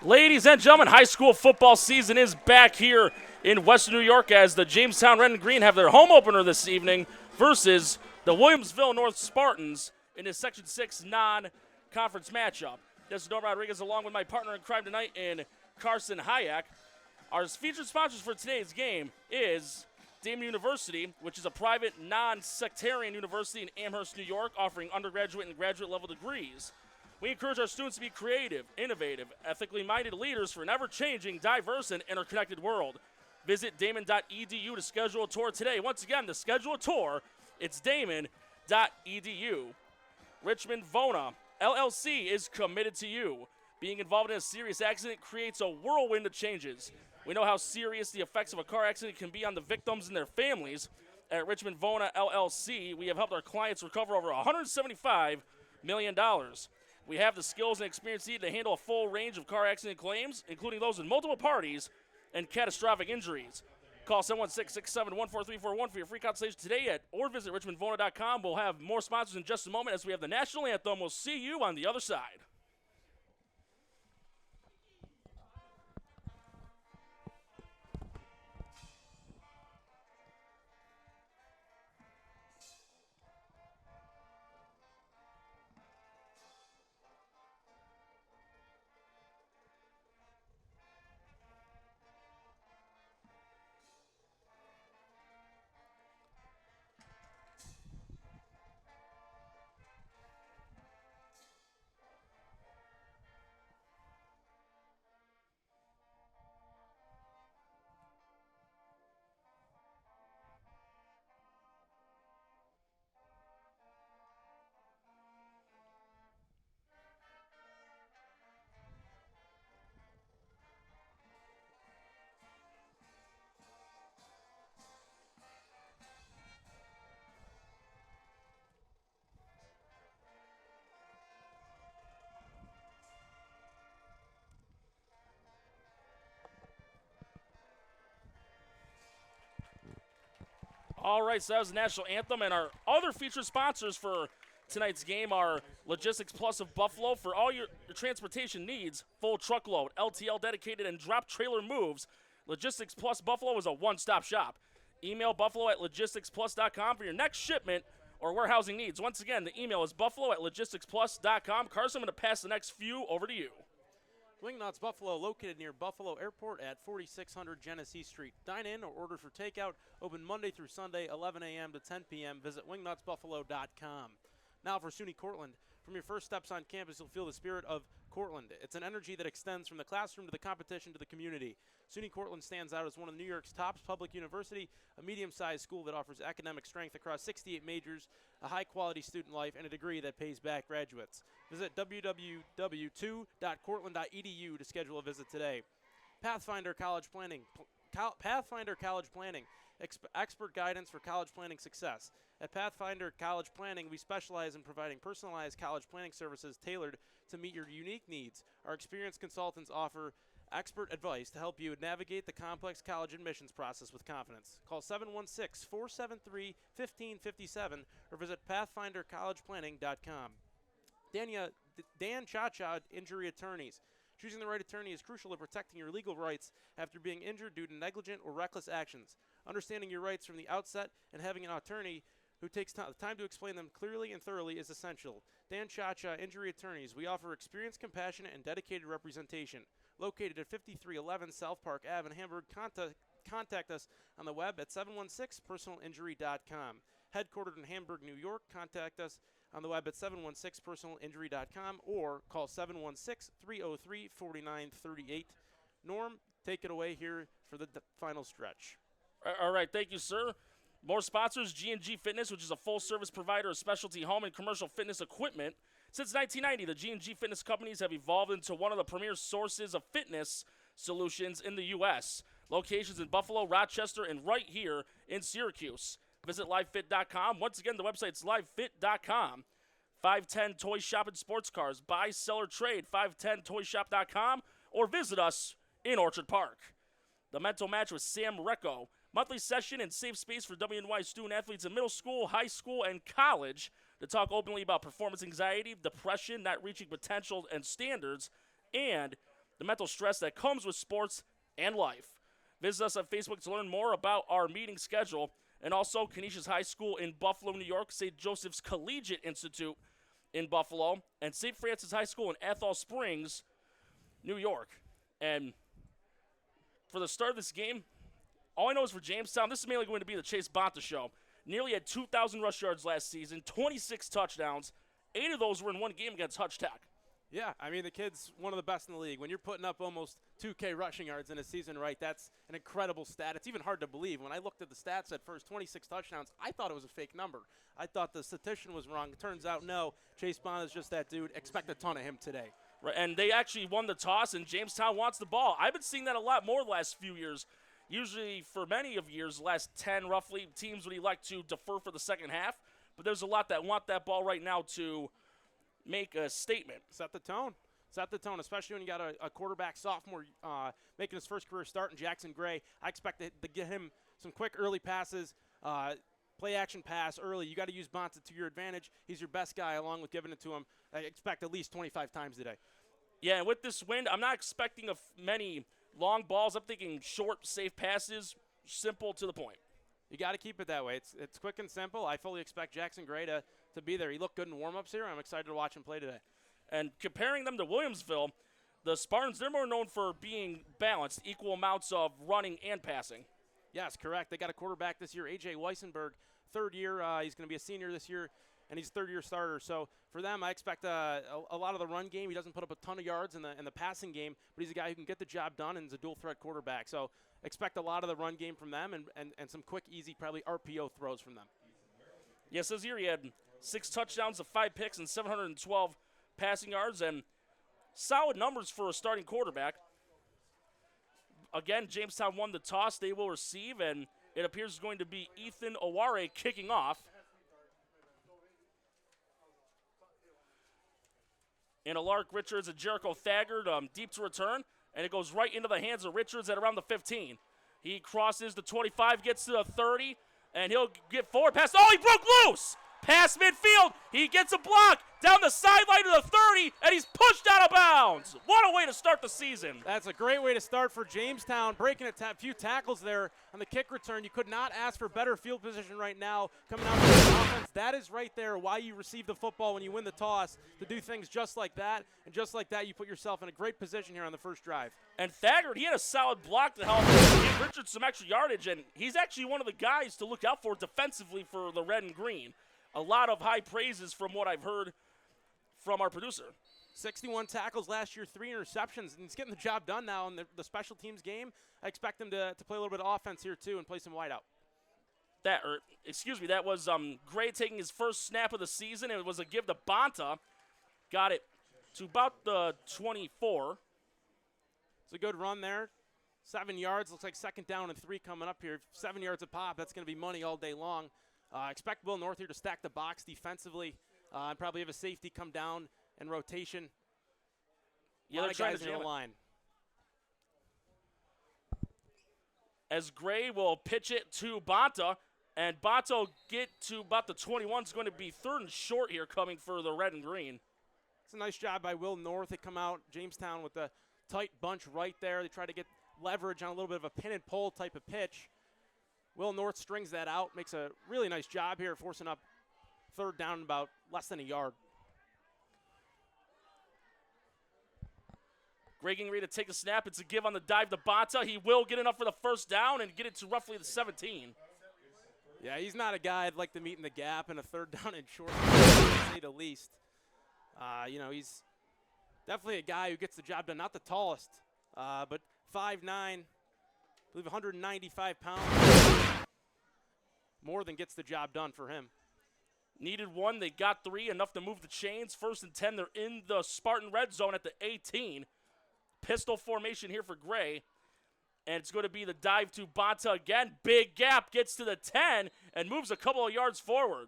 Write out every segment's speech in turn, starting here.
Ladies and gentlemen, high school football season is back here in Western New York as the Jamestown Red and Green have their home opener this evening versus the Williamsville North Spartans in a Section 6 non-conference matchup. This is Norm Rodriguez along with my partner in crime tonight in Carson Hayek. Our featured sponsors for today's game is Damon University, which is a private non-sectarian university in Amherst, New York, offering undergraduate and graduate level degrees. We encourage our students to be creative, innovative, ethically minded leaders for an ever-changing, diverse, and interconnected world. Visit damon.edu to schedule a tour today. Once again, to schedule a tour, it's damon.edu. Richmond Vona, LLC is committed to you. Being involved in a serious accident creates a whirlwind of changes. We know how serious the effects of a car accident can be on the victims and their families. At Richmond Vona, LLC, we have helped our clients recover over $175 million. We have the skills and experience needed to handle a full range of car accident claims, including those with multiple parties and catastrophic injuries. Call 716-671-4341 for your free consultation today or visit richmondvona.com. We'll have more sponsors in just a moment as we have the national anthem. We'll see you on the other side. All right, so that was the national anthem, and our other featured sponsors for tonight's game are Logistics Plus of Buffalo. For all your transportation needs, full truckload, LTL dedicated, and drop trailer moves, Logistics Plus Buffalo is a one-stop shop. Email buffalo@logisticsplus.com for your next shipment or warehousing needs. Once again, the email is buffalo@logisticsplus.com. Carson, I'm going to pass the next few over to you. Wingnuts Buffalo, located near Buffalo Airport at 4600 Genesee Street. Dine in or order for takeout. Open Monday through Sunday, 11 a.m. to 10 p.m. Visit wingnutsbuffalo.com. Now for SUNY Cortland. From your first steps on campus, you'll feel the spirit of Cortland. It's an energy that extends from the classroom to the competition to the community. SUNY Cortland stands out as one of New York's top public university, a medium-sized school that offers academic strength across 68 majors, a high-quality student life, and a degree that pays back graduates. Visit www.2.cortland.edu to schedule a visit today. Pathfinder College Planning. Pathfinder College Planning. Expert guidance for college planning success. At Pathfinder College Planning, we specialize in providing personalized college planning services tailored to meet your unique needs. Our experienced consultants offer expert advice to help you navigate the complex college admissions process with confidence. Call 716-473-1557 or visit pathfindercollegeplanning.com. Dan Cha-Cha Injury Attorneys. Choosing the right attorney is crucial to protecting your legal rights after being injured due to negligent or reckless actions. Understanding your rights from the outset and having an attorney who takes time to explain them clearly and thoroughly is essential. Dan Cha-Cha Injury Attorneys. We offer experienced, compassionate, and dedicated representation. Located at 5311 South Park Ave in Hamburg, contact us on the web at 716personalinjury.com. Headquartered in Hamburg, New York, contact us on the web at 716personalinjury.com or call 716-303-4938. Norm, take it away here for the final stretch. All right, thank you, sir. More sponsors, G&G Fitness, which is a full-service provider of specialty home and commercial fitness equipment. Since 1990, the G&G Fitness companies have evolved into one of the premier sources of fitness solutions in the U.S. Locations in Buffalo, Rochester, and right here in Syracuse. Visit livefit.com. Once again, the website's livefit.com. 510 Toy Shop and Sports Cars. Buy, sell, or trade. 510toyshop.com or visit us in Orchard Park. The Mental Match with Sam Recco. Monthly session and safe space for WNY student athletes in middle school, high school, and college to talk openly about performance anxiety, depression, not reaching potential and standards, and the mental stress that comes with sports and life. Visit us on Facebook to learn more about our meeting schedule, and also Canisius High School in Buffalo, New York, St. Joseph's Collegiate Institute in Buffalo, and St. Francis High School in Athol Springs, New York. And for the start of this game, all I know is for Jamestown, this is mainly going to be the Chase Bonta show. Nearly had 2,000 rush yards last season, 26 touchdowns. 8 of those were in one game against Hutch Tech. Yeah, I mean, the kid's one of the best in the league. When you're putting up almost 2K rushing yards in a season, right, that's an incredible stat. It's even hard to believe. When I looked at the stats at first, 26 touchdowns, I thought it was a fake number. I thought the statistician was wrong. It turns out, no, Chase Bonta is just that dude. Expect a ton of him today. Right, and they actually won the toss, and Jamestown wants the ball. I've been seeing that a lot more the last few years. Usually, for many of years, the last 10 roughly, teams would elect to defer for the second half. But there's a lot that want that ball right now to make a statement. Set the tone. Set the tone, especially when you got a quarterback sophomore making his first career start in Jackson Gray. I expect to get him some quick early passes, play action pass early. You got to use Bonta to your advantage. He's your best guy along with giving it to him. I expect at least 25 times today. Yeah, and with this wind, I'm not expecting many long balls. I'm thinking short, safe passes, simple to the point. You got to keep it that way. It's quick and simple. I fully expect Jackson Gray to be there. He looked good in warm-ups here. I'm excited to watch him play today. And comparing them to Williamsville, the Spartans, they're more known for being balanced, equal amounts of running and passing. Yes, correct. They got a quarterback this year, A.J. Weissenberg, third year. He's going to be a senior this year, and he's a third-year starter. So for them, I expect a lot of the run game. He doesn't put up a ton of yards in the passing game, but he's a guy who can get the job done and is a dual-threat quarterback. So expect a lot of the run game from them and some quick, easy, probably RPO throws from them. Yes, this year he had 6 touchdowns, 5 picks, and 712 passing yards, and solid numbers for a starting quarterback. Again, Jamestown won the toss. They will receive, and it appears it's going to be Ethan Oware kicking off. And Alark Richards and Jericho Thagard deep to return, and it goes right into the hands of Richards at around the 15. He crosses the 25, gets to the 30, and he'll get forward pass. Oh, he broke loose! Past midfield, he gets a block down the sideline to the 30, and he's pushed out of bounds. What a way to start the season. That's a great way to start for Jamestown, breaking a few tackles there on the kick return. You could not ask for better field position right now coming out of the offense. That is right there why you receive the football when you win the toss, to do things just like that, and just like that, you put yourself in a great position here on the first drive. And Thagard, he had a solid block to help give Richards some extra yardage, and he's actually one of the guys to look out for defensively for the red and green. A lot of high praises from what I've heard from our producer. 61 tackles last year, 3 interceptions, and he's getting the job done now in the special teams game. I expect him to play a little bit of offense here too and play some wideout. That was Gray taking his first snap of the season. It was a give to Bonta. Got it to about the 24. It's a good run there. 7 yards, looks like second down and 3 coming up here. 7 yards a pop, that's going to be money all day long. Expect Will North here to stack the box defensively and probably have a safety come down in rotation. Yeah, they're trying to jam the line. As Gray will pitch it to Bonta, and Bonta will get to about the 21. It's going to be third and short here coming for the red and green. It's a nice job by Will North. They come out, Jamestown, with a tight bunch right there. They try to get leverage on a little bit of a pin and pull type of pitch. Will North strings that out, makes a really nice job here, forcing up third down about less than a yard. Gray getting ready to take the snap. It's a give on the dive to Bonta. He will get enough for the first down and get it to roughly the 17. Yeah, he's not a guy I'd like to meet in the gap in a third down and short, to say the least. He's definitely a guy who gets the job done. Not the tallest, but 5'9", I believe 195 pounds. More than gets the job done for him. Needed 1, they got 3, enough to move the chains. 1st and 10, they're in the Spartan red zone at the 18. Pistol formation here for Gray. And it's going to be the dive to Bonta again. Big gap, gets to the 10, and moves a couple of yards forward.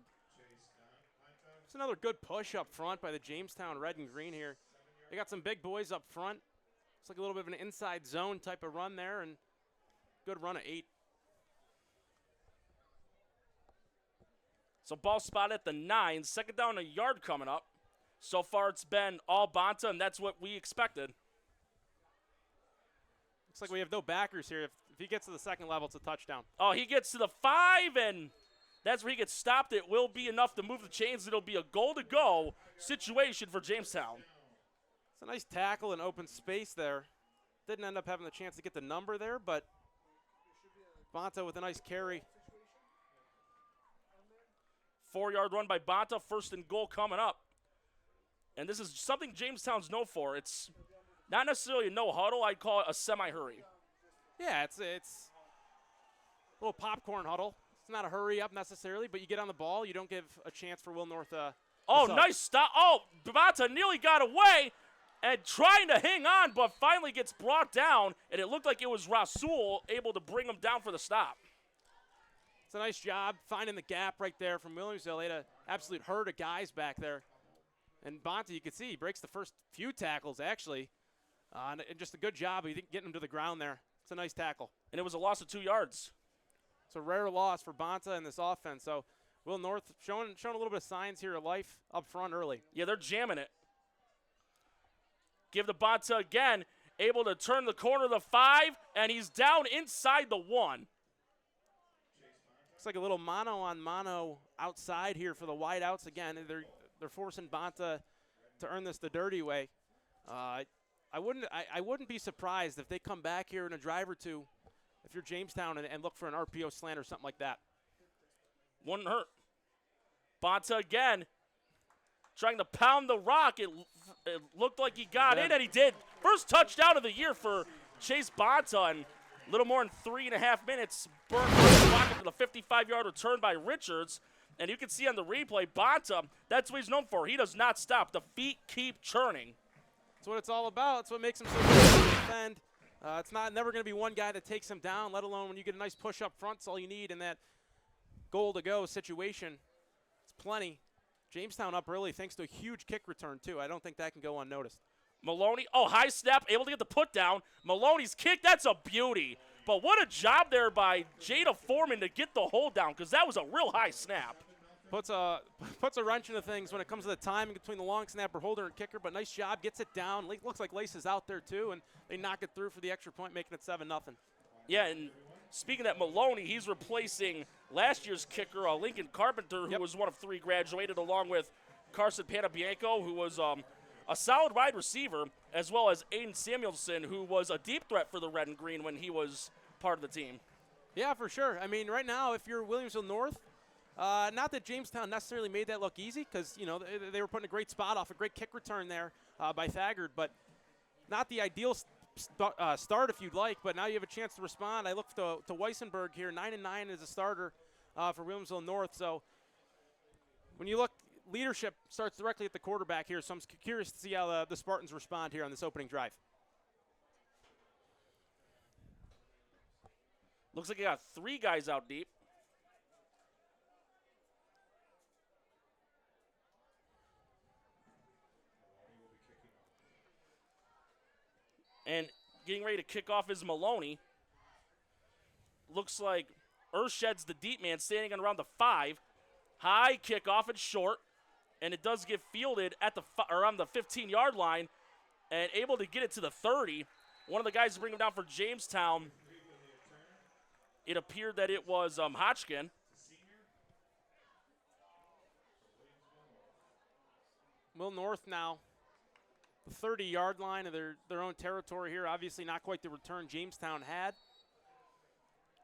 It's another good push up front by the Jamestown red and green here. They got some big boys up front. It's like a little bit of an inside zone type of run there, and good run of 8. So ball spot at the 9. Second down, a yard coming up. So far it's been all Bonta, and that's what we expected. Looks like we have no backers here. If he gets to the second level, it's a touchdown. Oh, he gets to the 5, and that's where he gets stopped. It will be enough to move the chains. It'll be a goal-to-go situation for Jamestown. It's a nice tackle in open space there. Didn't end up having the chance to get the number there, but Bonta with a nice carry. 4-yard run by Bonta, 1st and goal coming up. And this is something Jamestown's known for. It's not necessarily a no huddle. I'd call it a semi-hurry. Yeah, it's a little popcorn huddle. It's not a hurry up necessarily, but you get on the ball. You don't give a chance for Will North. Nice stop. Oh, Bonta nearly got away and trying to hang on, but finally gets brought down, and it looked like it was Rasul able to bring him down for the stop. It's a nice job finding the gap right there from Williamsville. They had an absolute herd of guys back there. And Bonta, you can see, he breaks the first few tackles, actually. And just a good job of getting him to the ground there. It's a nice tackle. And it was a loss of 2 yards. It's a rare loss for Bonta in this offense. So Will North showing a little bit of signs here of life up front early. Yeah, they're jamming it. Give the Bonta again. Able to turn the corner of the 5, and he's down inside the 1. Looks like a little mano-on-mano outside here for the wideouts. Again, they're forcing Bonta to earn this the dirty way. I wouldn't be surprised if they come back here in a drive or two if you're Jamestown and look for an RPO slant or something like that. Wouldn't hurt. Bonta again trying to pound the rock. It looked like he got in, and he did. First touchdown of the year for Chase Bonta, and a little more than 3.5 minutes. Burnt to the 55-yard return by Richards. And you can see on the replay, Bonta, that's what he's known for. He does not stop. The feet keep churning. That's what it's all about. That's what makes him so good to defend. It's never going to be one guy that takes him down, let alone when you get a nice push up front. It's all you need in that goal-to-go situation. It's plenty. Jamestown up early thanks to a huge kick return, too. I don't think that can go unnoticed. Maloney, high snap, able to get the put down. Maloney's kick, that's a beauty. But what a job there by Jada Foreman to get the hold down, because that was a real high snap. Puts a wrench into things when it comes to the timing between the long snapper, holder, and kicker, but nice job, gets it down. Looks like Lace is out there too, and they knock it through for the extra point, making it 7-0. Yeah, and speaking of that, Maloney, he's replacing last year's kicker, Lincoln Carpenter, who was one of 3 graduated, along with Carson Panabianco, who was a solid wide receiver, as well as Aiden Samuelson, who was a deep threat for the Red and Green when he was part of the team. Yeah, for sure. I mean, right now, if you're Williamsville North, not that Jamestown necessarily made that look easy, because they were putting a great spot off, a great kick return there by Thagard, but not the ideal start if you'd like. But now you have a chance to respond. I look to Weissenberg here, 9-9 as a starter for Williamsville North. So when you look, leadership starts directly at the quarterback here. So I'm curious to see how the Spartans respond here on this opening drive. Looks like he got 3 guys out deep. And getting ready to kick off is Maloney. Looks like Urshed's the deep man, standing around the 5. High kickoff and short, and it does get fielded at around the 15-yard line, and able to get it to the 30. One of the guys to bring him down for Jamestown, it appeared that it was Hodgkin. Will North now, the 30-yard line of their own territory here. Obviously not quite the return Jamestown had.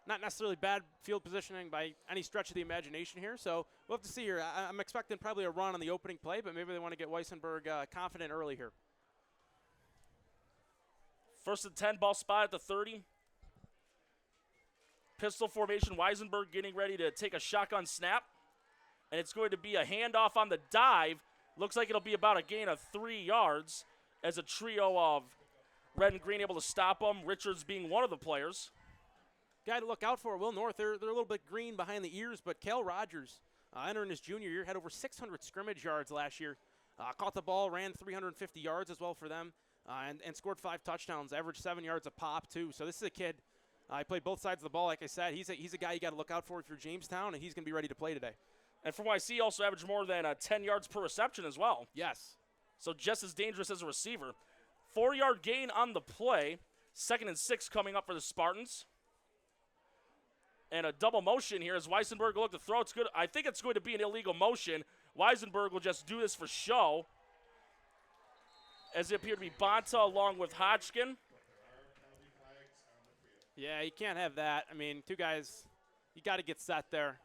Not necessarily bad field positioning by any stretch of the imagination here. So we'll have to see here. I'm expecting probably a run on the opening play, but maybe they want to get Weissenberg confident early here. 1st and 10, ball spot at the 30. Pistol formation, Weisenberg getting ready to take a shotgun snap. And it's going to be a handoff on the dive. Looks like it'll be about a gain of 3 yards as a trio of Red and Green able to stop them, Richards being one of the players. Guy to look out for, Will North. They're a little bit green behind the ears, but Cal Rogers, entering his junior year, had over 600 scrimmage yards last year. Caught the ball, ran 350 yards as well for them, and scored 5 touchdowns, averaged 7 yards a pop, too. So this is a kid. He played both sides of the ball, like I said. He's a guy you got to look out for if you're Jamestown, and he's going to be ready to play today. And from what I see, also averaged more than 10 yards per reception as well. Yes. So just as dangerous as a receiver. 4-yard gain on the play. 2nd and 6 coming up for the Spartans. And a double motion here as Weissenberg will look to throw. It's good. I think it's going to be an illegal motion. Weisenberg will just do this for show, as it appeared to be Bonta along with Hodgkin. Yeah, you can't have that. I mean, two guys, you got to get set there.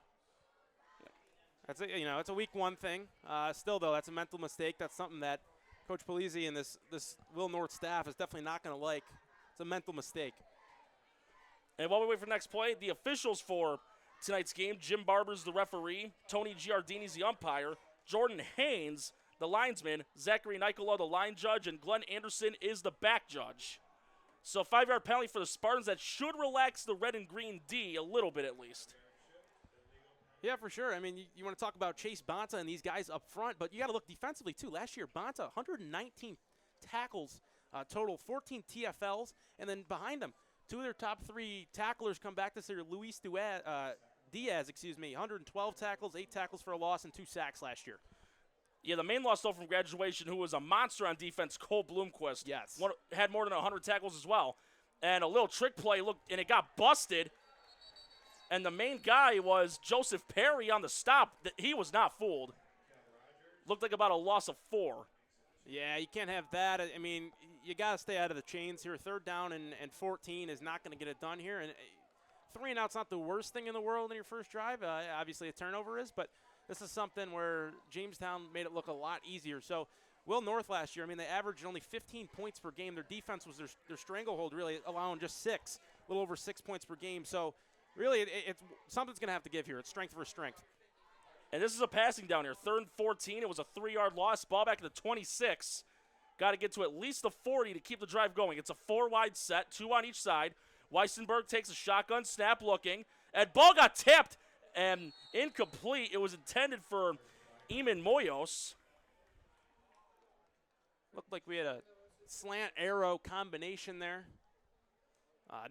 That's it's a week one thing. Still, though, that's a mental mistake. That's something that Coach Polizzi and this Will North staff is definitely not going to like. It's a mental mistake. And while we wait for the next play, the officials for tonight's game: Jim Barber's the referee, Tony Giardini's the umpire, Jordan Haynes the linesman, Zachary Nicola the line judge, and Glenn Anderson is the back judge. So 5-yard penalty for the Spartans that should relax the red and green D a little bit at least. Yeah, for sure. I mean, you want to talk about Chase Bonta and these guys up front, but you got to look defensively too. Last year, Bonta 119 tackles total, 14 TFLs, and then behind them, two of their top 3 tacklers come back this year. Luis Diaz, 112 tackles, 8 tackles for a loss, and 2 sacks last year. Yeah, the main loss, though, from graduation, who was a monster on defense, Cole Bloomquist. Yes. Had more than 100 tackles as well. And a little trick play, and it got busted. And the main guy was Joseph Perry on the stop. He was not fooled. Looked like about a loss of 4. Yeah, you can't have that. I mean, you got to stay out of the chains here. 3rd down and 14 is not going to get it done here. And 3 and out's not the worst thing in the world in your first drive. Obviously, a turnover is, but this is something where Jamestown made it look a lot easier. So Will North last year, I mean, they averaged only 15 points per game. Their defense was their stranglehold, really, allowing just 6, a little over 6 points per game. So really, it's something's going to have to give here. It's strength for strength. And this is a passing down here. 3rd and 14. It was a 3-yard loss. Ball back to the 26. Got to get to at least the 40 to keep the drive going. It's a 4-wide set, 2 on each side. Weissenberg takes a shotgun snap looking. And ball got tipped and incomplete. It was intended for Eamon Moyos. Looked like we had a slant arrow combination there.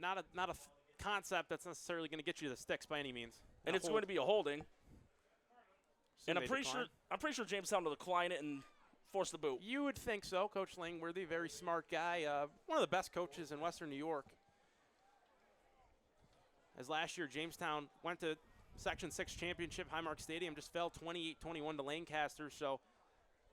Not a concept that's necessarily going to get you the sticks by any means. And it's going to be a holding. And I'm pretty decline. sure Jamestown will decline it and force the boot. You would think so. Coach Langworthy, very smart guy. One of the best coaches in Western New York. As last year, Jamestown went to Section 6 championship, Highmark Stadium, just fell 28-21 to Lancaster. So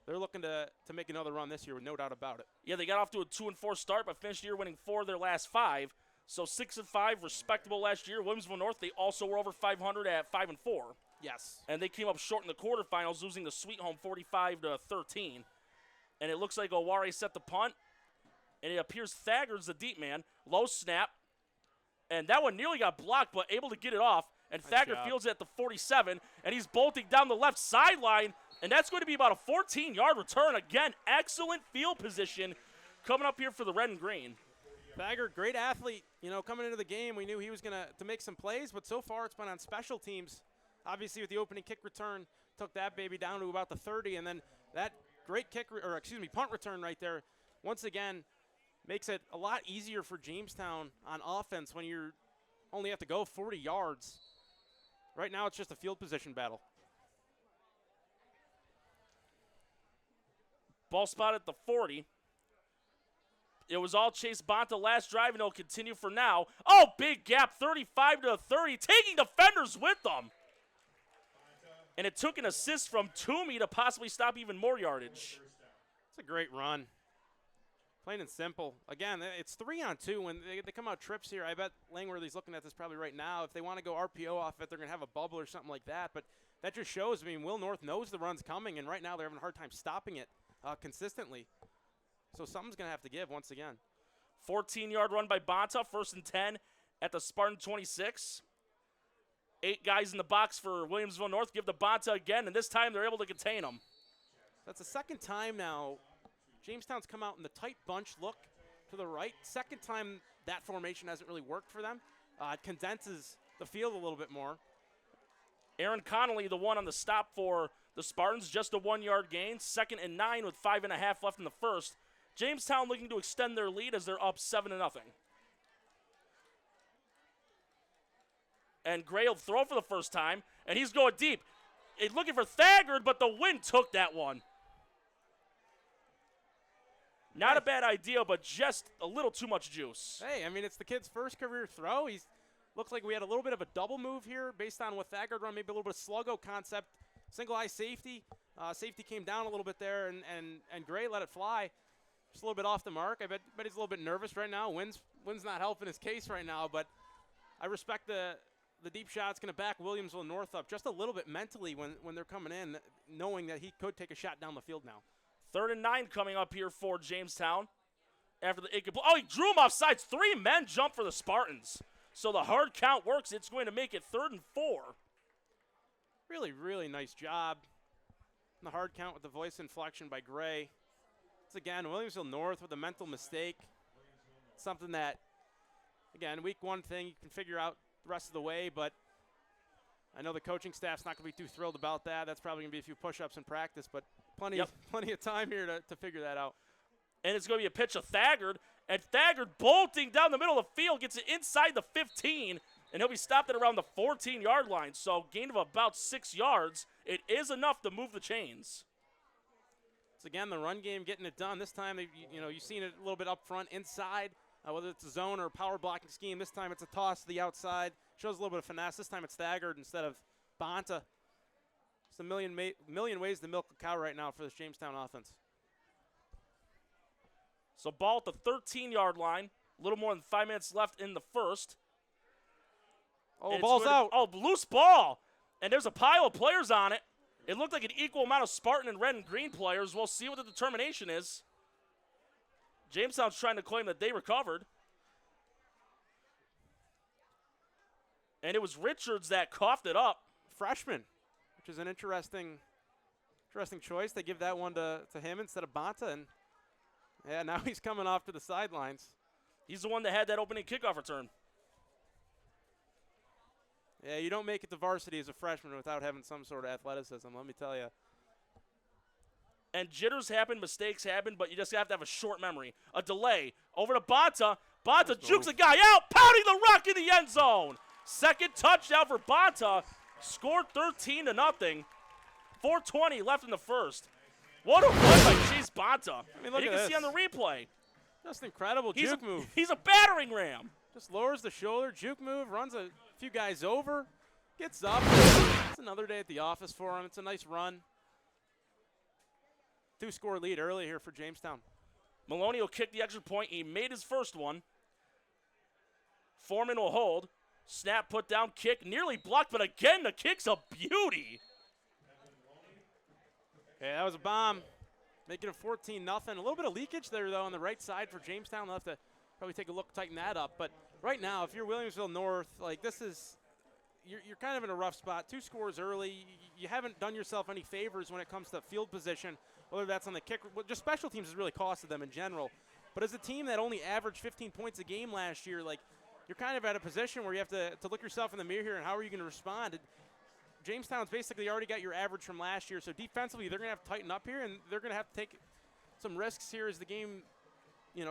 they're looking to make another run this year with no doubt about it. Yeah, they got off to a 2-4 start, but finished the year winning 4 of their last 5. So 6-5, respectable last year. Williamsville North, they also were over 500 at 5-4. Yes. And they came up short in the quarterfinals, losing the Sweet Home 45-13. And it looks like Oware set the punt. And it appears Thagard's the deep man. Low snap. And that one nearly got blocked, but able to get it off. And Thagard fields it at the 47. And he's bolting down the left sideline. And that's going to be about a 14-yard return. Again, excellent field position coming up here for the red and green. Thagard, great athlete. Coming into the game, we knew he was going to make some plays. But so far, it's been on special teams. Obviously, with the opening kick return, took that baby down to about the 30, and then that great punt return right there, once again, makes it a lot easier for Jamestown on offense when you only have to go 40 yards. Right now, it's just a field position battle. Ball spot at the 40. It was all Chase Bonta last drive, and it'll continue for now. Oh, big gap, 35-30, taking defenders with them. And it took an assist from Toomey to possibly stop even more yardage. It's a great run. Plain and simple. Again, it's 3-on-2. When they come out trips here, I bet Langworthy's looking at this probably right now. If they want to go RPO off it, they're going to have a bubble or something like that. But that just shows, Will North knows the run's coming, and right now they're having a hard time stopping it consistently. So something's going to have to give once again. 14-yard run by Bonta, 1st and 10 at the Spartan 26. 8 guys in the box for Williamsville North. Give to Bonta again, and this time they're able to contain him. That's the second time now Jamestown's come out in the tight bunch look to the right. Second time that formation hasn't really worked for them. It condenses the field a little bit more. Aaron Connolly, the one on the stop for the Spartans, just a 1-yard gain. 2nd and 9 with 5.5 left in the first. Jamestown looking to extend their lead as they're up 7-0. And Gray will throw for the first time, and he's going deep. He's looking for Thagard, but the wind took that one. Not a bad idea, but just a little too much juice. Hey, I mean, it's the kid's first career throw. He's looks like we had a little bit of a double move here based on what Thagard run, maybe a little bit of sluggo concept. Single eye safety. Safety came down a little bit there, and Gray let it fly. Just a little bit off the mark. I bet he's a little bit nervous right now. Wind's not helping his case right now, but I respect the deep shot's going to back Williamsville North up just a little bit mentally when they're coming in, knowing that he could take a shot down the field now. 3rd and 9 coming up here for Jamestown. After the he drew him off sides. 3 men jump for the Spartans. So the hard count works. It's going to make it 3rd and 4. Really, really nice job. The hard count with the voice inflection by Gray. It's again Williamsville North with a mental mistake. Something that, again, week 1 thing you can figure out the rest of the way, but I know the coaching staff's not going to be too thrilled about that. That's probably going to be a few push-ups in practice, but plenty of time here to figure that out. And it's going to be a pitch of Thagard, and Thagard bolting down the middle of the field gets it inside the 15, and he'll be stopped at around the 14-yard line. So gain of about 6 yards. It is enough to move the chains. So again, the run game getting it done. This time, you've seen it a little bit up front, inside, whether it's a zone or a power blocking scheme. This time it's a toss to the outside. Shows a little bit of finesse. This time it's Thagard instead of Bonta. It's a million ways to milk a cow right now for this Jamestown offense. So ball at the 13-yard line. A little more than 5 minutes left in the first. Oh, ball's out. Loose ball. And there's a pile of players on it. It looked like an equal amount of Spartan and red and green players. We'll see what the determination is. Jamestown's trying to claim that they recovered. And it was Richards that coughed it up. Freshman, which is an interesting choice. They give that one to him instead of Bonta. And yeah, now he's coming off to the sidelines. He's the one that had that opening kickoff return. Yeah, you don't make it to varsity as a freshman without having some sort of athleticism, let me tell you. And jitters happen, mistakes happen, but you just have to have a short memory. A delay. Over to Bonta. Bonta jukes the guy out, pounding the rock in the end zone. Second touchdown for Bonta. Scored 13-0. 4:20 left in the first. What a run by Chase Bonta. I mean, look you at can this. see on the replay. Just incredible juke move. He's a battering ram. Just lowers the shoulder, juke move, runs a few guys over, gets up. It's another day at the office for him. It's a nice run. 2-score lead early here for Jamestown. Maloney will kick the extra point. He made his first one. Foreman will hold. Snap, put down, kick, nearly blocked, but again, the kick's a beauty. Yeah, that was a bomb. Making it 14-0. A little bit of leakage there, though, on the right side for Jamestown. They'll have to probably take a look, tighten that up. But right now, if you're Williamsville North, like this is, you're kind of in a rough spot. 2 scores early. You haven't done yourself any favors when it comes to field position, whether that's on the kick. Just special teams has really costed them in general. But as a team that only averaged 15 points a game last year, like you're kind of at a position where you have to look yourself in the mirror here and how are you going to respond? Jamestown's basically already got your average from last year, so defensively they're going to have to tighten up here, and they're going to have to take some risks here as the game,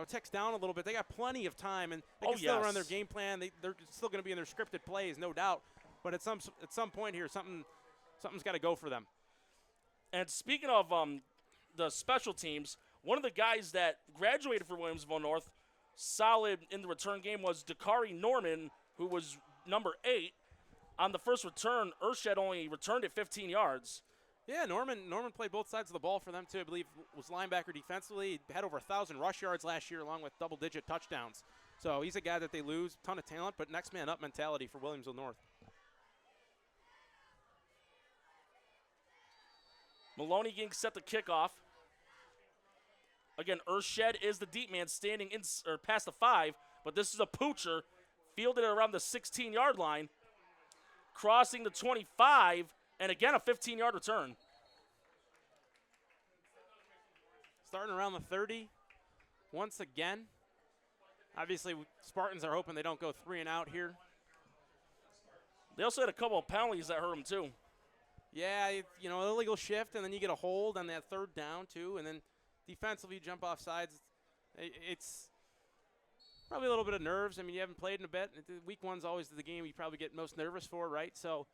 ticks down a little bit. They got plenty of time, and they can still run their game plan. They're still going to be in their scripted plays, no doubt. But at some point here, something's got to go for them. And speaking of the special teams, one of the guys that graduated for Williamsville North, solid in the return game, was Dakari Norman, who was number 8. On the first return, Urshed only returned it 15 yards. Yeah, Norman played both sides of the ball for them, too. I believe was linebacker defensively. Had over 1,000 rush yards last year along with double-digit touchdowns. So he's a guy that they lose. Ton of talent, but next man up mentality for Williamsville North. Maloney getting set to kick off. Again, Urshed is the deep man standing past the 5, but this is a poocher fielded around the 16-yard line. Crossing the 25, and again a 15-yard return. Starting around the 30 once again. Obviously, Spartans are hoping they don't go 3 and out here. They also had a couple of penalties that hurt them, too. Yeah, illegal shift, and then you get a hold on that 3rd down, too, and then defensively you jump off sides. It's probably a little bit of nerves. I mean, you haven't played in a bit. Week 1's always the game you probably get most nervous for, right? So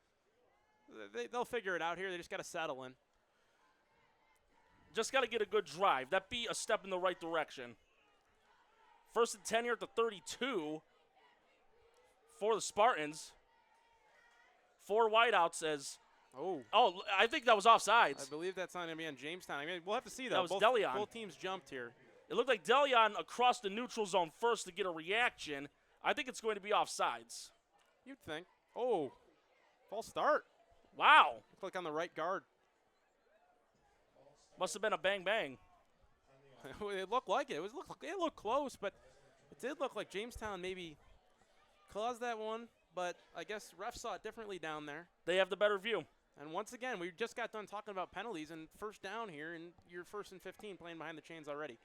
they'll figure it out here. They just got to settle in. just got to get a good drive. That'd be a step in the right direction. 1st and 10 here at the 32 for the Spartans. 4 wideouts as. Oh, I think that was offsides. I believe that's not going to be on Jamestown. I mean, we'll have to see, though. That was Delion. Both teams jumped here. It looked like Delion across the neutral zone first to get a reaction. I think it's going to be offsides. You'd think. Oh, false start. Wow. Click on the right guard. Must have been a bang-bang. It looked like it. It looked close, but it did look like Jamestown maybe caused that one. But I guess refs saw it differently down there. They have the better view. And once again, we just got done talking about penalties and first down here, and you're 1st and 15 playing behind the chains already.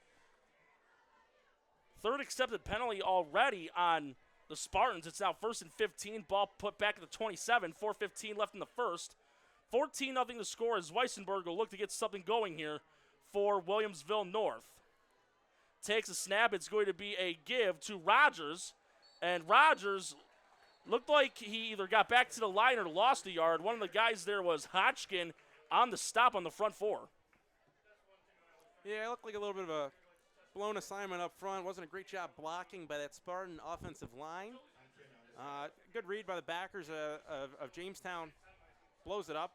3rd accepted penalty already on the Spartans. It's now 1st and 15. Ball put back at the 27. 4:15 left in the first. 14-0 to score as Weissenberg will look to get something going here for Williamsville North. Takes a snap. It's going to be a give to Rogers. And Rogers looked like he either got back to the line or lost a yard. One of the guys there was Hodgkin on the stop on the front 4. Yeah, it looked like a little bit of a blown assignment up front. Wasn't a great job blocking by that Spartan offensive line. Good read by the backers of Jamestown. Blows it up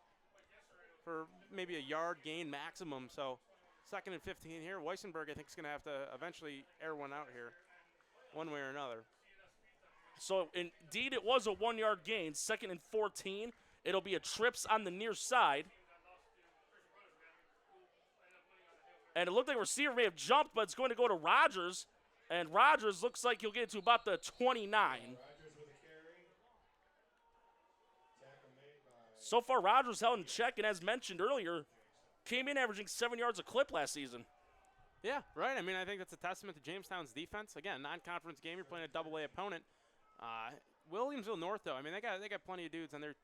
for maybe a yard gain maximum. So 2nd and 15 here. Weissenberg, I think, is going to have to eventually air one out here one way or another. So, indeed, it was a 1-yard gain. 2nd and 14. It'll be a trips on the near side. And it looked like a receiver may have jumped, but it's going to go to Rogers. And Rogers looks like he'll get to about the 29. So far, Rogers held in check, and as mentioned earlier, came in averaging 7 yards a clip last season. Yeah, right. I mean, I think that's a testament to Jamestown's defense. Again, non-conference game, you're playing a double-A opponent. Williamsville North, though, I mean, they got plenty of dudes on their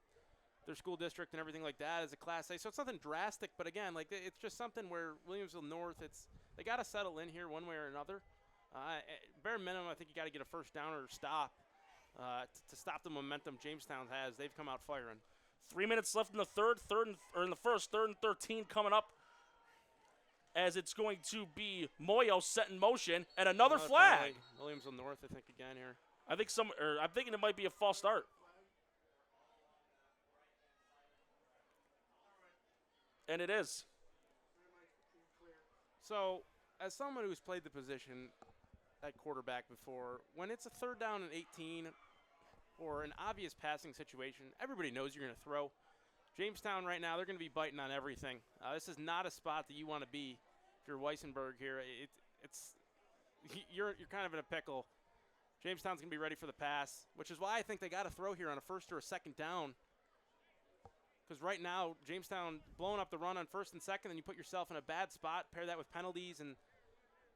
school district and everything like that as a Class A. So it's nothing drastic, but again, like it's just something where Williamsville North, they got to settle in here one way or another. Bare minimum, I think you got to get a first down or stop to stop the momentum Jamestown has. They've come out firing. 3 minutes left in the first, 3rd and 13 coming up as it's going to be Moyo set in motion and another flag. Williamsville North, I think, again here. I'm thinking it might be a false start. And it is. So, as someone who's played the position at quarterback before, when it's a 3rd down and 18 or an obvious passing situation, everybody knows you're going to throw. Jamestown right now, they're going to be biting on everything. This is not a spot that you want to be if you're Weissenberg here. You're kind of in a pickle. Jamestown's going to be ready for the pass, which is why I think they got to throw here on a 1st or a 2nd down. Because right now, Jamestown blowing up the run on 1st and 2nd, and you put yourself in a bad spot, pair that with penalties and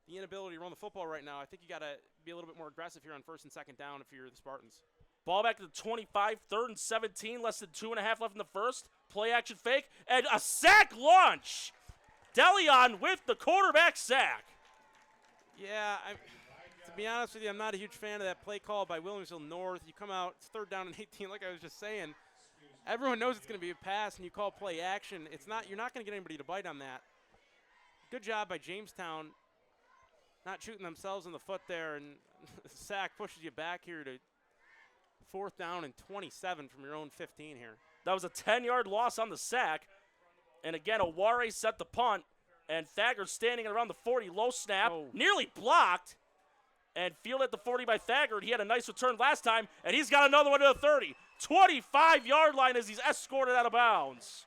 the inability to run the football right now. I think you got to be a little bit more aggressive here on 1st and 2nd down if you're the Spartans. Ball back to the 25, 3rd and 17, less than 2.5 left in the first. Play action fake, and a sack launch. Delion with the quarterback sack. Yeah, to be honest with you, I'm not a huge fan of that play call by Williamsville North. You come out, it's 3rd down and 18, like I was just saying. Everyone knows it's going to be a pass, and you call play action. You're not going to get anybody to bite on that. Good job by Jamestown not shooting themselves in the foot there, and the sack pushes you back here to 4th down and 27 from your own 15 here. That was a 10-yard loss on the sack. And again, Aware set the punt, and Thagard standing around the 40, low snap, nearly blocked, and field at the 40 by Thagard. He had a nice return last time, and he's got another one to the 30. 25-yard line as he's escorted out of bounds.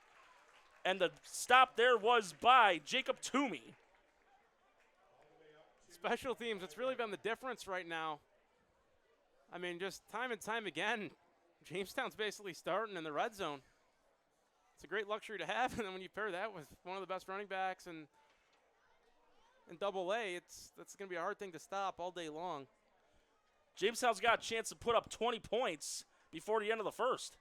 And the stop there was by Jacob Toomey. Special teams, it's really been the difference right now. I mean, just time and time again, Jamestown's basically starting in the red zone. It's a great luxury to have, and then when you pair that with one of the best running backs in Double-A, that's going to be a hard thing to stop all day long. Jamestown's got a chance to put up 20 points before the end of the first.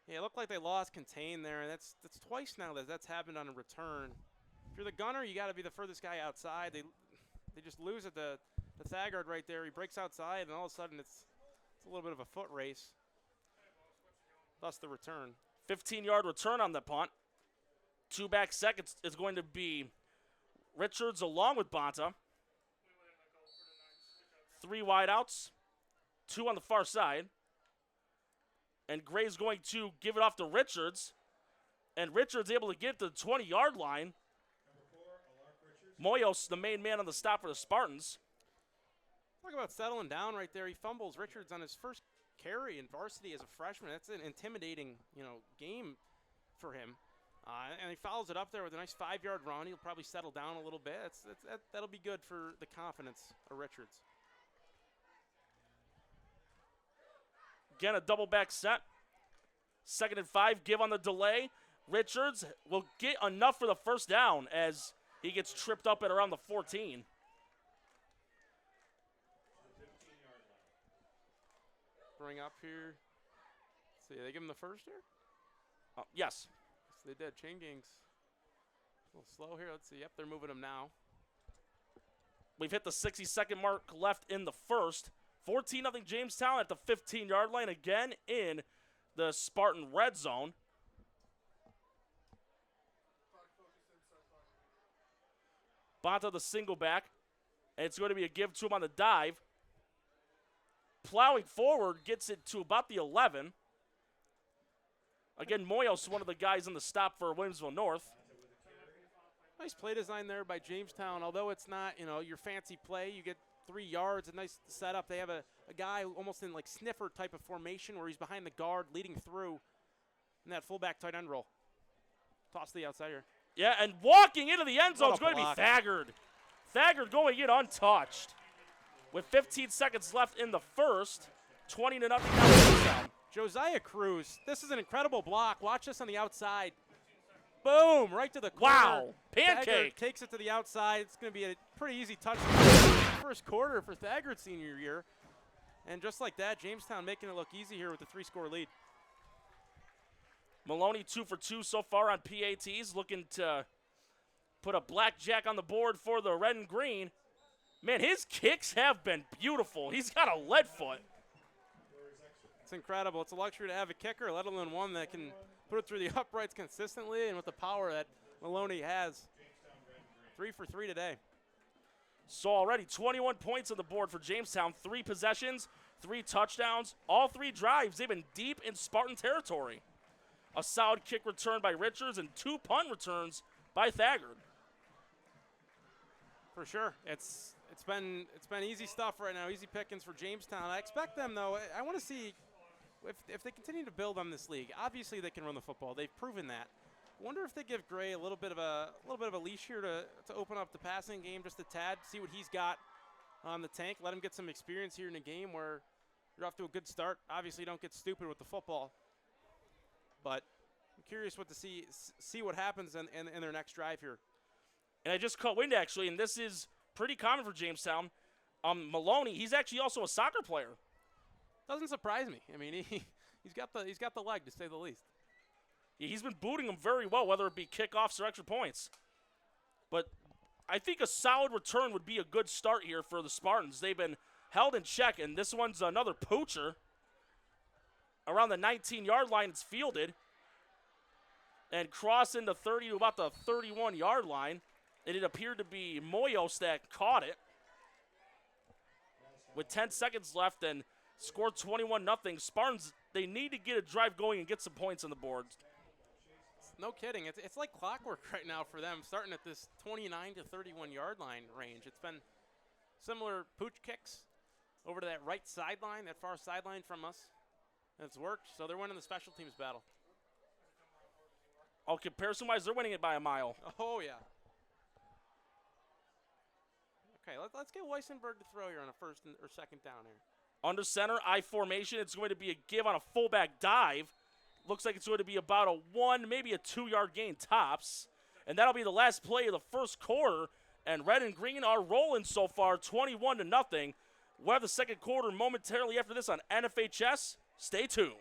Yeah, it looked like they lost contain there, and that's twice now that's happened on a return. If you're the gunner, you got to be the furthest guy outside. They just lose at the Thagard right there. He breaks outside, and all of a sudden it's a little bit of a foot race. Thus the return. 15-yard return on the punt. Two back set, it's going to be Richards along with Bonta. Three wideouts, two on the far side. And Gray's going to give it off to Richards. And Richards able to get it to the 20-yard line. Moyos, the main man on the stop for the Spartans. Talk about settling down right there. He fumbles Richards on his first carry in varsity as a freshman. That's an intimidating, game for him. And he follows it up there with a nice 5-yard run. He'll probably settle down a little bit. That'll be good for the confidence of Richards. Again, a double back set. 2nd and 5, give on the delay. Richards will get enough for the first down as he gets tripped up at around the 14. Bring up here. Let's see, they give him the first here? Yes. Yes, they did. Chain gangs. A little slow here. Let's see. Yep, they're moving him now. We've hit the 60-second mark left in the first. 14-0 Jamestown at the 15-yard line, again in the Spartan red zone. Bonta the single back, and it's going to be a give to him on the dive. Plowing forward, gets it to about the 11. Again, Moyos, one of the guys in the stop for Williamsville North. Nice play design there by Jamestown. Although it's not, your fancy play, you get 3 yards, a nice setup. They have a guy almost in like sniffer type of formation where he's behind the guard leading through in that fullback tight end roll. Toss to the outside here. Yeah, and walking into the end zone is going to be block. Thaggard. Thaggard going in untouched. With 15 seconds left in the first, 20-0 Jamestown. Josiah Cruz, this is an incredible block. Watch this on the outside. Boom, right to the corner. Wow, pancake. Thaggard takes it to the outside. It's going to be a pretty easy touchdown. First quarter for Thaggard senior year. And just like that, Jamestown making it look easy here with the 3-score lead. Maloney 2 for 2 so far on PATs, looking to put a blackjack on the board for the red and green. Man, his kicks have been beautiful. He's got a lead foot. It's incredible. It's a luxury to have a kicker, let alone one that can put it through the uprights consistently and with the power that Maloney has. 3 for 3 today. So already 21 points on the board for Jamestown. 3 possessions, 3 touchdowns, all 3 drives. They've been deep in Spartan territory. A solid kick return by Richards and 2 punt returns by Thaggard. For sure. It's been easy stuff right now, easy pickings for Jamestown. I expect them, though, I want to see if they continue to build on this league. Obviously they can run the football. They've proven that. I wonder if they give Gray a little bit of a leash here to open up the passing game just a tad, see what he's got on the tank, let him get some experience here in a game where you're off to a good start. Obviously don't get stupid with the football. But I'm curious what to see what happens in their next drive here. And I just caught wind, actually, and this is pretty common for Jamestown. Maloney, he's actually also a soccer player. Doesn't surprise me. I mean, he's got the leg, to say the least. Yeah, he's been booting them very well, whether it be kickoffs or extra points. But I think a solid return would be a good start here for the Spartans. They've been held in check, and this one's another poacher. Around the 19-yard line, it's fielded. And crossing the 30 to about the 31-yard line. And it appeared to be Moyos that caught it. With 10 seconds left and scored 21-0. Spartans, they need to get a drive going and get some points on the board. No kidding. It's like clockwork right now for them, starting at this 29 to 31-yard line range. It's been similar pooch kicks over to that right sideline, that far sideline from us. And it's worked, so they're winning the special teams battle. Oh, comparison-wise, they're winning it by a mile. Oh, yeah. Okay, let's get Weissenberg to throw here on a first or second down here. Under center, I formation. It's going to be a give on a fullback dive. Looks like it's going to be about a 1, maybe a 2-yard gain tops. And that'll be the last play of the first quarter. And red and green are rolling so far, 21-0. We'll have the second quarter momentarily after this on NFHS. Stay tuned.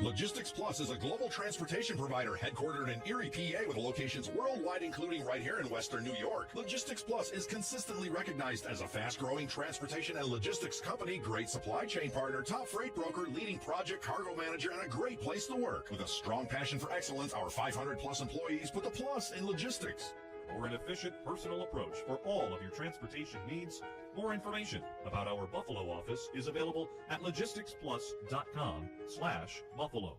Logistics Plus is a global transportation provider headquartered in Erie, PA with locations worldwide, including right here in Western New York. Logistics Plus is consistently recognized as a fast-growing transportation and logistics company, great supply chain partner, top freight broker, leading project cargo manager, and a great place to work. With a strong passion for excellence, our 500-plus employees put the plus in logistics. For an efficient, personal approach for all of your transportation needs, more information about our Buffalo office is available at logisticsplus.com/Buffalo.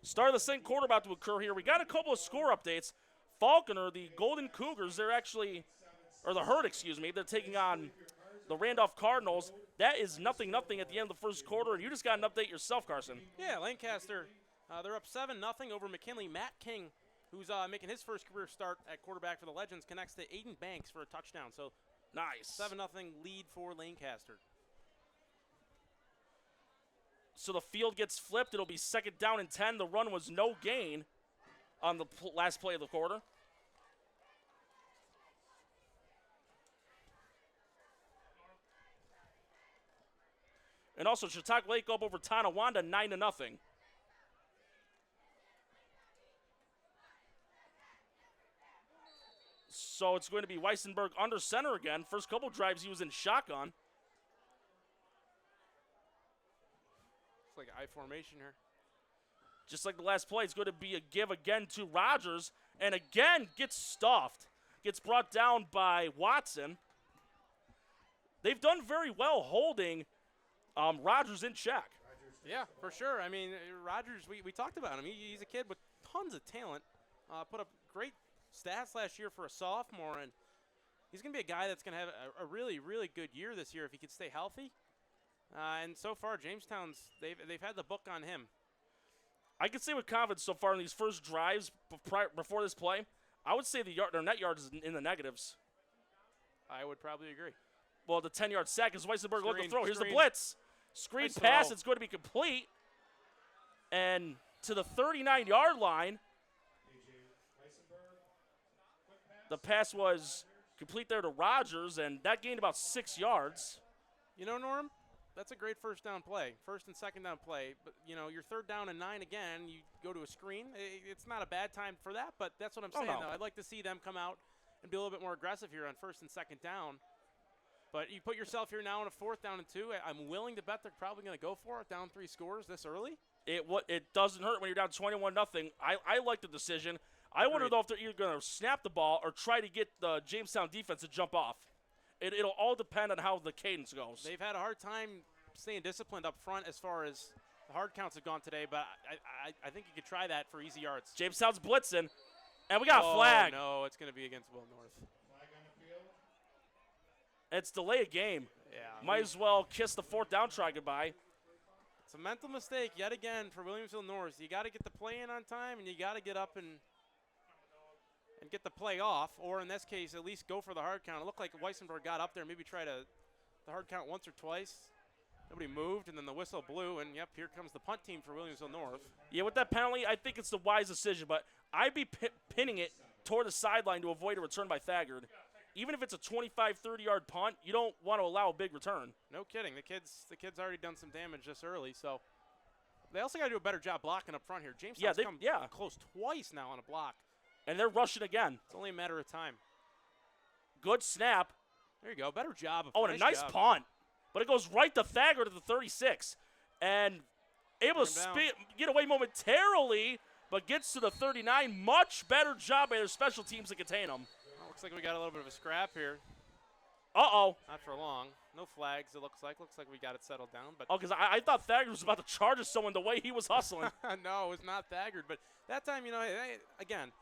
Start of the second quarter about to occur here. We got a couple of score updates. Falconer, the Golden Cougars, the Herd, excuse me, they're taking on the Randolph Cardinals. That is 0-0 at the end of the first quarter, and you just got an update yourself, Carson. Yeah, Lancaster, they're up 7-0 over McKinley. Matt King, who's making his first career start at quarterback for the Legends, connects to Aiden Banks for a touchdown. So nice. 7-0 lead for Lancaster. So the field gets flipped. It'll be 2nd down and 10. The run was no gain on the last play of the quarter. And also, Chautauqua Lake up over Tonawanda 9-0. So it's going to be Weissenberg under center again. First couple drives, he was in shotgun. It's like I formation here. Just like the last play, it's going to be a give again to Rogers. And again, gets stuffed. Gets brought down by Watson. They've done very well holding Rogers in check. Yeah, for sure. I mean, Rogers, we talked about him. He's a kid with tons of talent. Put up great stats last year for a sophomore, and he's going to be a guy that's going to have a really, really good year this year if he can stay healthy. And so far, Jamestown's, they've had the book on him. I can say with confidence so far in these first drives before this play, I would say their net yards is in the negatives. I would probably agree. Well, the 10-yard sack is Weissenberg looking to throw. Here's the Screen. blitz. Screen Nice pass, throw. it's going to be complete. And to the 39-yard line, the pass was complete there to Rogers, and that gained about 6 yards. You know, Norm, that's a great first down play, first and second down play. But, you know, your 3rd down and 9 again, you go to a screen. It's not a bad time for that, but that's what I'm saying, no. though. I'd like to see them come out and be a little bit more aggressive here on 1st and 2nd down. But you put yourself here now on a 4th down and 2. I'm willing to bet they're probably going to go for it, down 3 scores this early. It doesn't hurt when you're down 21-0. I like the decision. I wonder, though, if they're either going to snap the ball or try to get the Jamestown defense to jump off. It'll all depend on how the cadence goes. They've had a hard time staying disciplined up front as far as the hard counts have gone today, but I think you could try that for easy yards. Jamestown's blitzing, and we got a flag. No, it's going to be against Will North. It's delay a game. Yeah. Might as well kiss the 4th down try goodbye. It's a mental mistake yet again for Williamsville North. You got to get the play in on time, and you got to get up and get the play off, or in this case, at least go for the hard count. It looked like Weissenberg got up there, maybe tried the hard count once or twice. Nobody moved, and then the whistle blew, and yep, here comes the punt team for Williamsville North. Yeah, with that penalty, I think it's the wise decision, but I'd be pinning it toward the sideline to avoid a return by Thagard. Even if it's a 25, 30-yard punt, you don't want to allow a big return. No kidding. The kid's already done some damage this early, so they also got to do a better job blocking up front here. Jamestown's come close twice now on a block. And they're rushing again. It's only a matter of time. Good snap. There you go. Better job. And a nice punt. But it goes right to Thagard at the 36. And able to get away momentarily, but gets to the 39. Much better job by their special teams to contain them. Looks like we got a little bit of a scrap here. Uh-oh. Not for long. No flags, it looks like. Looks like we got it settled down. But because I thought Thagard was about to charge someone the way he was hustling. No, it was not Thagard. But that time, you know, again,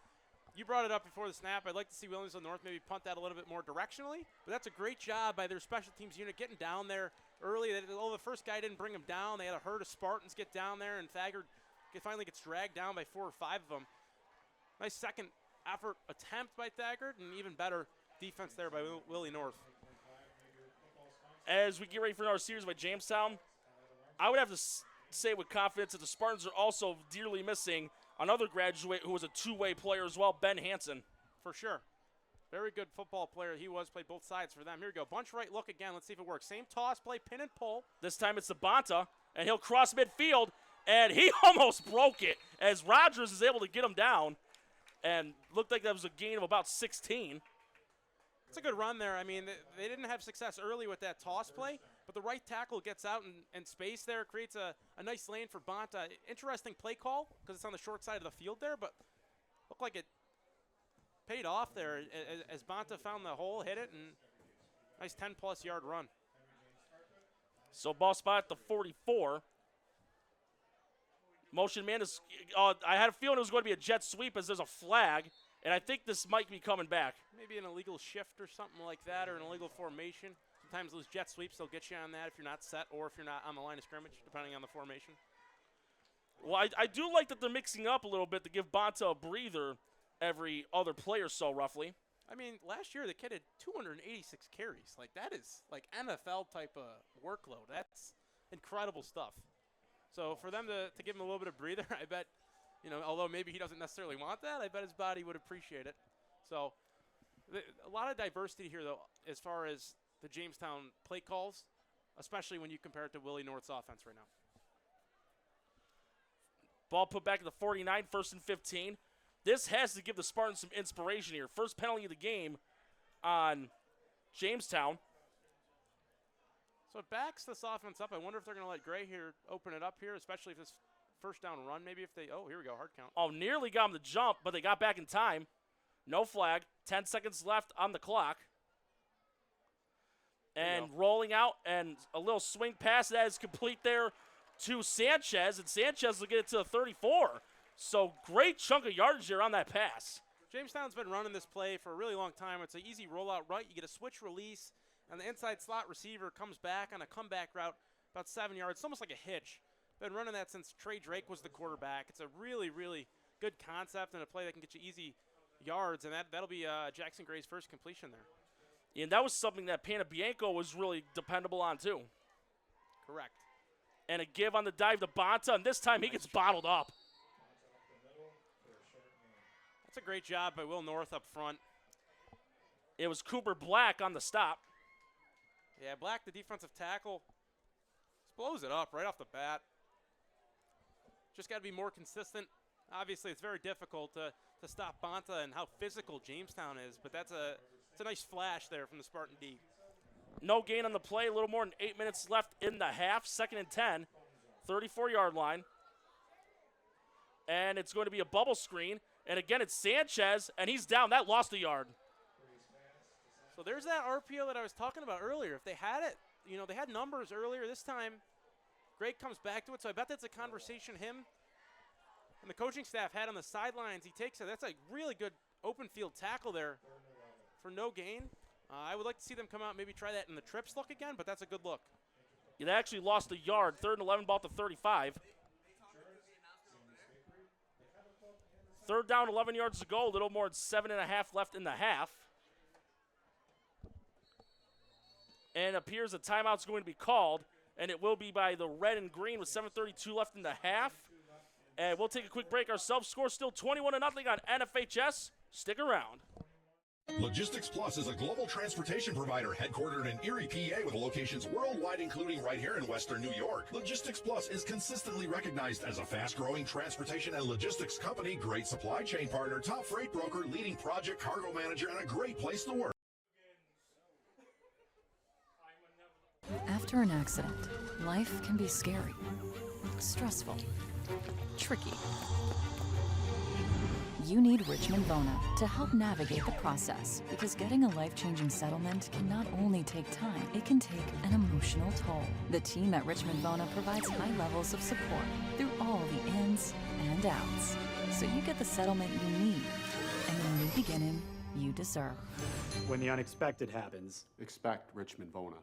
You brought it up before the snap. I'd like to see Williamsville North maybe punt that a little bit more directionally, but that's a great job by their special teams unit getting down there early. The first guy didn't bring him down. They had a herd of Spartans get down there, and Thagard finally gets dragged down by 4 or 5 of them. Nice second effort attempt by Thagard, and even better defense there by Willie North. As we get ready for our series by Jamestown, I would have to say with confidence that the Spartans are also dearly missing another graduate who was a two-way player as well, Ben Hansen. For sure. Very good football player he was, played both sides for them. Here we go, bunch right look again. Let's see if it works. Same toss play, pin and pull. This time it's Sabanta, and he'll cross midfield, and he almost broke it as Rogers is able to get him down, and looked like that was a gain of about 16. It's a good run there. I mean, they didn't have success early with that toss play, but the right tackle gets out in space there, creates a nice lane for Bonta. Interesting play call because it's on the short side of the field there, but looked like it paid off there as Bonta found the hole, hit it, and nice 10-plus yard run. So ball spot at the 44. Motion man is, I had a feeling it was going to be a jet sweep as there's a flag, and I think this might be coming back. Maybe an illegal shift or something like that, or an illegal formation. Sometimes those jet sweeps, they'll get you on that if you're not set or if you're not on the line of scrimmage, depending on the formation. Well, I do like that they're mixing up a little bit to give Bonta a breather every other play or so, roughly. I mean, last year the kid had 286 carries. Like, that is like NFL type of workload. That's incredible stuff. So for them to give him a little bit of breather, I bet, although maybe he doesn't necessarily want that, I bet his body would appreciate it. So a lot of diversity here, though, as far as the Jamestown play calls, especially when you compare it to Willie North's offense right now. Ball put back at the 49, 1st and 15. This has to give the Spartans some inspiration here. First penalty of the game on Jamestown. So it backs this offense up. I wonder if they're going to let Gray here open it up here, especially if this first down run, maybe if they, here we go, hard count. Oh, nearly got him to jump, but they got back in time. No flag. 10 seconds left on the clock. And rolling out, and a little swing pass that is complete there to Sanchez, and Sanchez will get it to the 34. So great chunk of yardage here on that pass. Jamestown's been running this play for a really long time. It's an easy rollout right. You get a switch release, and the inside slot receiver comes back on a comeback route about 7 yards. It's almost like a hitch. Been running that since Trey Drake was the quarterback. It's a really, really good concept and a play that can get you easy yards, and that'll be Jackson Gray's first completion there. And that was something that Panabianco was really dependable on, too. Correct. And a give on the dive to Bonta, and this time he gets bottled up. That's a great job by Will North up front. It was Cooper Black on the stop. Yeah, Black, the defensive tackle, just blows it up right off the bat. Just got to be more consistent. Obviously, it's very difficult to stop Bonta and how physical Jamestown is, but it's a nice flash there from the Spartan D. No gain on the play, a little more than 8 minutes left in the half. 2nd and 10, 34-yard line. And it's going to be a bubble screen. And again, it's Sanchez, and he's down. That lost a yard. So there's that RPO that I was talking about earlier. If they had it, they had numbers earlier. This time, Greg comes back to it. So I bet that's a conversation him and the coaching staff had on the sidelines. He takes it. That's a really good open field tackle there for no gain. I would like to see them come out, maybe try that in the trips look again, but that's a good look. They actually lost a yard. 3rd and 11, ball to 35. 3rd down, 11 yards to go. A little more than 7.5 left in the half. And it appears a timeout's going to be called, and it will be by the red and green with 7:32 left in the half. And we'll take a quick break ourselves. Score still 21-0 on NFHS. Stick around. Logistics Plus is a global transportation provider headquartered in Erie, PA with locations worldwide, including right here in Western New York. Logistics Plus is consistently recognized as a fast-growing transportation and logistics company, great supply chain partner, top freight broker, leading project cargo manager, and a great place to work. After an accident, life can be scary, stressful, tricky. You need Richmond Bona to help navigate the process, because getting a life-changing settlement can not only take time, it can take an emotional toll. The team at Richmond Bona provides high levels of support through all the ins and outs, so you get the settlement you need and the beginning you deserve. When the unexpected happens, expect Richmond Vona.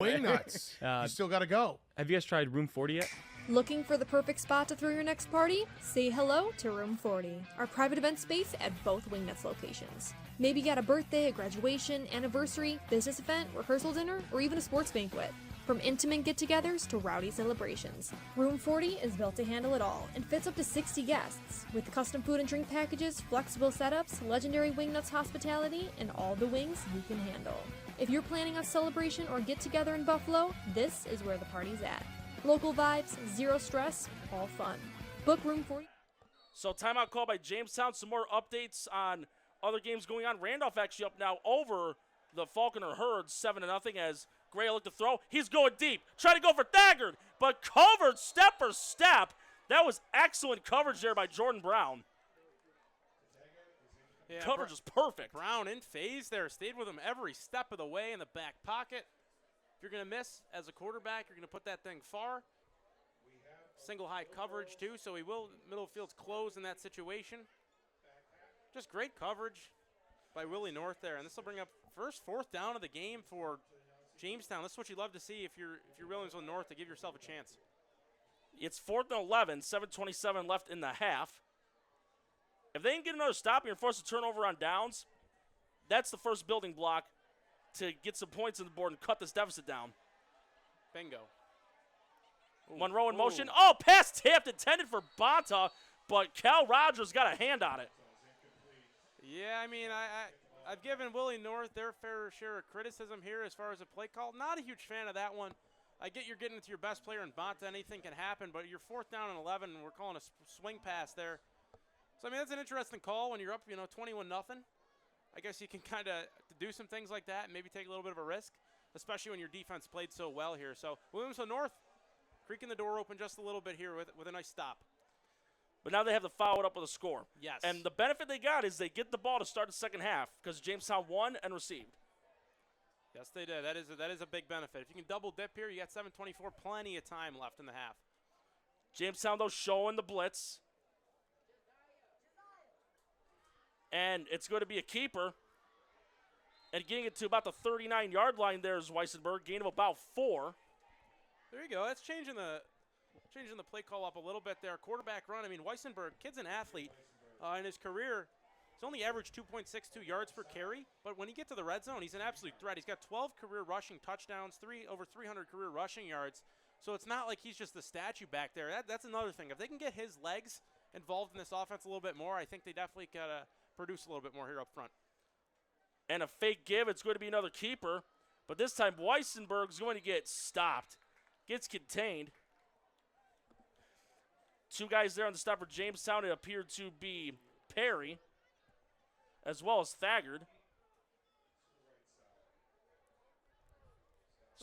Wing nuts. You still got to go. Have you guys tried Room 40 yet? Looking for the perfect spot to throw your next party? Say hello to Room 40, our private event space at both Wingnuts locations. Maybe you got a birthday, a graduation, anniversary, business event, rehearsal dinner, or even a sports banquet. From intimate get-togethers to rowdy celebrations, Room 40 is built to handle it all and fits up to 60 guests, with custom food and drink packages, flexible setups, legendary Wingnuts hospitality, and all the wings you can handle. If you're planning a celebration or get-together in Buffalo, this is where the party's at. Local vibes, zero stress, all fun. Book Room 40. So timeout call by Jamestown. Some more updates on other games going on. Randolph actually up now over the Falconer Herd, 7-0 as Gray looked to throw. He's going deep. Trying to go for Thagard, but covered step for step. That was excellent coverage there by Jordan Brown. Yeah, Coverage was perfect. Brown in phase there. Stayed with him every step of the way in the back pocket. If you're going to miss as a quarterback, you're going to put that thing far. Single high coverage, too, so he will. Middle field's closed in that situation. Just great coverage by Willie North there. And this will bring up first fourth down of the game for Jamestown. This is what you love to see if you're Williamsville North, to give yourself a chance. It's 4th and 11, 7:27 left in the half. If they can get another stop and you're forced to turn over on downs, that's the first building block to get some points on the board and cut this deficit down. Bingo. Ooh. Monroe in motion. Oh, pass tipped, intended for Bonta, but Cal Rogers got a hand on it. Yeah, I mean, I've given Willie North their fair share of criticism here as far as a play call. Not a huge fan of that one. I get you're getting it to your best player in Bonta. Anything can happen, but you're 4th down and 11, and we're calling a swing pass there. So, I mean, that's an interesting call when you're up, 21-0. I guess you can kind of do some things like that and maybe take a little bit of a risk, especially when your defense played so well here. So, Williamsville North creaking the door open just a little bit here with a nice stop. But now they have to follow it up with a score. Yes. And the benefit they got is they get the ball to start the second half because Jamestown won and received. Yes, they did. That is a big benefit. If you can double dip here, you got 7:24, plenty of time left in the half. Jamestown, though, showing the blitz. And it's going to be a keeper. And getting it to about the 39-yard line there is Weissenberg, gain of about 4. There you go. That's changing the play call up a little bit there. Quarterback run. I mean, Weissenberg, kid's an athlete. In his career, he's only averaged 2.62 yards per carry. But when he gets to the red zone, he's an absolute threat. He's got 12 career rushing touchdowns, over 300 career rushing yards. So it's not like he's just a statue back there. That's another thing. If they can get his legs involved in this offense a little bit more, I think they definitely got to produce a little bit more here up front. And a fake give. It's going to be another keeper. But this time, Weissenberg's going to get stopped. Gets contained. 2 guys there on the stop for Jamestown. It appeared to be Perry as well as Thagard.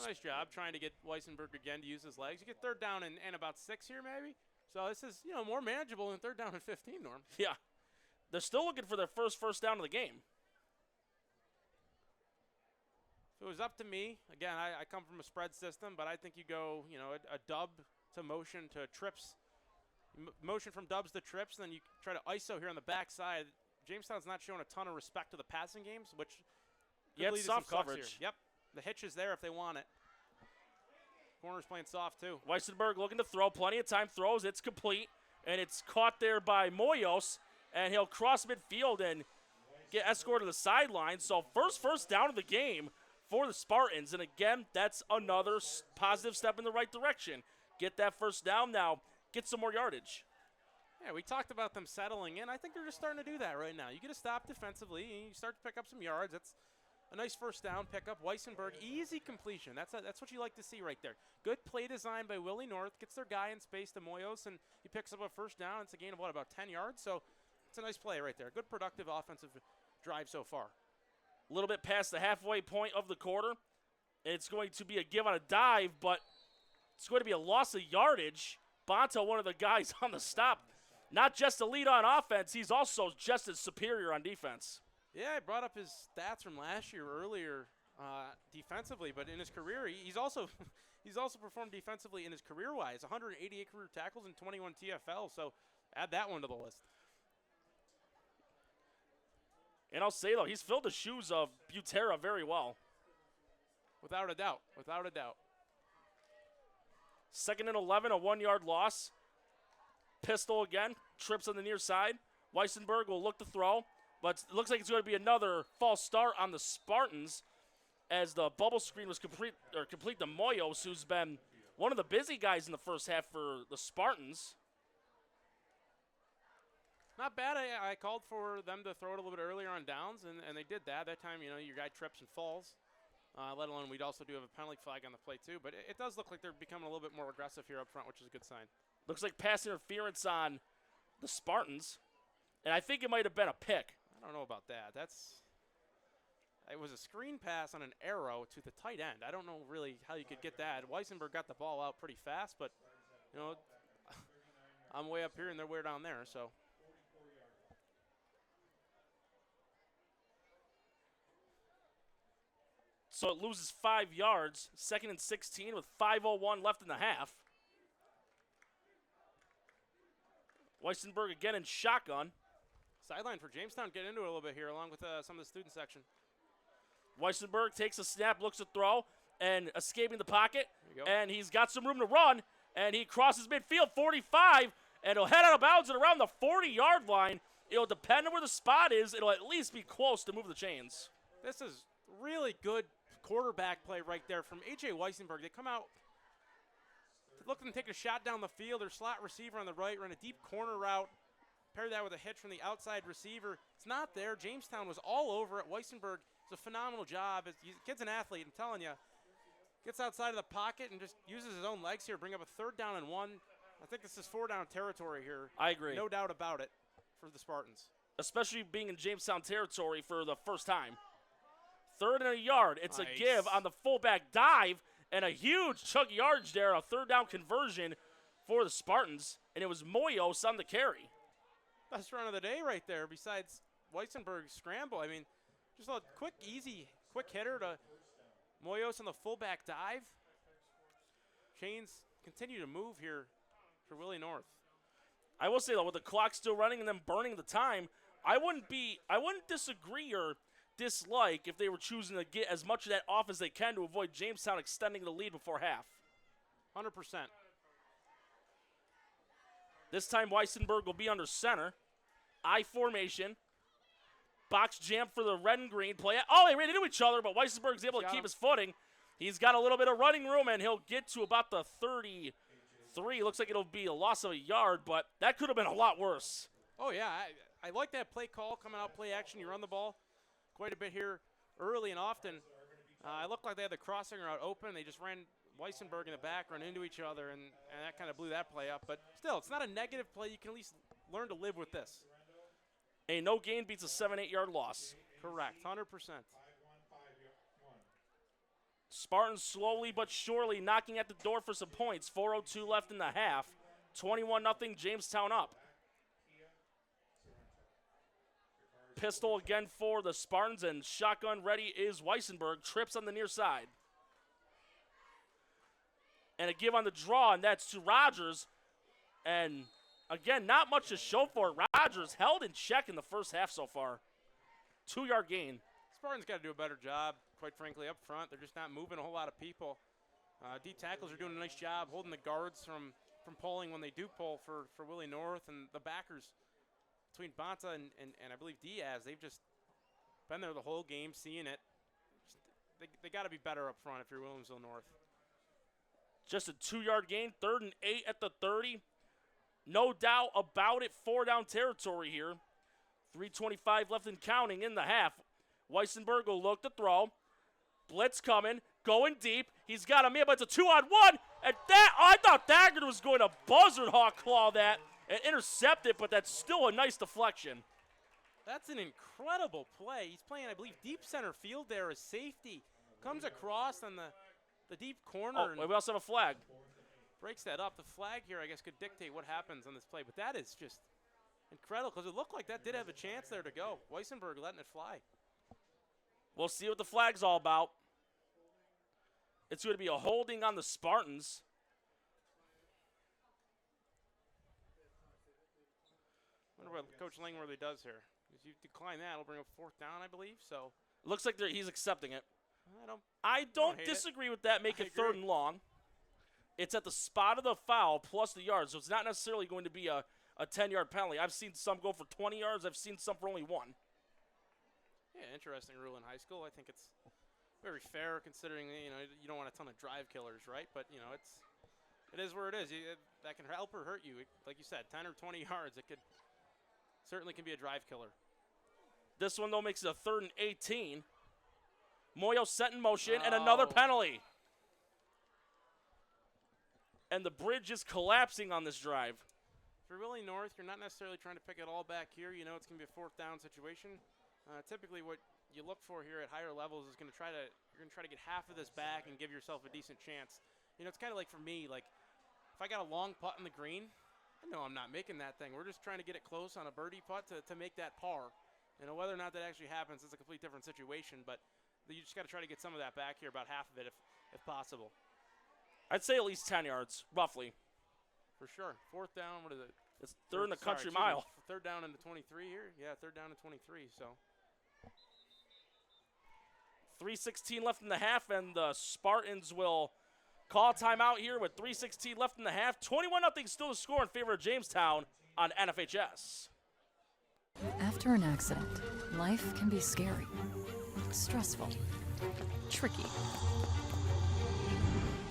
Nice job trying to get Weissenberg again to use his legs. You get 3rd down and about 6 here maybe. So this is, more manageable than 3rd down and 15, Norm. Yeah. They're still looking for their first down of the game. If it was up to me, again, I come from a spread system, but I think you go, a dub to motion to trips. Motion from dubs to trips, and then you try to ISO here on the backside. Jamestown's not showing a ton of respect to the passing games, which yeah, it's soft coverage. Yep, the hitch is there if they want it. Corner's playing soft too. Weissenberg looking to throw, plenty of time, throws, it's complete, and it's caught there by Moyos, and he'll cross midfield and get escorted to the sideline. So first down of the game for the Spartans, and again, that's another positive step in the right direction. Get that first down now. Get some more yardage. Yeah, we talked about them settling in. I think they're just starting to do that right now. You get a stop defensively, and you start to pick up some yards. That's a nice first down pickup. Weissenberg, easy completion. That's what you like to see right there. Good play design by Willie North. Gets their guy in space to Moyos, and he picks up a first down. It's a gain of, about 10 yards? So it's a nice play right there. Good productive offensive drive so far. A little bit past the halfway point of the quarter. It's going to be a give on a dive, but it's going to be a loss of yardage. Bonta, one of the guys on the stop, not just a lead on offense, he's also just as superior on defense. Yeah, I brought up his stats from last year earlier defensively, but in his career, he's also performed defensively in his career-wise. 188 career tackles and 21 TFL, so add that one to the list. And I'll say, though, he's filled the shoes of Butera very well. Without a doubt. Without a doubt. 2nd and 11, a 1-yard loss. Pistol again, trips on the near side. Weissenberg will look to throw, but it looks like it's going to be another false start on the Spartans as the bubble screen was complete to Moyos, who's been one of the busy guys in the first half for the Spartans. Not bad. I called for them to throw it a little bit earlier on downs, and they did that. That time, your guy trips and falls, let alone we'd also do have a penalty flag on the play too. But it does look like they're becoming a little bit more aggressive here up front, which is a good sign. Looks like pass interference on the Spartans, and I think it might have been a pick. I don't know about that. It was a screen pass on an arrow to the tight end. I don't know really how you could get that. Weissenberg got the ball out pretty fast, but, I'm way up here and they're way down there, so. So it loses 5 yards, 2nd and 16 with 5:01 left in the half. Weissenberg again in shotgun. Sideline for Jamestown. Get into it a little bit here along with some of the student section. Weissenberg takes a snap, looks to throw, and escaping the pocket. And he's got some room to run, and he crosses midfield, 45, and he'll head out of bounds at around the 40-yard line. It'll depend on where the spot is. It'll at least be close to move the chains. This is really good quarterback play right there from A.J. Weissenberg. They come out, look and take a shot down the field. Their slot receiver on the right, run a deep corner route. Pair that with a hitch from the outside receiver. It's not there. Jamestown was all over it. Weissenberg does a phenomenal job. The kid's an athlete, I'm telling you. Gets outside of the pocket and just uses his own legs here, bring up a 3rd down and 1. I think this is 4-down territory here. I agree. No doubt about it for the Spartans. Especially being in Jamestown territory for the first time. 3rd and a yard. It's nice. A give on the fullback dive and a huge chunk of yardage there. A 3rd down conversion for the Spartans. And it was Moyos on the carry. Best run of the day right there besides Weissenberg's scramble. I mean, just a quick, easy, quick hitter to Moyos on the fullback dive. Chains continue to move here for Willie North. I will say, though, with the clock still running and them burning the time, I wouldn't disagree or dislike if they were choosing to get as much of that off as they can to avoid Jamestown extending the lead before half. 100%. This time Weissenberg will be under center. I formation. Box jam for the red and green play. Oh, they ran into each other, but Weissenberg's able to keep his footing. He's got a little bit of running room, and he'll get to about the 33. Looks like it'll be a loss of a yard, but that could have been a lot worse. Oh, yeah. I like that play call, coming out play action. You run the ball quite a bit here early and often. It looked like they had the crossing route open. They just ran Weissenberg in the back, run into each other, and that kind of blew that play up. But still, it's not a negative play. You can at least learn to live with this. A no gain beats a 7-8 yard loss. Correct, 100%. Spartans slowly but surely knocking at the door for some points. 4:02 left in the half. 21-0 Jamestown up. Pistol again for the Spartans, and shotgun ready is Weissenberg. Trips on the near side. And a give on the draw, and that's to Rogers. And again, not much to show for it. Rogers held in check in the first half so far. 2-yard gain. Spartans got to do a better job, quite frankly, up front. They're just not moving a whole lot of people. Deep tackles are doing a nice job holding the guards from pulling when they do pull for Willie North, and the backers between Bonta and I believe Diaz, they've just been there the whole game, seeing it. They got to be better up front if you're Williamsville North. Just a 2-yard gain, 3rd and 8 at the 30. No doubt about it, 4-down territory here. 3:25 left and counting in the half. Weissenberg will look to throw. Blitz coming, going deep. He's got a man, but it's a 2-on-1. And I thought Thagard was going to buzzard hawk claw that and intercept it, but that's still a nice deflection. That's an incredible play. He's playing, I believe, deep center field there as safety. Comes across on the deep corner. Oh, we also have a flag. Breaks that up. The flag here, I guess, could dictate what happens on this play. But that is just incredible because it looked like that did have a chance there to go. Weissenberg letting it fly. We'll see what the flag's all about. It's going to be a holding on the Spartans. I wonder what Coach Langworthy does here. He's you decline that, it'll bring up 4th down, I believe. So Looks like he's accepting it. I don't don't hate disagree with that. Make I it 3rd agree. and long. It's at the spot of the foul plus the yards, so it's not necessarily going to be a 10-yard penalty. I've seen some go for 20 yards. I've seen some for only 1. Yeah, interesting rule in high school. I think it's very fair considering, you don't want a ton of drive killers, right? But, it is where it is. That can help or hurt you. Like you said, 10 or 20 yards, it certainly can be a drive killer. This one, though, makes it a 3rd and 18. Moyo set in motion, and another penalty. And the bridge is collapsing on this drive. For Willie North, you're not necessarily trying to pick it all back here. You know it's going to be a 4th down situation. Typically what you look for here at higher levels is you're going to try to get half of this back and give yourself a decent chance. It's kind of like for me, like if I got a long putt in the green, I know I'm not making that thing. We're just trying to get it close on a birdie putt to make that par. Whether or not that actually happens is a completely different situation, but you just got to try to get some of that back here, about half of it if possible. I'd say at least 10 yards, roughly. For sure. 4th down, what is it? It's 3rd in the country mile. 3rd down into 23 here? Yeah, 3rd down to 23, so. 3:16 left in the half, and the Spartans will call timeout here with 3:16 left in the half. 21-0 still to score in favor of Jamestown on NFHS. After an accident, life can be scary, stressful, tricky.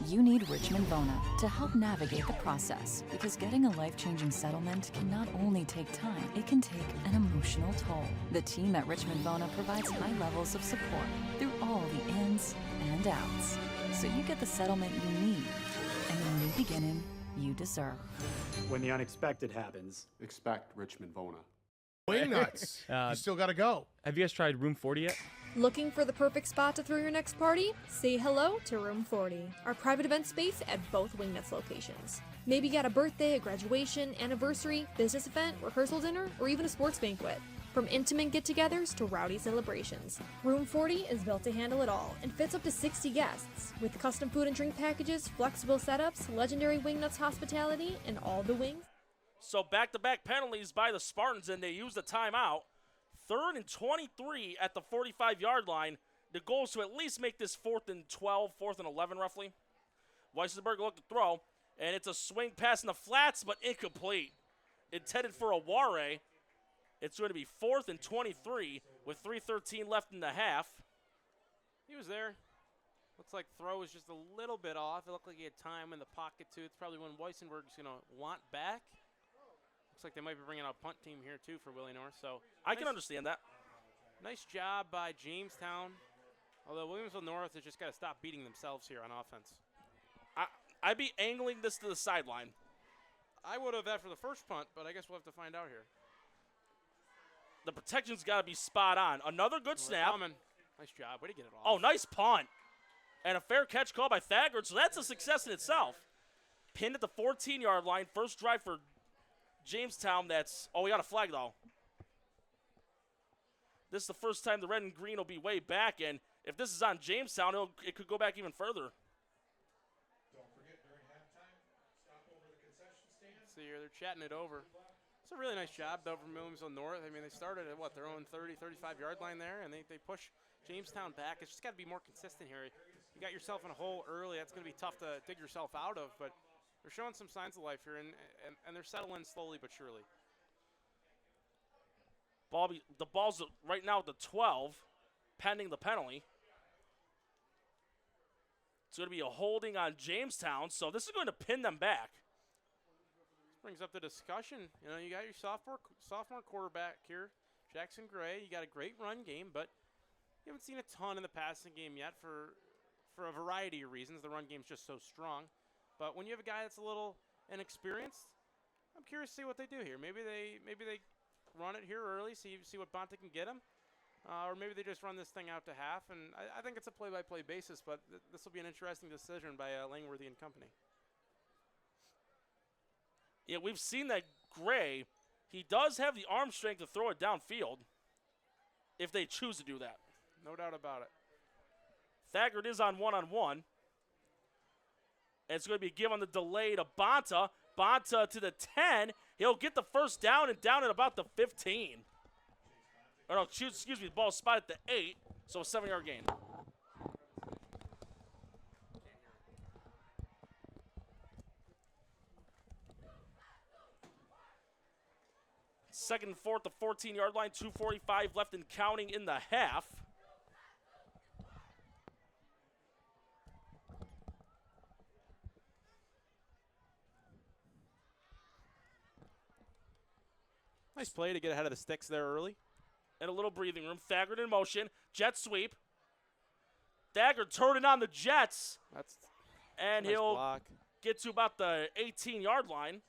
You need Richmond Bona to help navigate the process, because getting a life-changing settlement can not only take time, it can take an emotional toll. The team at Richmond Bona provides high levels of support through all the ins and outs, so you get the settlement you need and the new beginning you deserve. When the unexpected happens, expect Richmond Bona. Wingnuts. You still got to go. Have you guys tried Room 40 yet? Looking for the perfect spot to throw your next party? Say hello to Room 40, our private event space at both Wingnuts locations. Maybe you got a birthday, a graduation, anniversary, business event, rehearsal dinner, or even a sports banquet. From intimate get-togethers to rowdy celebrations, Room 40 is built to handle it all and fits up to 60 guests, with custom food and drink packages, flexible setups, legendary Wingnuts hospitality, and all the wings. So back-to-back penalties by the Spartans, and they use the timeout. 3rd and 23 at the 45-yard line. The goal is to at least make this 4th and 12, 4th and 11 roughly. Weissenberg looked to throw, and it's a swing pass in the flats, but incomplete. Intended for a Ware. It's going to be 4th and 23 with 3:13 left in the half. He was there. Looks like throw was just a little bit off. It looked like he had time in the pocket, too. It's probably when Weissenberg's going to want back. Looks like they might be bringing out a punt team here, too, for Willie North. So I can understand that. Nice job by Jamestown. Although Williamsville North has just got to stop beating themselves here on offense. I'd be angling this to the sideline. I would have after the first punt, but I guess we'll have to find out here. The protection's got to be spot on. Another good snap. Nice job. Way to get it off. Oh, nice punt. And a fair catch call by Thagard, so that's a success in itself. Pinned at the 14-yard line. First drive for Jamestown. We got a flag, though. This is the first time the red and green will be way back, and if this is on Jamestown, it could go back even further. Don't forget, during halftime, stop over the concession stand. See here, they're chatting it over. It's a really nice job, though, from Williamsville North. I mean, they started at, their own 30, 35-yard line there, and they push Jamestown back. It's just got to be more consistent here. You got yourself in a hole early. That's going to be tough to dig yourself out of, but they're showing some signs of life here, and they're settling slowly but surely. The ball's right now at the 12, pending the penalty. It's going to be a holding on Jamestown, so this is going to pin them back. Brings up the discussion. You got your sophomore quarterback here, Jackson Gray. You got a great run game, but you haven't seen a ton in the passing game yet for a variety of reasons. The run game's just so strong. But when you have a guy that's a little inexperienced, I'm curious to see what they do here. Maybe they run it here early, see what Bonta can get him, or maybe they just run this thing out to half. And I think it's a play-by-play basis, but this will be an interesting decision by Langworthy and company. Yeah, we've seen that Gray, he does have the arm strength to throw it downfield if they choose to do that. No doubt about it. Thagard is on one-on-one. And it's going to be a give on the delay to Bonta. Bonta to the 10. He'll get the first down and down at about the 15. Oh, no, excuse me. The ball spotted at the 8, so a 7-yard gain. Second and 4 at the 14-yard line, 2:45 left and counting in the half. Nice play to get ahead of the sticks there early. And a little breathing room. Thagard in motion. Jet sweep. Thagard turning on the Jets. That's and nice he'll block. get to about the 18-yard line.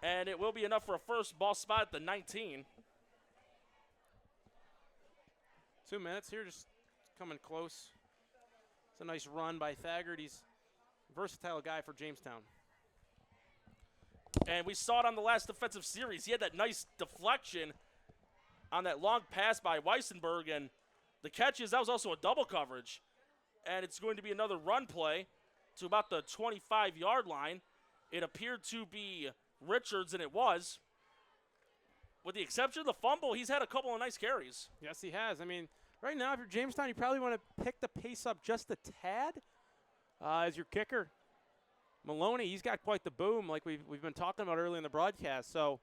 And it will be enough for a first. Ball spot at the 19. 2 minutes here, just coming close. It's a nice run by Thagard. He's a versatile guy for Jamestown. And we saw it on the last defensive series. He had that nice deflection on that long pass by Weissenberg. And the catch is that was also a double coverage. And it's going to be another run play to about the 25-yard line. It appeared to be Richards, and it was. With the exception of the fumble, he's had a couple of nice carries. Yes, he has. I mean, right now, if you're Jamestown, you probably want to pick the pace up just a tad as your kicker. Maloney, he's got quite the boom like we've been talking about early in the broadcast. So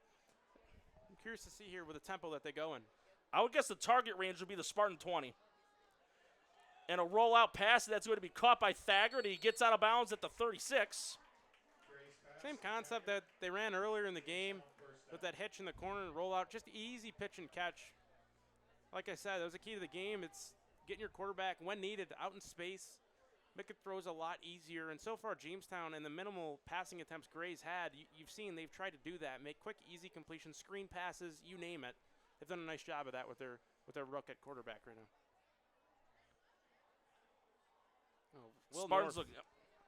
I'm curious to see here with the tempo that they go in. I would guess the target range would be the Spartan 20. And a rollout pass that's going to be caught by Thagard. He gets out of bounds at the 36. Same concept that they ran earlier in the game with that hitch in the corner and rollout. Just easy pitch and catch. Like I said, that was the key to the game. It's getting your quarterback, when needed, out in space. Make it throws a lot easier. And so far, Jamestown and the minimal passing attempts Gray's had, you've seen they've tried to do that. Make quick, easy completions, screen passes, you name it. They've done a nice job of that with their rook at quarterback right now. Oh, Will Spartans North look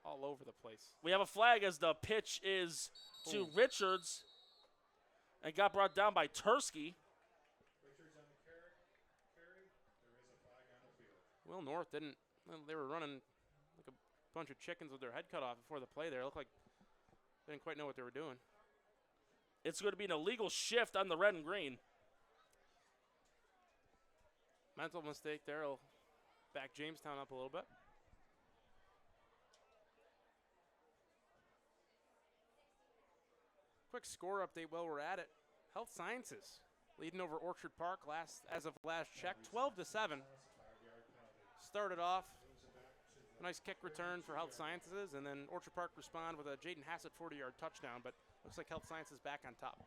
all over the place. We have a flag as the pitch is to Richards and got brought down by Tursky. Will North didn't. They were running like a bunch of chickens with their head cut off before the play there. It looked like they didn't quite know what they were doing. It's going to be an illegal shift on the red and green. Mental mistake there. Will back Jamestown up a little bit. Quick score update while we're at it. Health Sciences leading over Orchard Park as of last check, 12-7. Started off, a nice kick return for Health Sciences, and then Orchard Park respond with a Jaden Hassett 40-yard touchdown, but looks like Health Sciences back on top.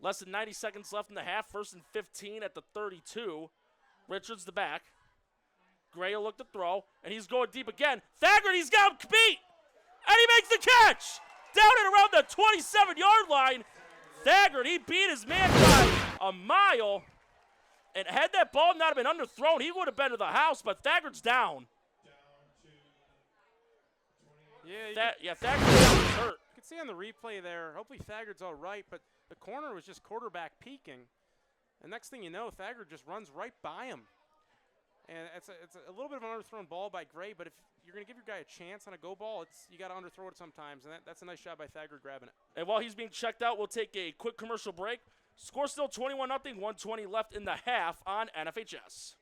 Less than 90 seconds left in the half. First and 15 at the 32. Richards the back. Gray will look to throw, and he's going deep again. Thagard, he's got him beat, and he makes the catch! Down and around the 27-yard line. Thagard, he beat his man by a mile. And had that ball not been underthrown, he would have been to the house, but Thagard's down. Thagard's hurt. You can see on the replay there, hopefully Thagard's all right, but the corner was just quarterback peeking. And next thing you know, Thagard just runs right by him. And it's a little bit of an underthrown ball by Gray, but if you're going to give your guy a chance on a go ball, you got to underthrow it sometimes, and that's a nice job by Thagard grabbing it. And while he's being checked out, we'll take a quick commercial break. Score still 21-0, 120 left in the half on NFHS.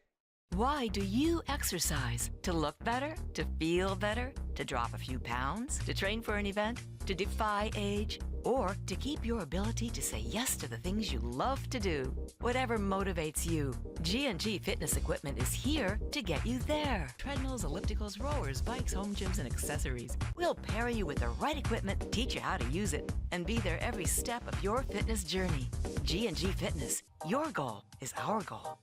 Why do you exercise? To look better? To feel better? To drop a few pounds? To train for an event? To defy age? Or to keep your ability to say yes to the things you love to do? Whatever motivates you, G&G Fitness Equipment is here to get you there. Treadmills, ellipticals, rowers, bikes, home gyms, and accessories. We'll pair you with the right equipment, teach you how to use it, and be there every step of your fitness journey. G&G Fitness. Your goal is our goal.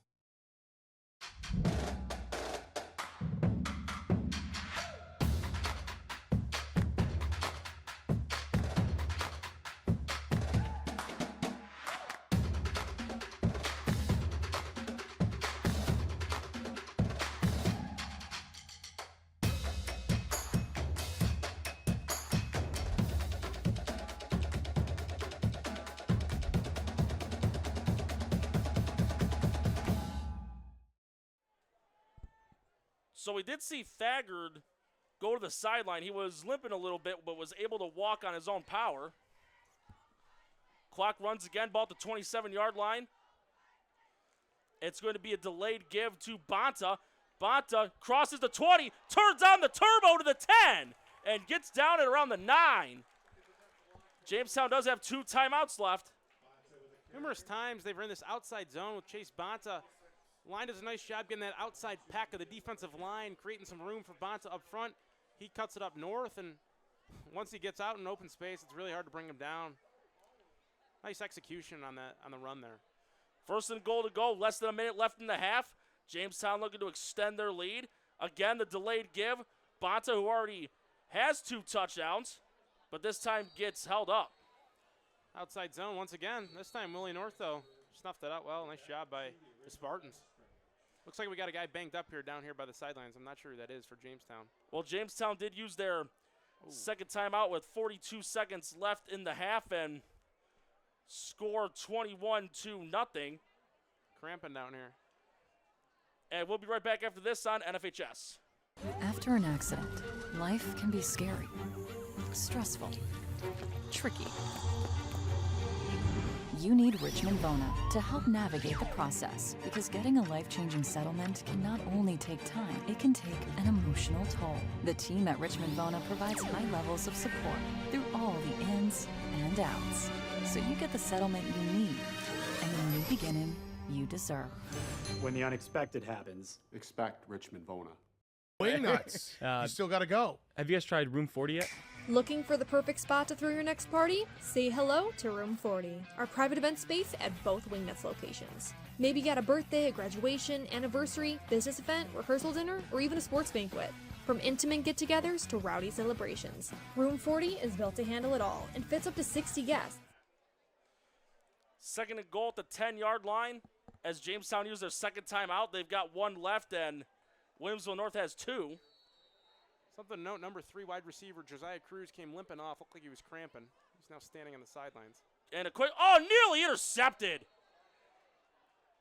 So we did see Thagard go to the sideline. He was limping a little bit, but was able to walk on his own power. Clock runs again, ball at the 27-yard line. It's going to be a delayed give to Bonta. Bonta crosses the 20, turns on the turbo to the 10, and gets down at around the 9. Jamestown does have 2 timeouts left. Numerous times they've run this outside zone with Chase Bonta. Line does a nice job getting that outside pack of the defensive line, creating some room for Bonta up front. He cuts it up north, and once he gets out in open space, it's really hard to bring him down. Nice execution on the run there. First and goal to go, less than a minute left in the half. Jamestown looking to extend their lead. Again, the delayed give. Bonta, who already has 2 touchdowns, but this time gets held up. Outside zone once again. This time Willie North, though, snuffed it out well. Nice job by the Spartans. Looks like we got a guy banged up here down here by the sidelines. I'm not sure who that is for Jamestown. Well, Jamestown did use their second timeout with 42 seconds left in the half and score 21-0. Cramping down here. And we'll be right back after this on NFHS. After an accident, life can be scary, stressful, tricky. You need Richmond Bona to help navigate the process, because getting a life-changing settlement can not only take time, it can take an emotional toll. The team at Richmond Bona provides high levels of support through all the ins and outs, so you get the settlement you need and the new beginning you deserve. When the unexpected happens, expect Richmond Bona. Wing nuts. You still got to go. Have you guys tried Room 40 yet? Looking for the perfect spot to throw your next party? Say hello to Room 40, our private event space at both Wingnuts locations. Maybe you got a birthday, a graduation, anniversary, business event, rehearsal dinner, or even a sports banquet. From intimate get-togethers to rowdy celebrations, Room 40 is built to handle it all and fits up to 60 guests. Second and goal at the 10-yard line. As Jamestown used their second timeout, they've got 1 left, and Williamsville North has 2. Something to note, number 3 wide receiver Josiah Cruz came limping off. Looked like he was cramping. He's now standing on the sidelines. And a quick, nearly intercepted.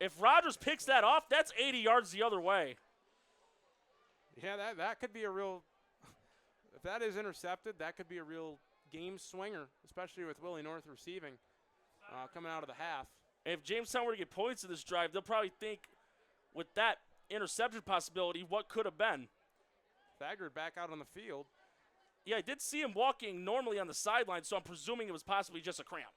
If Rogers picks that off, that's 80 yards the other way. Yeah, that could be a real, if that is intercepted, that could be a real game swinger, especially with Willie North receiving coming out of the half. If Jamestown were to get points in this drive, they'll probably think with that interception possibility, what could have been. Thagard back out on the field. Yeah, I did see him walking normally on the sideline, so I'm presuming it was possibly just a cramp.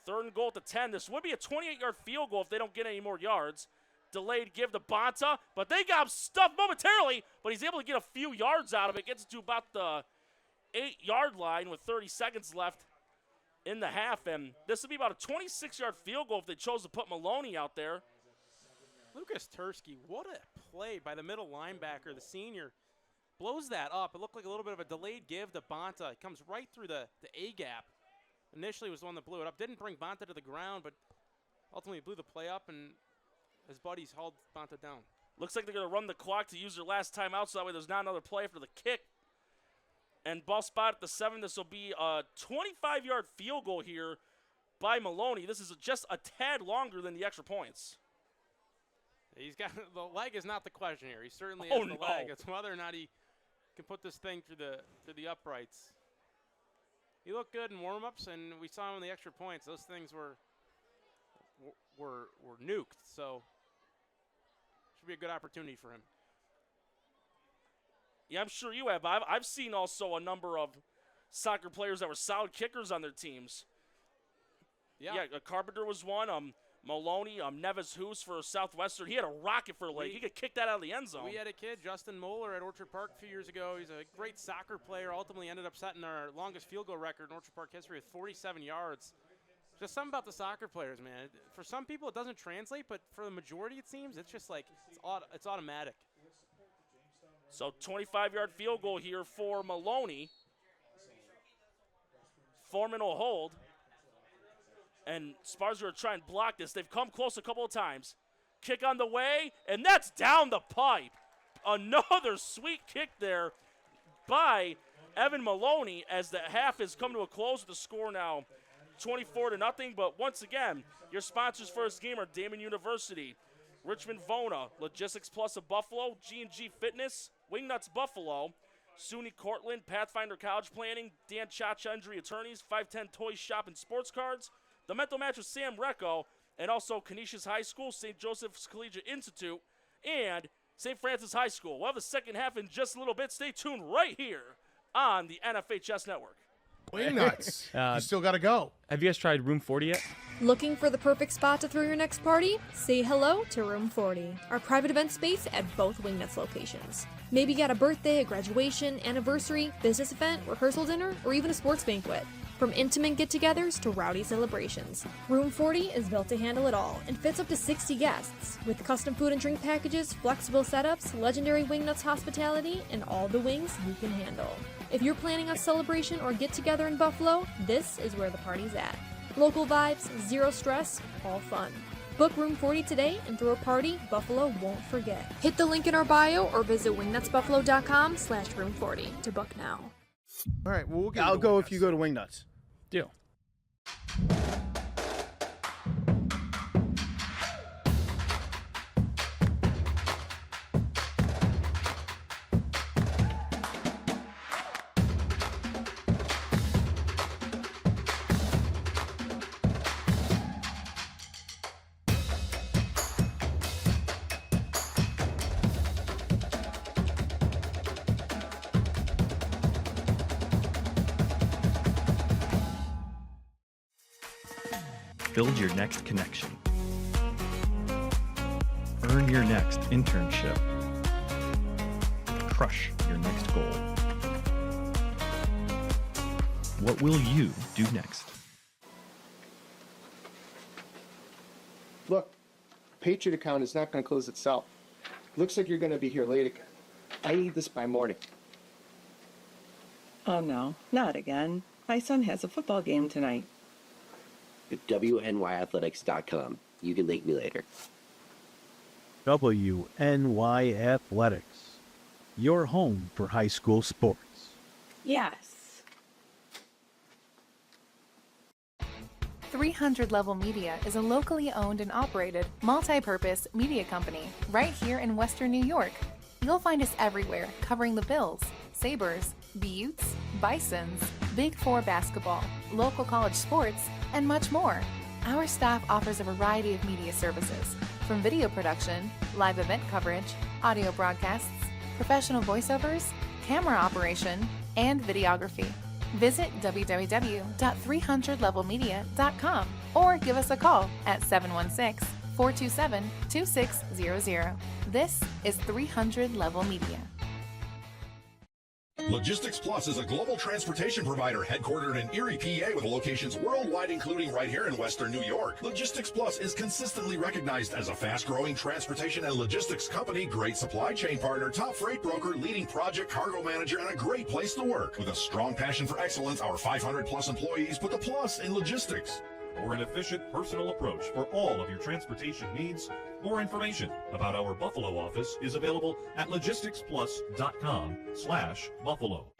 Third and goal at the 10. This would be a 28-yard field goal if they don't get any more yards. Delayed give to Bonta, but they got him stuffed momentarily, but he's able to get a few yards out of it. Gets to about the 8-yard line with 30 seconds left in the half, and this would be about a 26-yard field goal if they chose to put Maloney out there. Lucas Tursky, what a play by the middle linebacker, the senior. Blows that up. It looked like a little bit of a delayed give to Bonta. It comes right through the A-gap. Initially was the one that blew it up. Didn't bring Bonta to the ground, but ultimately blew the play up, and his buddies hauled Bonta down. Looks like they're going to run the clock to use their last timeout, so that way there's not another play after the kick. And ball spot at the 7. This will be a 25-yard field goal here by Maloney. This is just a tad longer than the extra points. He's got the leg is not the question here. He certainly has the leg. It's whether or not he can put this thing through the uprights. He looked good in warm-ups, and we saw him in the extra points. Those things were nuked, so should be a good opportunity for him. Yeah, I'm sure you have. I've seen also a number of soccer players that were solid kickers on their teams. Yeah, Carpenter was one. Maloney, Neves Hoos for Southwestern. He had a rocket for a leg. He could kick that out of the end zone. We had a kid, Justin Moeller, at Orchard Park a few years ago. He's a great soccer player. Ultimately ended up setting our longest field goal record in Orchard Park history with 47 yards. Just something about the soccer players, man. For some people, it doesn't translate, but for the majority, it seems, it's just like it's automatic. So 25-yard field goal here for Maloney. Foreman will hold. And Spartans are trying to block this. They've come close a couple of times. Kick on the way, and that's down the pipe. Another sweet kick there by Evan Maloney as the half has come to a close with the score now 24-0. But once again, your sponsors for this game are Damon University, Richmond Vona, Logistics Plus of Buffalo, G&G Fitness, Wingnuts Buffalo, SUNY Cortland, Pathfinder College Planning, Dan Cha-Cha Injury Attorneys, 510 Toys Shop and Sports Cards, The Mental Match with Sam Recco, and also Canisius High School, St. Joseph's Collegiate Institute, and St. Francis High School. We'll have the second half in just a little bit. Stay tuned right here on the NFHS Network. Wingnuts. You still got to go. Have you guys tried Room 40 yet? Looking for the perfect spot to throw your next party? Say hello to Room 40, our private event space at both Wingnuts locations. Maybe you got a birthday, a graduation, anniversary, business event, rehearsal dinner, or even a sports banquet. From intimate get-togethers to rowdy celebrations, Room 40 is built to handle it all and fits up to 60 guests. With custom food and drink packages, flexible setups, legendary Wingnuts hospitality, and all the wings you can handle. If you're planning a celebration or get-together in Buffalo, this is where the party's at. Local vibes, zero stress, all fun. Book Room 40 today and throw a party Buffalo won't forget. Hit the link in our bio or visit wingnutsbuffalo.com/room40 to book now. All right, well, I'll go if you go to Wingnuts. Deal. Build your next connection. Earn your next internship. Crush your next goal. What will you do next? Look, Patriot account is not going to close itself. Looks like you're going to be here late again. I need this by morning. Oh no, not again. My son has a football game tonight. WNYAthletics.com. You can thank me later. WNYAthletics. Your home for high school sports. Yes. 300 Level Media is a locally owned and operated, multi-purpose media company right here in Western New York. You'll find us everywhere, covering the Bills, Sabres, Buttes, Bisons, Big Four basketball, local college sports, and much more. Our staff offers a variety of media services, from video production, live event coverage, audio broadcasts, professional voiceovers, camera operation, and videography. Visit www.300levelmedia.com or give us a call at 716-427-2600. This is 300 Level Media. Logistics Plus is a global transportation provider headquartered in Erie, PA with locations worldwide, including right here in Western New York. Logistics Plus is consistently recognized as a fast-growing transportation and logistics company, great supply chain partner, top freight broker, leading project cargo manager, and a great place to work. With a strong passion for excellence, our 500-plus employees put the plus in logistics. For an efficient, personal approach for all of your transportation needs, more information about our Buffalo office is available at logisticsplus.com/Buffalo.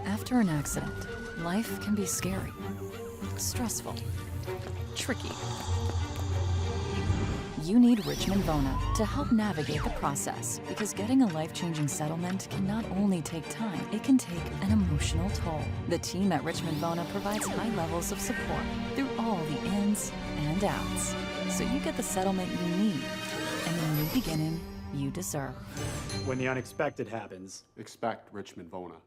After an accident, life can be scary, stressful, tricky. You need Richmond Vona to help navigate the process, because getting a life-changing settlement can not only take time, it can take an emotional toll. The team at Richmond Vona provides high levels of support through all the ins and outs, so you get the settlement you need and the new beginning you deserve. When the unexpected happens, expect Richmond Vona.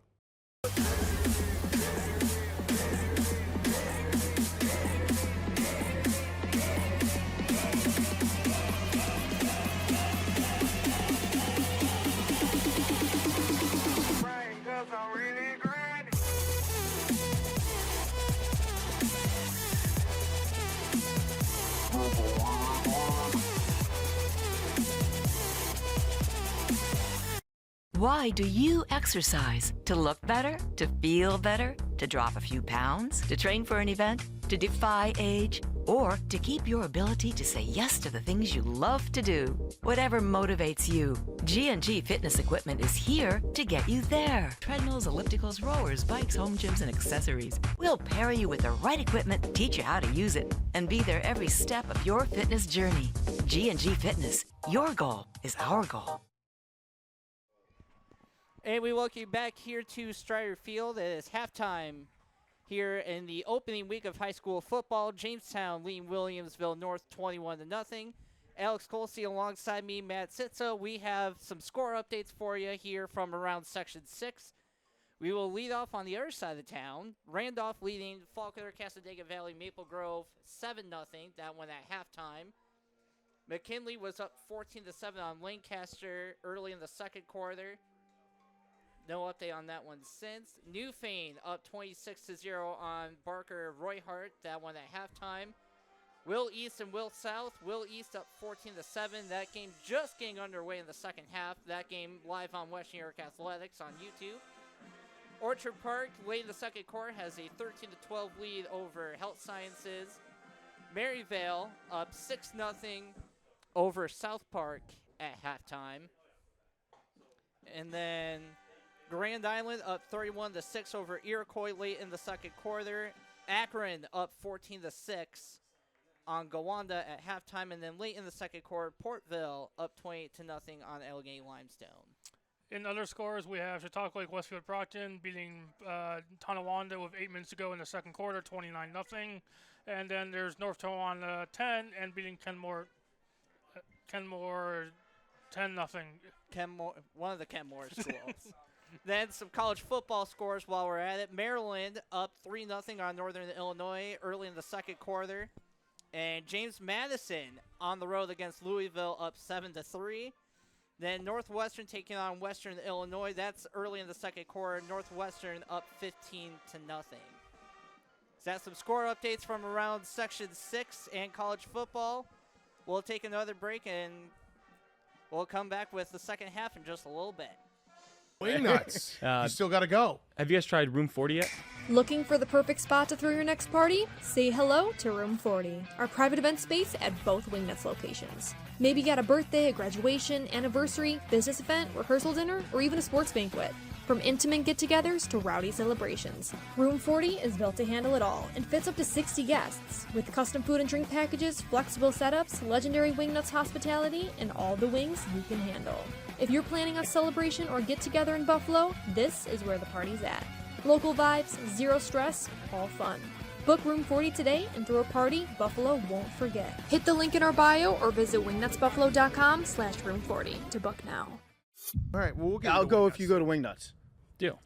Why do you exercise? To look better? To feel better? To drop a few pounds? To train for an event? To defy age? Or to keep your ability to say yes to the things you love to do? Whatever motivates you, G&G Fitness Equipment is here to get you there. Treadmills, ellipticals, rowers, bikes, home gyms, and accessories. We'll pair you with the right equipment, teach you how to use it, and be there every step of your fitness journey. G&G Fitness. Your goal is our goal. And we welcome you back here to Strider Field. It is halftime here in the opening week of high school football. Jamestown leading Williamsville North 21-0. Alex Colsey alongside me, Matt Sitza. We have some score updates for you here from around Section 6. We will lead off on the other side of the town. Randolph leading Faulkner, Casadega Valley, Maple Grove 7-0. That one at halftime. McKinley was up 14-7 on Lancaster early in the second quarter. No update on that one since. Newfane up 26-0 on Barker Roy Hart. That one at halftime. Will East and Will South. Will East up 14-7. That game just getting underway in the second half. That game live on Western New York Athletics on YouTube. Orchard Park late in the second quarter has a 13-12 lead over Health Sciences. Maryvale up 6-0 over South Park at halftime. And then Grand Island up 31-6 over Iroquois late in the second quarter. Akron up 14-6 on Gowanda at halftime. And then late in the second quarter, Portville up 28-0 on Allegheny Limestone. In other scores, we have Chautauqua Lake Westfield Procton beating Tonawanda with 8 minutes to go in the second quarter, 29-0. And then there's North Tonawanda 10 and beating Kenmore 10-0. Kenmore, one of the Kenmore schools. Then some college football scores while we're at it. Maryland up 3-0 on Northern Illinois early in the second quarter. And James Madison on the road against Louisville up 7-3. Then Northwestern taking on Western Illinois. That's early in the second quarter. Northwestern up 15-0. Is that some score updates from around Section 6 and college football? We'll take another break and we'll come back with the second half in just a little bit. Wing nuts. You still got to go. Have you guys tried Room 40 yet? Looking for the perfect spot to throw your next party? Say hello to Room 40, our private event space at both Wingnuts locations. Maybe you got a birthday, a graduation, anniversary, business event, rehearsal dinner, or even a sports banquet. From intimate get-togethers to rowdy celebrations, Room 40 is built to handle it all and fits up to 60 guests. With custom food and drink packages, flexible setups, legendary Wingnuts hospitality, and all the wings you can handle. If you're planning a celebration or get-together in Buffalo, this is where the party's at. Local vibes, zero stress, all fun. Book Room 40 today and throw a party Buffalo won't forget. Hit the link in our bio or visit wingnutsbuffalo.com/room40 to book now. All right, well, I'll go if you go to Wingnuts. Deal.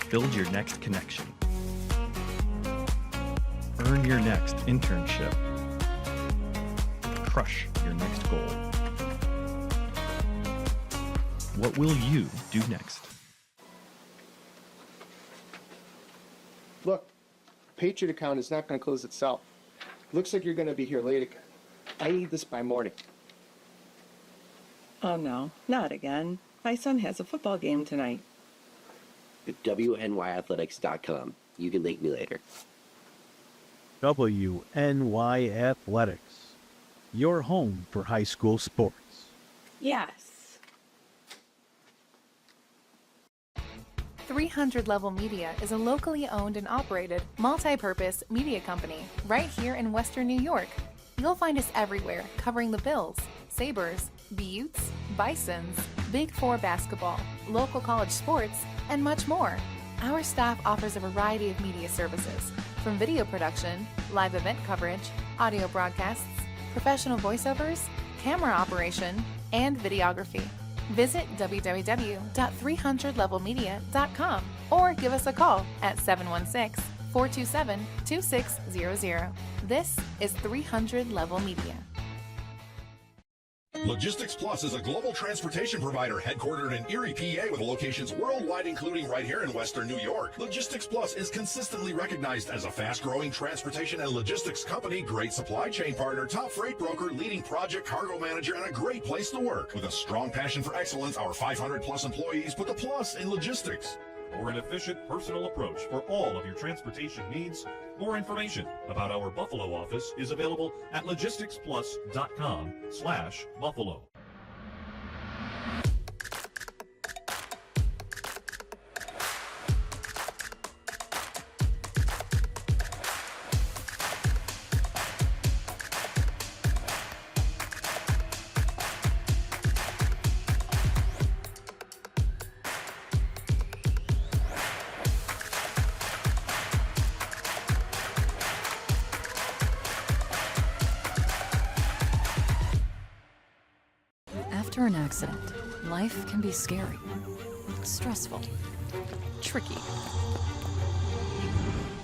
Build your next connection. Earn your next internship. Crush your next goal. What will you do next? Look, Patriot account is not going to close itself. Looks like you're going to be here late again. I need this by morning. Oh no, not again. My son has a football game tonight. WNYAthletics.com. You can thank me later. WNYAthletics. Your home for high school sports. Yes. 300 Level Media is a locally owned and operated multi-purpose media company right here in Western New York. You'll find us everywhere covering the Bills, Sabres, Buttes, Bisons, Big Four basketball, local college sports, and much more. Our staff offers a variety of media services, from video production, live event coverage, audio broadcasts, professional voiceovers, camera operation, and videography. Visit www.300levelmedia.com or give us a call at 716-427-2600. This is 300 Level Media. Logistics Plus is a global transportation provider headquartered in Erie, PA with locations worldwide, including right here in Western New York. Logistics Plus is consistently recognized as a fast-growing transportation and logistics company, great supply chain partner, top freight broker, leading project cargo manager, and a great place to work. With a strong passion for excellence, our 500-plus employees put the plus in logistics. Or an efficient personal approach for all of your transportation needs. More information about our Buffalo office is available at logisticsplus.com/Buffalo. After an accident, life can be scary, stressful, tricky.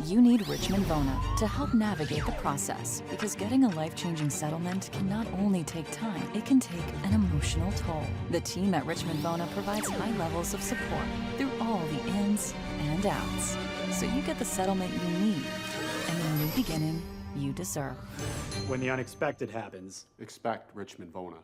You need Richmond Bona to help navigate the process, because getting a life-changing settlement can not only take time, it can take an emotional toll. The team at Richmond Bona provides high levels of support through all the ins and outs, so you get the settlement you need and the new beginning you deserve. When the unexpected happens, expect Richmond Bona.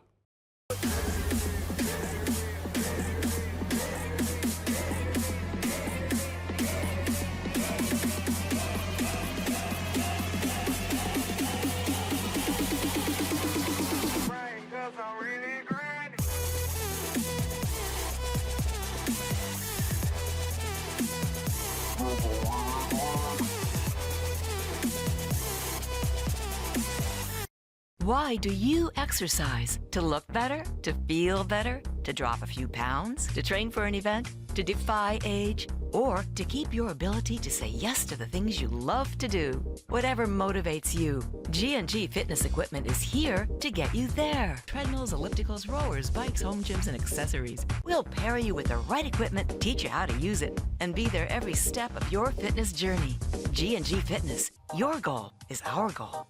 Why do you exercise? To look better? To feel better? To drop a few pounds? To train for an event? To defy age? Or to keep your ability to say yes to the things you love to do? Whatever motivates you, G&G Fitness Equipment is here to get you there. Treadmills, ellipticals, rowers, bikes, home gyms, and accessories. We'll pair you with the right equipment, teach you how to use it, and be there every step of your fitness journey. G&G Fitness. Your goal is our goal.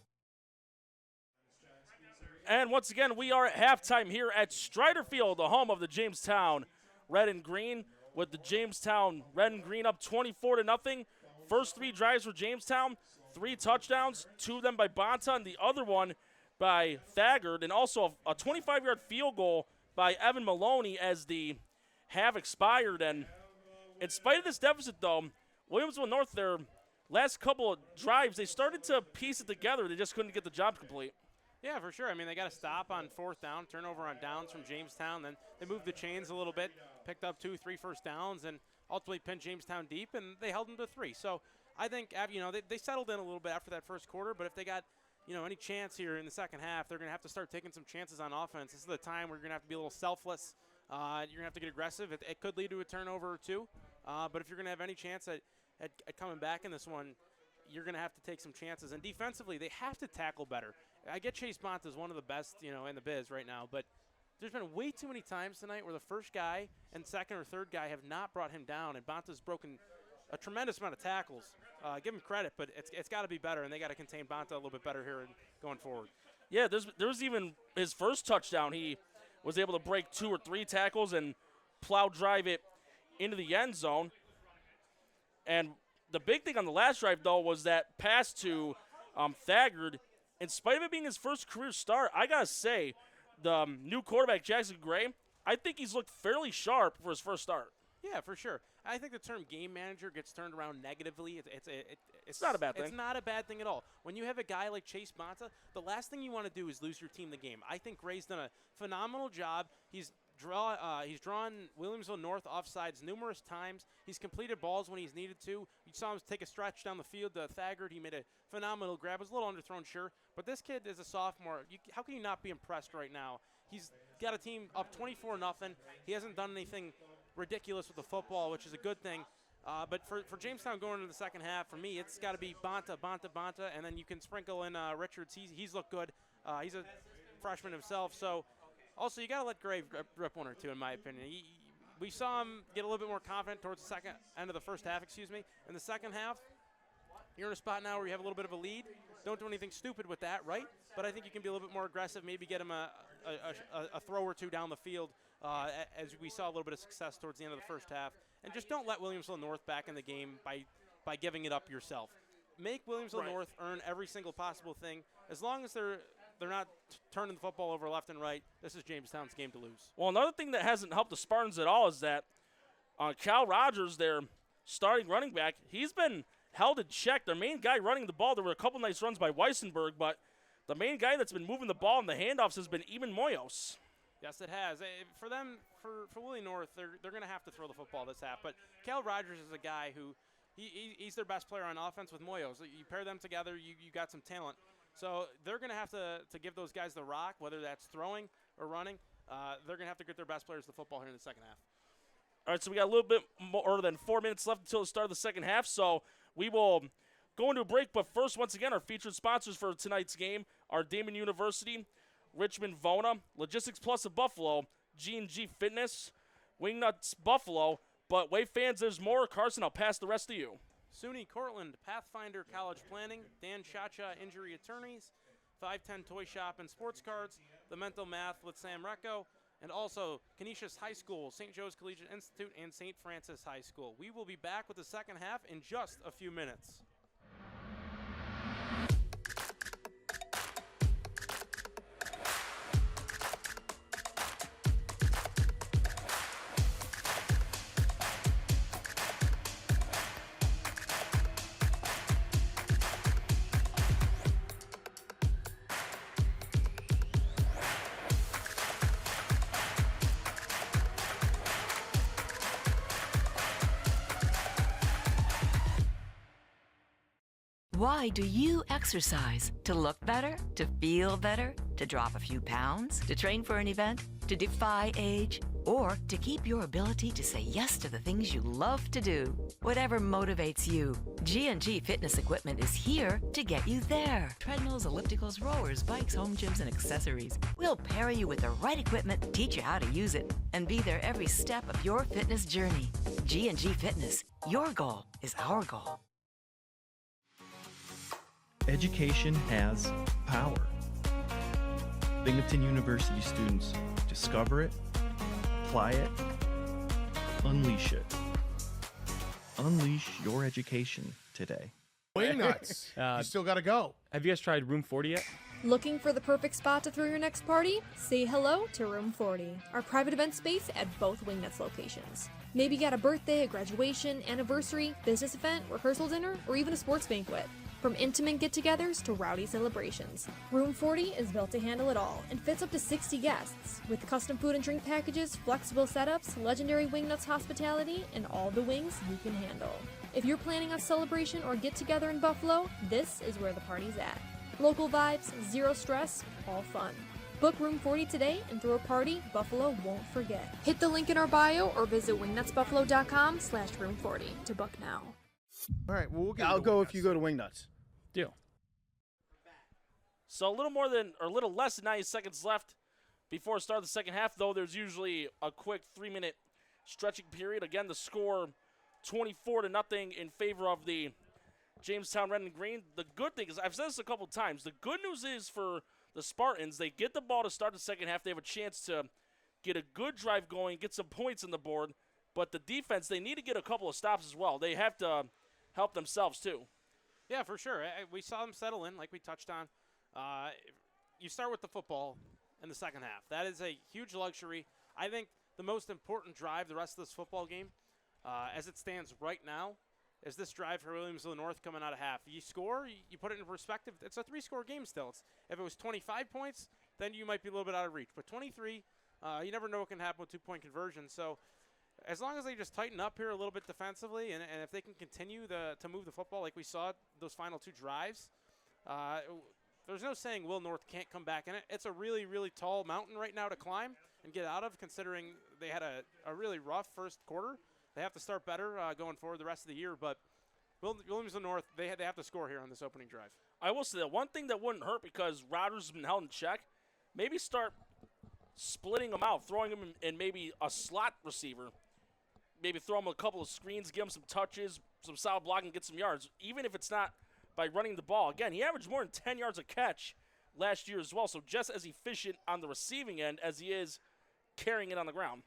And once again, we are at halftime here at Strider Field, the home of the Jamestown Red and Green, with the Jamestown Red and Green up 24-0. First three drives for Jamestown, 3 touchdowns, 2 of them by Bonta, and the other one by Thagard, and also a 25-yard field goal by Evan Maloney as the half expired. And in spite of this deficit, though, Williamsville North, their last couple of drives, they started to piece it together. They just couldn't get the job complete. Yeah, for sure. I mean, they got a stop on 4th down, turnover on downs from Jamestown. Then they moved the chains a little bit, picked up 2-3 first downs, and ultimately pinned Jamestown deep, and they held them to 3. So I think, they settled in a little bit after that first quarter, but if they got, any chance here in the second half, they're going to have to start taking some chances on offense. This is the time where you're going to have to be a little selfless. You're going to have to get aggressive. It could lead to a turnover or 2, but if you're going to have any chance at coming back in this one, you're going to have to take some chances. And defensively, they have to tackle better. I get Chase Bonta is one of the best, in the biz right now, but there's been way too many times tonight where the first guy and second or third guy have not brought him down, and Bonta's broken a tremendous amount of tackles. Give him credit, but it's got to be better, and they got to contain Bonta a little bit better here going forward. Yeah, there's even his first touchdown. He was able to break 2 or 3 tackles and plow drive it into the end zone. And the big thing on the last drive, though, was that pass to Thagard. In spite of it being his first career start, I got to say, the new quarterback, Jackson Gray, I think he's looked fairly sharp for his first start. Yeah, for sure. I think the term game manager gets turned around negatively. It's not a bad thing. It's not a bad thing at all. When you have a guy like Chase Bonta, the last thing you want to do is lose your team the game. I think Gray's done a phenomenal job. He's drawn Williamsville North offsides numerous times. He's completed balls when he's needed to. You saw him take a stretch down the field to Thagard. He made a phenomenal grab. It was a little underthrown, sure. But this kid is a sophomore. How can you not be impressed right now? He's got a team up 24-0. He hasn't done anything ridiculous with the football, which is a good thing. But for Jamestown going into the second half, for me, it's got to be Bonta, and then you can sprinkle in Richards. He's looked good. He's a freshman himself, so Also, you got to let Gray rip one or two, in my opinion. We saw him get a little bit more confident towards the end of the first half, In the second half, you're in a spot now where you have a little bit of a lead. Don't do anything stupid with that, right? But I think you can be a little bit more aggressive, maybe get him a throw or two down the field, as we saw a little bit of success towards the end of the first half. And just don't let Williamsville North back in the game by giving it up yourself. Make Williamsville North earn every single possible thing. As long as they're not turning the football over left and right, this is Jamestown's game to lose. Well, another thing that hasn't helped the Spartans at all is that Cal Rogers, their starting running back, he's been held in check. Their main guy running the ball, there were a couple nice runs by Weissenberg, but the main guy that's been moving the ball in the handoffs has been Eamon Moyos. Yes, it has. For them, for Willie North, they're going to have to throw the football this half. But Cal Rogers is a guy who he's their best player on offense with Moyos. You pair them together, you got some talent. So they're going to have to give those guys the rock, whether that's throwing or running. They're going to have to get their best players the football here in the second half. All right, so we got a little bit more than 4 minutes left until the start of the second half, so we will go into a break. But first, once again, our featured sponsors for tonight's game are Damon University, Richmond Vona, Logistics Plus of Buffalo, G&G Fitness, Wingnuts Buffalo. But wait, fans, there's more. Carson, I'll pass the rest to you. SUNY Cortland, Pathfinder College Planning, Dan Chacha Injury Attorneys, 510 Toy Shop and Sports Cards, The Mental Math with Sam Recco, and also Canisius High School, St. Joe's Collegiate Institute, and St. Francis High School. We will be back with the second half in just a few minutes. Why do you exercise? To look better? To feel better? To drop a few pounds? To train for an event? To defy age? Or to keep your ability to say yes to the things you love to do? Whatever motivates you, G&G Fitness Equipment is here to get you there. Treadmills, ellipticals, rowers, bikes, home gyms, and accessories. We'll pair you with the right equipment, teach you how to use it, and be there every step of your fitness journey. G&G Fitness. Your goal is our goal. Education has power. Binghamton University students discover it, apply it, unleash it. Unleash your education today. Wingnuts. You still got to go. Have you guys tried Room 40 yet? Looking for the perfect spot to throw your next party? Say hello to Room 40, our private event space at both Wingnuts locations. Maybe you got a birthday, a graduation, anniversary, business event, rehearsal dinner, or even a sports banquet. From intimate get-togethers to rowdy celebrations, Room 40 is built to handle it all and fits up to 60 guests. With custom food and drink packages, flexible setups, legendary Wingnuts hospitality, and all the wings you can handle. If you're planning a celebration or get-together in Buffalo, this is where the party's at. Local vibes, zero stress, all fun. Book Room 40 today and throw a party Buffalo won't forget. Hit the link in our bio or visit wingnutsbuffalo.com/room40 to book now. All right, well, I'll go if you go to Wingnuts. Deal. So a little less than 90 seconds left before the start of the second half, though there's usually a quick 3-minute stretching period. Again, the score 24-0 in favor of the Jamestown Red and Green. The good thing is, I've said this a couple times, the good news is for the Spartans, they get the ball to start the second half. They have a chance to get a good drive going, get some points on the board. But the defense, they need to get a couple of stops as well. They have to help themselves too. Yeah, for sure. We saw them settle in, like we touched on. You start with the football in the second half. That is a huge luxury. I think the most important drive the rest of this football game, as it stands right now, is this drive for Williamsville North coming out of half. You score, you put it in perspective, it's a 3-score game still. If it was 25 points, then you might be a little bit out of reach. But 23, you never know what can happen with 2-point conversion. So as long as they just tighten up here a little bit defensively, and if they can continue to move the football like we saw those final 2 drives, there's no saying Will North can't come back in it. It's a really, really tall mountain right now to climb and get out of, considering they had a really rough first quarter. They have to start better going forward the rest of the year, but Williamsville North, they have to score here on this opening drive. I will say that one thing that wouldn't hurt, because Rogers has been held in check, maybe start splitting them out, throwing them in maybe a slot receiver, maybe throw him a couple of screens, give him some touches, some solid blocking, get some yards, even if it's not by running the ball. Again, he averaged more than 10 yards a catch last year as well, so just as efficient on the receiving end as he is carrying it on the ground.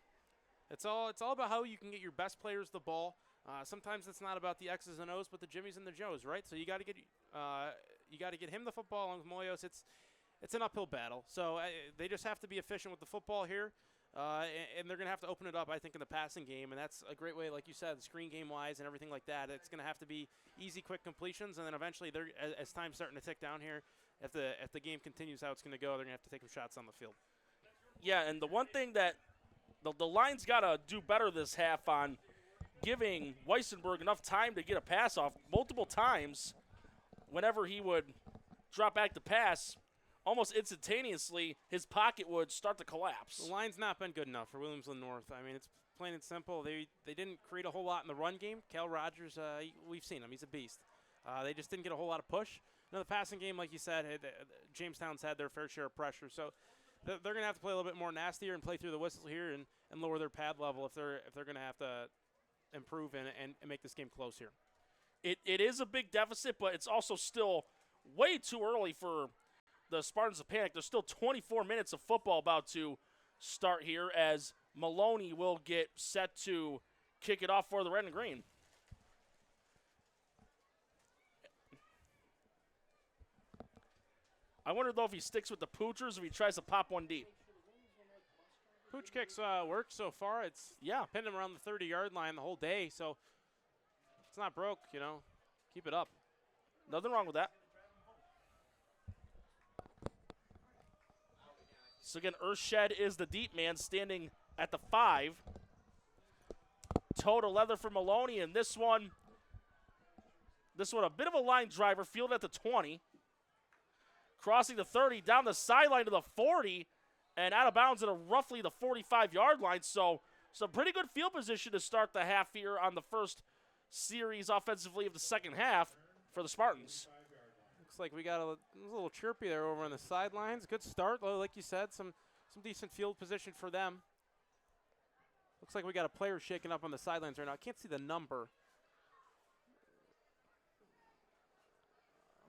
It's all about how you can get your best players the ball. Sometimes it's not about the X's and O's, but the Jimmies and the Joes, right? So you got to get him the football along with Moyos. It's an uphill battle. So they just have to be efficient with the football here, and they're going to have to open it up, I think, in the passing game, and that's a great way, like you said, screen game-wise and everything like that. It's going to have to be easy, quick completions, and then eventually, as time's starting to tick down here, if the game continues how it's going to go, they're going to have to take some shots on the field. Yeah, and the one thing that the line's got to do better this half on giving Weissenberg enough time to get a pass off multiple times whenever he would drop back to pass. Almost instantaneously, his pocket would start to collapse. The line's not been good enough for Williamsville North. I mean, it's plain and simple. They didn't create a whole lot in the run game. Cal Rogers, we've seen him. He's a beast. They just didn't get a whole lot of push. No, the passing game, like you said, Jamestown's had their fair share of pressure. So they're going to have to play a little bit more nastier and play through the whistle here and lower their pad level if they're going to have to improve and make this game close here. It is a big deficit, but it's also still way too early for the Spartans to panic. There's still 24 minutes of football about to start here as Maloney will get set to kick it off for the Red and Green. I wonder, though, if he sticks with the poochers or if he tries to pop one deep. Pooch kicks worked so far. It's pinned him around the 30-yard line the whole day, so it's not broke, keep it up. Nothing wrong with that. So again, Earthshed is the deep man standing at the 5. Toe to leather for Maloney, and this one a bit of a line driver, fielded at the 20. Crossing the 30, down the sideline to the 40, and out of bounds at roughly the 45-yard line. So some pretty good field position to start the half here on the first series offensively of the second half for the Spartans. Looks like we got a little chirpy there over on the sidelines. Good start, like you said, some decent field position for them. Looks like we got a player shaking up on the sidelines right now. I can't see the number.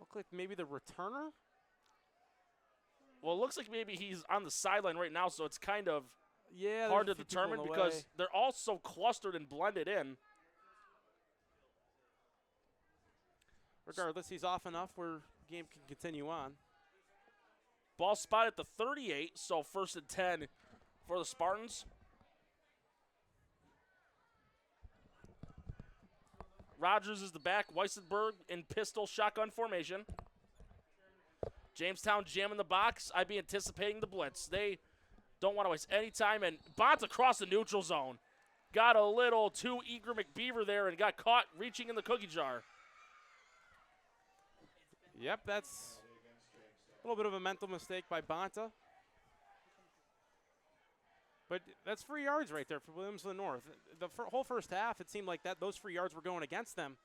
Look like maybe the returner. Well, it looks like maybe he's on the sideline right now, so it's kind of Yeah, hard to there's a few determine people in the because way. they're all so clustered and blended in. Regardless, he's off enough where game can continue on. Ball spot at the 38, so 1st and 10 for the Spartans. Rogers is the back. Weissenberg in pistol shotgun formation. Jamestown jamming the box. I'd be anticipating the blitz. They don't want to waste any time, and Bonds across the neutral zone. Got a little too eager McBeaver there and got caught reaching in the cookie jar. Yep, that's a little bit of a mental mistake by Bonta. But that's 3 yards right there for Williamsville North. The whole first half, it seemed like those 3 yards were going against them.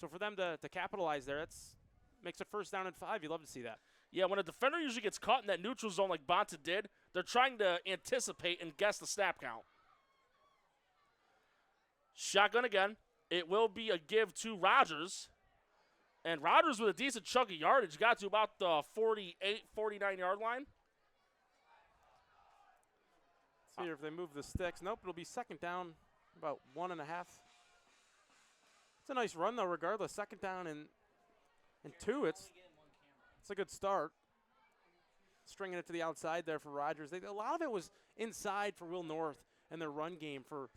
So for them to capitalize there, that's makes it 1st down and 5. You love to see that. Yeah, when a defender usually gets caught in that neutral zone like Bonta did, they're trying to anticipate and guess the snap count. Shotgun again. It will be a give to Rogers. And Rogers with a decent chunk of yardage got to about the 48, 49-yard line. See if they move the sticks. Nope, it'll be 2nd down, about 1.5. It's a nice run, though, regardless. 2nd down and 2. It's a good start. Stringing it to the outside there for Rogers. A lot of it was inside for Will North and their run game for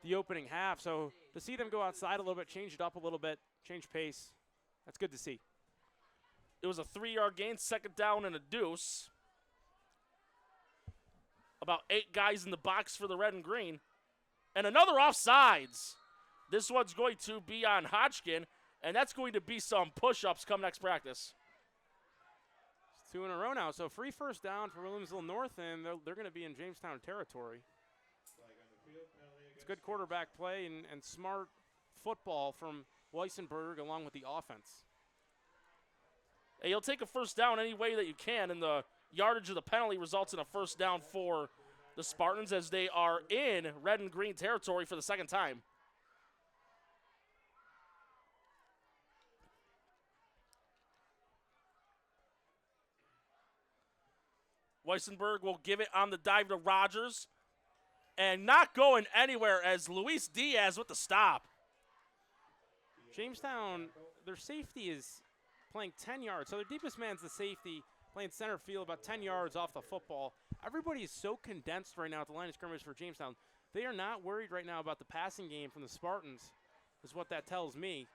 the opening half. So to see them go outside a little bit, change it up a little bit, change pace, that's good to see. It was a 3-yard gain, 2nd down and a deuce. About 8 guys in the box for the red and green. And another offsides. This one's going to be on Hodgkin, and that's going to be some push-ups come next practice. It's 2 in a row now. So free 1st down for Williamsville North, and they're going to be in Jamestown territory. It's good quarterback play and smart football from Weissenberg along with the offense. Hey, you'll take a 1st down any way that you can, and the yardage of the penalty results in a first down for the Spartans as they are in red and green territory for the second time. Weissenberg will give it on the dive to Rogers. And not going anywhere as Luis Diaz with the stop. Jamestown, their safety is playing 10 yards. So their deepest man's the safety, playing center field about 10 yards off the football. Everybody is so condensed right now at the line of scrimmage for Jamestown. They are not worried right now about the passing game from the Spartans, is what that tells me.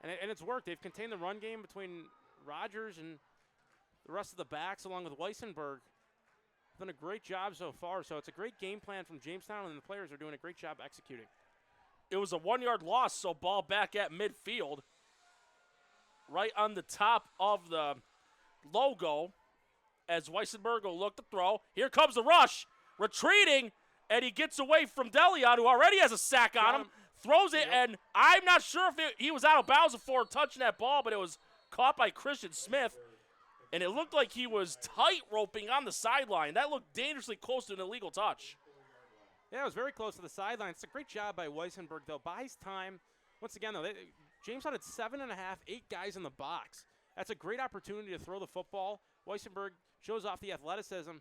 And it's worked. They've contained the run game between Rogers and the rest of the backs along with Weissenberg. Done a great job so far. So it's a great game plan from Jamestown, and the players are doing a great job executing. It was a 1-yard loss, so ball back at midfield. Right on the top of the logo as Weissenberg will look to throw. Here comes the rush. Retreating, and he gets away from Delion, who already has a sack on him. Throws it, and I'm not sure if he was out of bounds before touching that ball, but it was caught by Christian Smith. And it looked like he was tight roping on the sideline. That looked dangerously close to an illegal touch. Yeah, it was very close to the sideline. It's a great job by Weissenberg, though. Buys time. Once again, though, Jamestown had 7.5, 8 guys in the box. That's a great opportunity to throw the football. Weissenberg shows off the athleticism,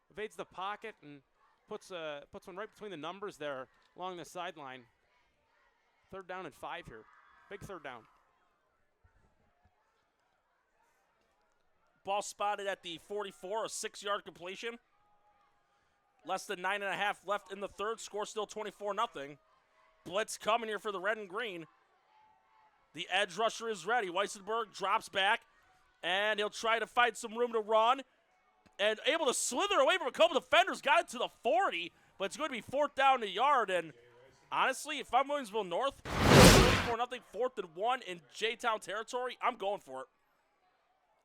evades the pocket, and puts one right between the numbers there along the sideline. 3rd down and 5 here. Big 3rd down. Ball spotted at the 44, a 6-yard completion. Less than 9.5 left in the third. Score still 24-0. Blitz coming here for the red and green. The edge rusher is ready. Weissenberg drops back, and he'll try to find some room to run. And able to slither away from a couple defenders. Got it to the 40, but it's going to be 4th down a yard. And honestly, if I'm Williamsville North, 24-0, 4th and 1 in J-Town territory, I'm going for it.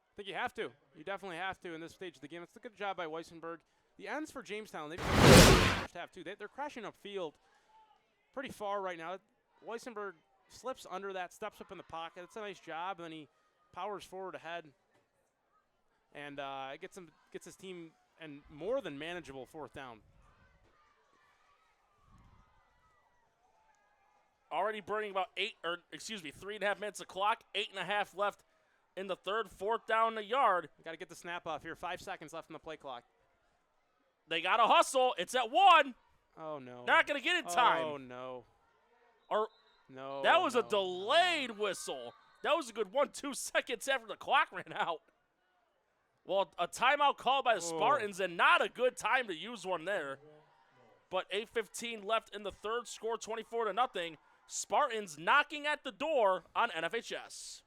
I think you have to. You definitely have to in this stage of the game. It's a good job by Weissenberg. The ends for Jamestown, they've been first half too. They're crashing upfield pretty far right now. Weissenberg slips under that, steps up in the pocket. It's a nice job, and then he powers forward ahead, and gets his team and more than manageable 4th down. Already burning about 3.5 minutes of clock. 8.5 left in the third. 4th down a yard. Got to get the snap off here. 5 seconds left in the play clock. They got to hustle. It's at 1. Oh, no. Not going to get in time. Oh, no. No. That was a delayed whistle. That was a good 1-2 seconds after the clock ran out. Well, a timeout called by the Spartans, and not a good time to use one there. But 8:15 left in the third. Score 24-0. Spartans knocking at the door on NFHS.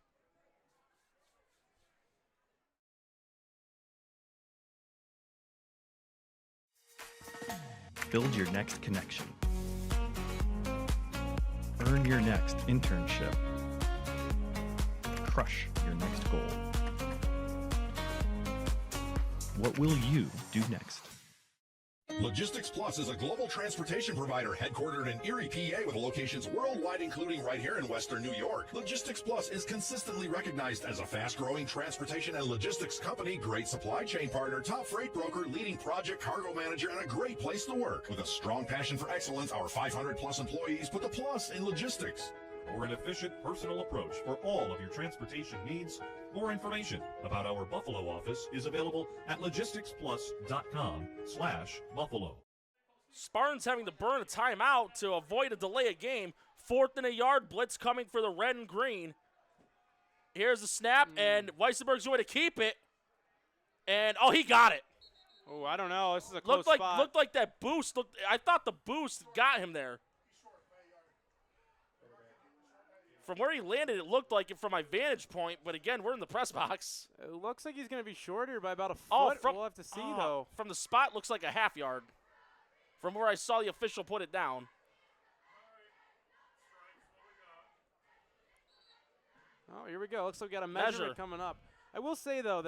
Build your next connection. Earn your next internship. Crush your next goal. What will you do next? Logistics Plus is a global transportation provider headquartered in Erie, PA with locations worldwide, including right here in Western New York. Logistics Plus is consistently recognized as a fast-growing transportation and logistics company, great supply chain partner, top freight broker, leading project cargo manager, and a great place to work. With a strong passion for excellence, our 500-plus employees put the plus in logistics. For an efficient, personal approach for all of your transportation needs, more information about our Buffalo office is available at logisticsplus.com/Buffalo. Spartans having to burn a timeout to avoid a delay of game. 4th and a yard, blitz coming for the red and green. Here's the snap, and Weissenberg's going to keep it. And, he got it. Oh, I don't know. This is a close spot. Looked like that boost. I thought the boost got him there. From where he landed, it looked like it from my vantage point, but again, we're in the press box. It looks like he's going to be short here by about a foot. We'll have to see, though. From the spot, looks like a half yard. From where I saw the official put it down. Oh, here we go. Looks like we got a measurement coming up. I will say, though,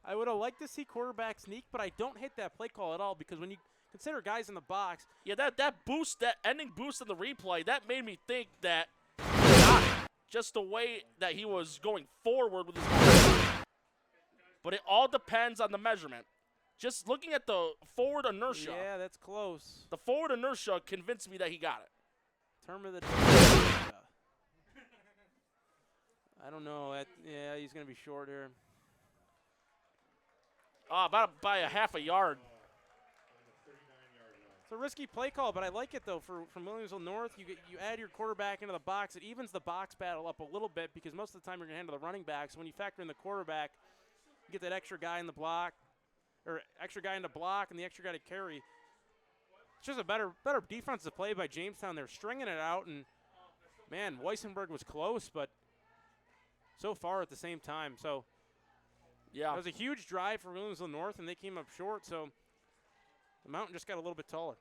I would have liked to see quarterback sneak, but I don't hate that play call at all because when you consider guys in the box. Yeah, that boost, that ending boost in the replay, that made me think that just the way that he was going forward with his but it all depends on the measurement. Just looking at the forward inertia. Yeah, that's close. The forward inertia convinced me that he got it. Term of the day. I don't know. Yeah, he's going to be short here. About by a half a yard. It's a risky play call, but I like it, though, from Williamsville North. You add your quarterback into the box. It evens the box battle up a little bit because most of the time you're going to handle the running back. So when you factor in the quarterback, you get that extra guy in the block, or extra guy in the block and the extra guy to carry. It's just a better defensive play by Jamestown. They're stringing it out, and, man, Weissenberg was close, but so far at the same time. So, yeah, it was a huge drive for Williamsville North, and they came up short, so the mountain just got a little bit taller.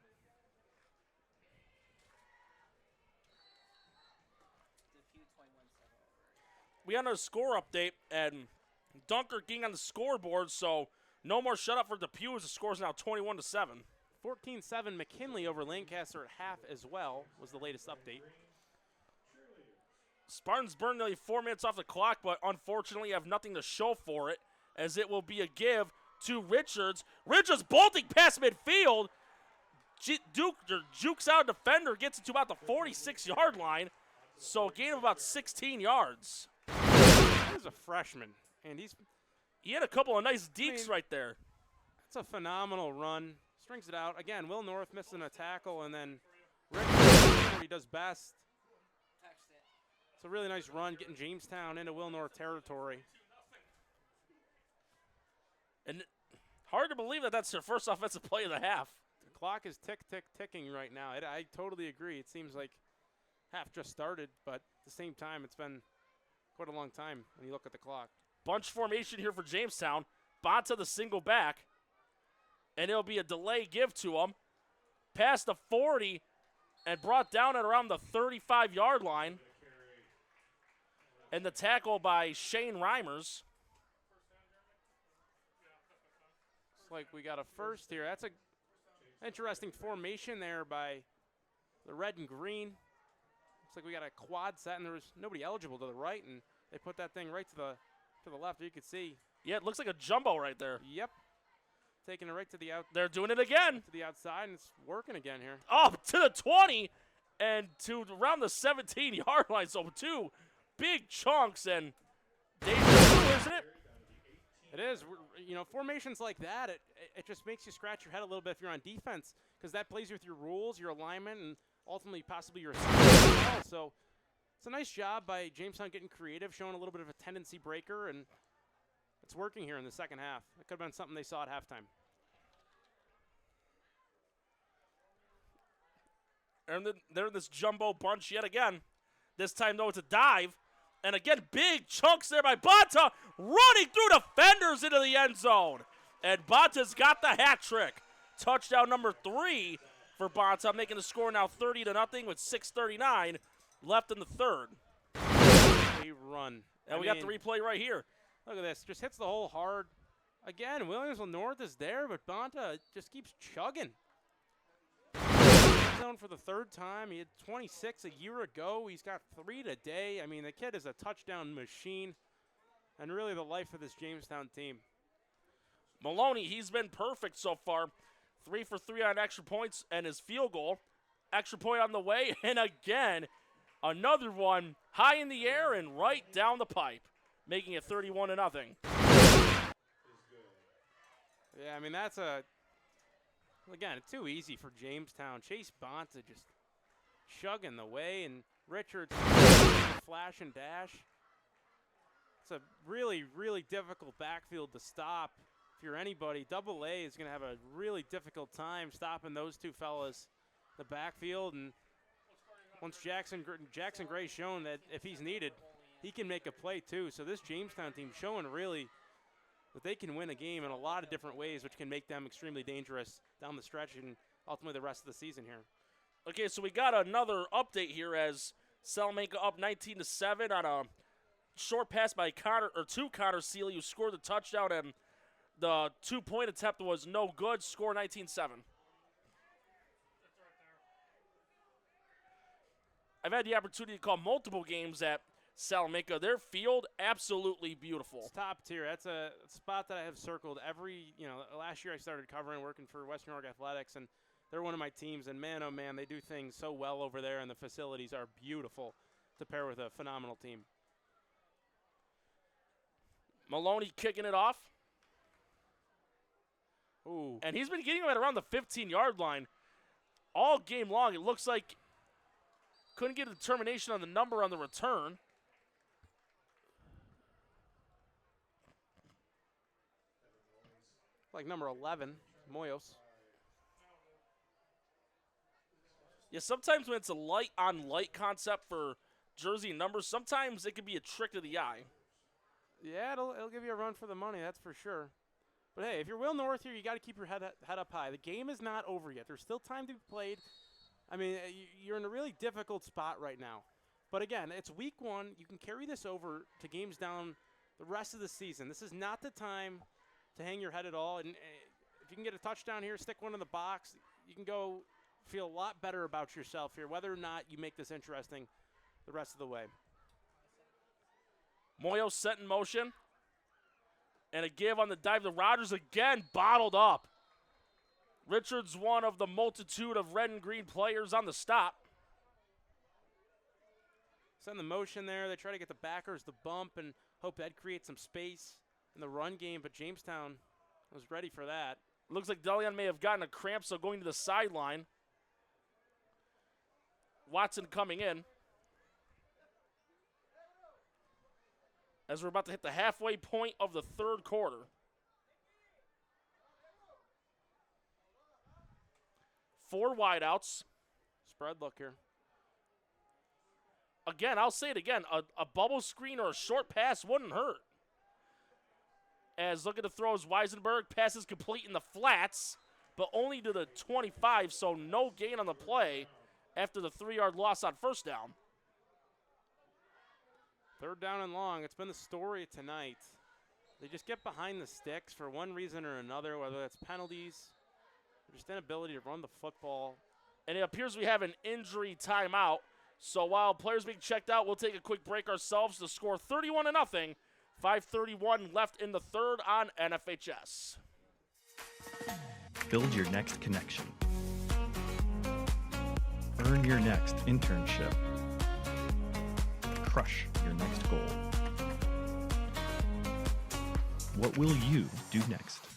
We got a score update, and Dunker getting on the scoreboard, so no more shutout for Depew as the score is now 21-7. 14-7 McKinley over Lancaster at half as well was the latest update. Spartans burned nearly 4 minutes off the clock, but unfortunately have nothing to show for it, as it will be a give to Richards. Richards bolting past midfield. Jukes out a defender, gets it to about the 46-yard line, so a gain of about 16 yards. That is a freshman, and he had a couple of nice dekes right there. That's a phenomenal run. Strings it out. Again, Will North missing a tackle, and then Richards what he does best. It's a really nice run, getting Jamestown into Will North territory. And hard to believe that that's their first offensive play of the half. The clock is ticking right now. I totally agree. It seems like half just started, but at the same time, it's been quite a long time when you look at the clock. Bunch formation here for Jamestown. Bonta the single back. And it'll be a delay give to him. Past the 40 and brought down at around the 35-yard line. And the tackle by Shane Reimers. Looks like we got a first here. That's an interesting formation there by the red and green. Looks like we got a quad set, and there was nobody eligible to the right, and they put that thing right to the left. You could see. Yeah, it looks like a jumbo right there. Yep. Taking it right to the out. They're doing it again. To the outside, and it's working again here. Up to the 20 and to around the 17-yard line. So two big chunks, and dangerous, isn't it? It is. You know, formations like that, it just makes you scratch your head a little bit if you're on defense, because that plays with your rules, your alignment, and ultimately possibly your assignment as well. So it's a nice job by Jamestown getting creative, showing a little bit of a tendency breaker, and it's working here in the second half. It could have been something they saw at halftime. And they're in this jumbo bunch yet again. This time, though, it's a dive. And again, big chunks there by Bonta, running through defenders into the end zone. And Bonta's got the hat trick. Touchdown number 3 for Bonta, making the score now 30-0 with 6:39 left in the third. A run. And we got the replay right here. Look at this. Just hits the hole hard. Again, Williamsville North is there, but Bonta just keeps chugging. Zone for the third time. He had 26 a year ago. He's got 3 today. I mean, the kid is a touchdown machine and really the life of this Jamestown team. Maloney, he's been perfect so far. 3 for 3 on extra points and his field goal. Extra point on the way, and again, another one high in the air and right down the pipe, making it 31-0. Yeah, I mean, that's again, it's too easy for Jamestown. Chase Bonta just chugging the way, and Richards flash and dash. It's a really, really difficult backfield to stop. If you're anybody, Double A is going to have a really difficult time stopping those two fellas in the backfield. And once Jackson Gray's shown that if he's needed, he can make a play too. So this Jamestown team showing really that they can win a game in a lot of different ways, which can make them extremely dangerous down the stretch and ultimately the rest of the season here. Okay, so we got another update here as Salamanca up 19-7 on a short pass by Connor Seeley, who scored the touchdown, and the 2-point attempt was no good. Score 19-7. I've had the opportunity to call multiple games at Salamanca. Their field, absolutely beautiful. It's top tier. That's a spot that I have circled every, last year I started covering, working for Western New York Athletics, and they're one of my teams. And man, oh man, they do things so well over there, and the facilities are beautiful to pair with a phenomenal team. Maloney kicking it off. Ooh. And he's been getting him at around the 15-yard line all game long. It looks like couldn't get a determination on the number on the return. Like number 11, Moyos. Yeah, sometimes when it's a light-on-light concept for jersey numbers, sometimes it can be a trick of the eye. Yeah, it'll give you a run for the money, that's for sure. But hey, if you're Will North here, you got to keep your head up high. The game is not over yet. There's still time to be played. I mean, you're in a really difficult spot right now. But again, it's week 1. You can carry this over to games down the rest of the season. This is not the time to hang your head at all. And if you can get a touchdown here, stick one in the box, you can go feel a lot better about yourself here, whether or not you make this interesting the rest of the way. Moyo set in motion. And a give on the dive to Rogers again, bottled up. Richards, one of the multitude of red and green players on the stop. Send the motion there. They try to get the backers the bump and hope that creates some space in the run game, but Jamestown was ready for that. Looks like Delion may have gotten a cramp, so going to the sideline. Watson coming in. As we're about to hit the halfway point of the third quarter. 4 wideouts. Spread look here. Again, I'll say it again. A bubble screen or a short pass wouldn't hurt. As looking to throw is Weisenberg. Passes complete in the flats, but only to the 25, so no gain on the play after the 3-yard loss on first down. 3rd down and long. It's been the story tonight. They just get behind the sticks for one reason or another, whether that's penalties, or just inability to run the football. And it appears we have an injury timeout. So while players being checked out, we'll take a quick break ourselves to score 31-0. 5:31 left in the third on NFHS. Build your next connection. Earn your next internship. Crush your next goal. What will you do next?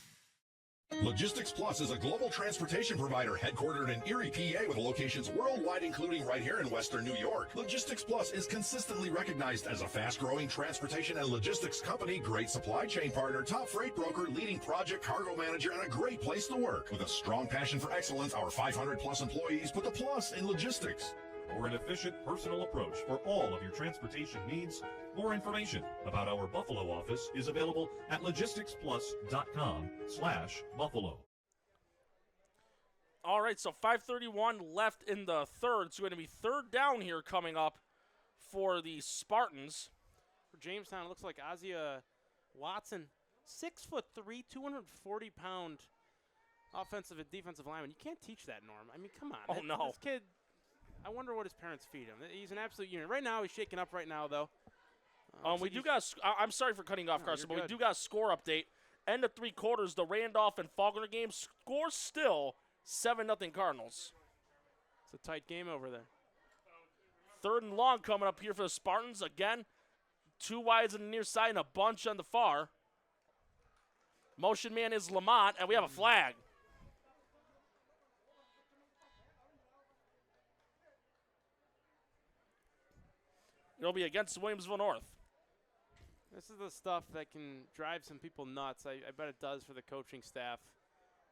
Logistics Plus is a global transportation provider headquartered in Erie, PA with locations worldwide, including right here in Western New York. Logistics Plus is consistently recognized as a fast-growing transportation and logistics company, great supply chain partner, top freight broker, leading project cargo manager, and a great place to work. With a strong passion for excellence, our 500-plus employees put the plus in logistics. Or an efficient, personal approach for all of your transportation needs. More information about our Buffalo office is available at logisticsplus.com/Buffalo. All right, so 5:31 left in the third. It's going to be 3rd down here coming up for the Spartans. For Jamestown, it looks like Ozzie Watson, 6'3", 240-pound offensive and defensive lineman. You can't teach that, Norm. I mean, come on. Oh, no. This kid, I wonder what his parents feed him. He's an absolute unit. Right now, he's shaking up right now, though. We do got. I'm sorry for cutting off, Carson, but good. we do got a score update. End of 3 quarters, the Randolph and Faulkner game. Score still 7-0 Cardinals. It's a tight game over there. 3rd and long coming up here for the Spartans. Again, 2 wides on the near side and a bunch on the far. Motion man is Lamont, and we have a flag. It'll be against Williamsville North. This is the stuff that can drive some people nuts. I bet it does for the coaching staff.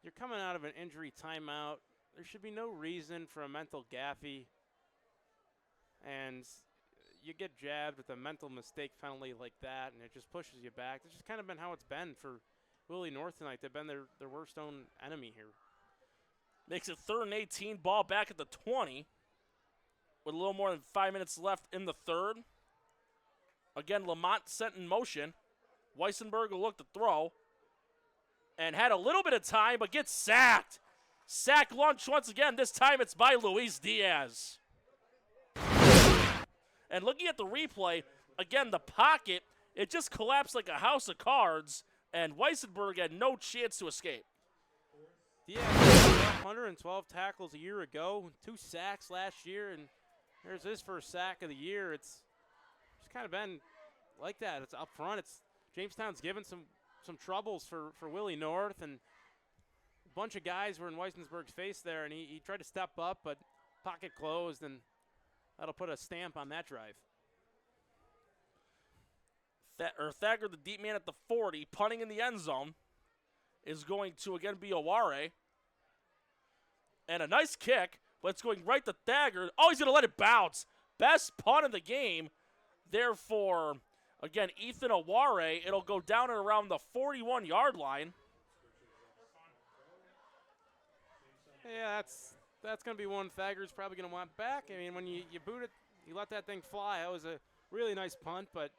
You're coming out of an injury timeout. There should be no reason for a mental gaffy. And you get jabbed with a mental mistake penalty like that, and it just pushes you back. It's just kind of been how it's been for Willie North tonight. They've been their worst own enemy here. Makes it 3rd and 18, ball back at the 20. With a little more than 5 minutes left in the third. Again, Lamont sent in motion. Weissenberg will look to throw. And had a little bit of time, but gets sacked. Sack lunch once again. This time it's by Luis Diaz. And looking at the replay, again, the pocket, it just collapsed like a house of cards, and Weissenberg had no chance to escape. Yeah, 112 tackles a year ago, 2 sacks last year, and there's his first sack of the year. It's just kind of been like that. It's up front. It's Jamestown's given some troubles for Willie North, and a bunch of guys were in Weissenberg's face there, and he tried to step up, but pocket closed, and that'll put a stamp on that drive. Thacker, the deep man at the 40, punting in the end zone, is going to again be Aware. And a nice kick, but it's going right to Thacker. Oh, he's going to let it bounce. Best punt of the game. Therefore, again, Ethan Aware. It'll go down and around the 41-yard line. Yeah, that's going to be one Thagger's probably going to want back. I mean, when you boot it, you let that thing fly. That was a really nice punt, but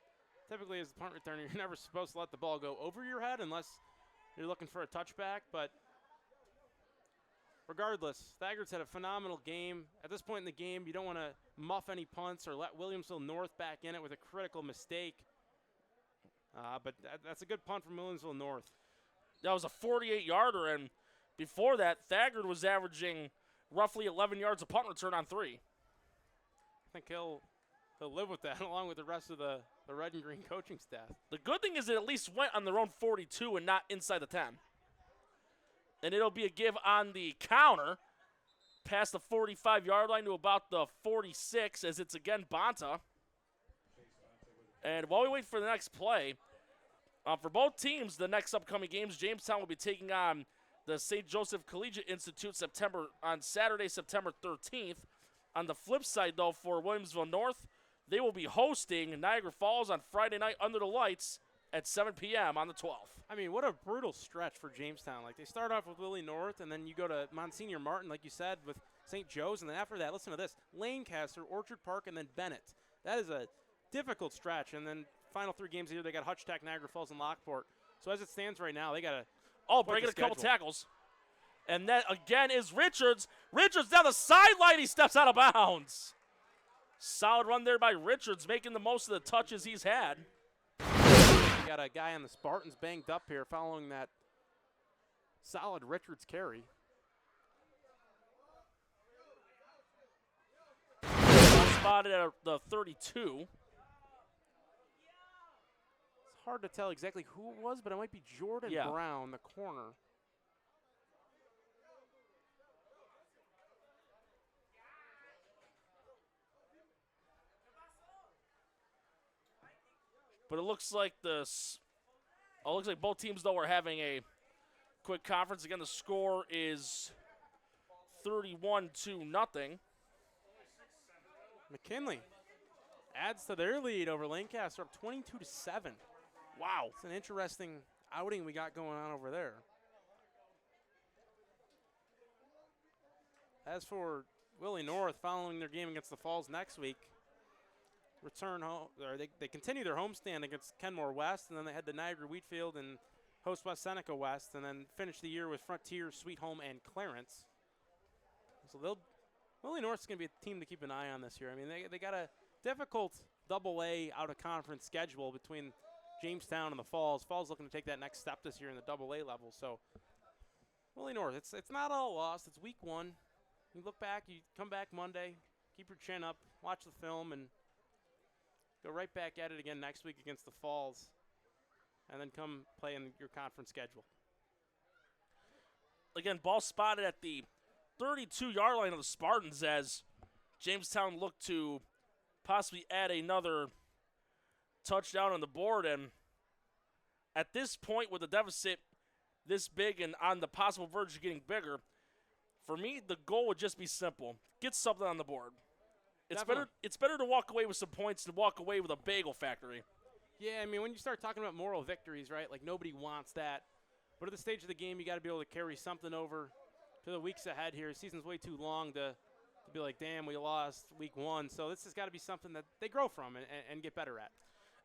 typically as a punt returner, you're never supposed to let the ball go over your head unless you're looking for a touchback. But regardless, Thagger's had a phenomenal game. At this point in the game, you don't want to muff any punts or let Williamsville North back in it with a critical mistake. But that's a good punt from Williamsville North. That was a 48-yarder, and before that, Thacker was averaging roughly 11 yards a punt return on 3. I think he'll live with that along with the rest of the red and green coaching staff. The good thing is it at least went on their own 42 and not inside the 10. And it'll be a give on the counter past the 45-yard line to about the 46 as it's again Bonta. And while we wait for the next play, for both teams, the next upcoming games, Jamestown will be taking on the St. Joseph Collegiate Institute on Saturday, September 13th. On the flip side, though, for Williamsville North, they will be hosting Niagara Falls on Friday night under the lights at 7 p.m. on the 12th. I mean, what a brutal stretch for Jamestown. Like, they start off with Willie North, and then you go to Monsignor Martin, like you said, with St. Joe's, and then after that, listen to this, Lancaster, Orchard Park, and then Bennett. That is a difficult stretch, and then final 3 games of the year, they got Hutchtack, Niagara Falls, and Lockport. So as it stands right now, they got to breaking a couple tackles. And that, again, is Richards. Richards down the sideline. He steps out of bounds. Solid run there by Richards, making the most of the touches he's had. You got a guy on the Spartans banged up here following that solid Richards carry. Spotted at the 32. It's hard to tell exactly who it was, but it might be Jordan Brown, the corner. But it looks like both teams, though, are having a quick conference. Again, the score is 31-0. McKinley adds to their lead over Lancaster, up 22-7. Wow. It's an interesting outing we got going on over there. As for Willie North, following their game against the Falls next week, return home, or they continue their homestand against Kenmore West, and then they head to Niagara Wheatfield and host West Seneca West, and then finish the year with Frontier, Sweet Home, and Clarence. So Willie North's going to be a team to keep an eye on this year. I mean, they got a difficult AA out-of-conference schedule between Jamestown and the Falls. Falls looking to take that next step this year in the AA level. So Willie North, it's not all lost. It's week 1. You look back, you come back Monday, keep your chin up, watch the film, and go right back at it again next week against the Falls, and then come play in your conference schedule. Again, ball spotted at the 32-yard line of the Spartans as Jamestown looked to possibly add another touchdown on the board. And at this point, with the deficit this big and on the possible verge of getting bigger, for me, the goal would just be simple. Get something on the board. It's better to walk away with some points than walk away with a bagel factory. Yeah, I mean, when you start talking about moral victories, right, like nobody wants that. But at the stage of the game, you got to be able to carry something over to the weeks ahead here. The season's way too long to be like, damn, we lost week 1. So this has got to be something that they grow from and get better at.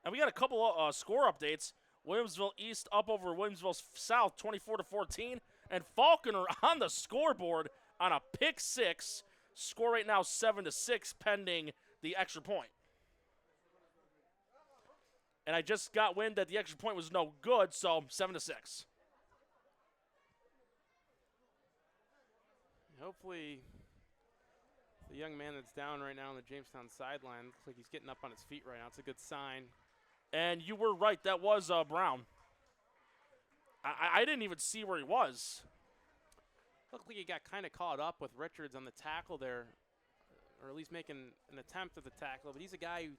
And we got a couple of score updates. Williamsville East up over Williamsville South 24-14. And Falconer on the scoreboard on a pick 6. Score right now 7-6 pending the extra point. And I just got wind that the extra point was no good, so 7-6. Hopefully the young man that's down right now on the Jamestown sideline looks like he's getting up on his feet right now. It's a good sign. And you were right. That was Brown. I didn't even see where he was. Looked like he got kind of caught up with Richards on the tackle there, or at least making an attempt at the tackle. But he's a guy who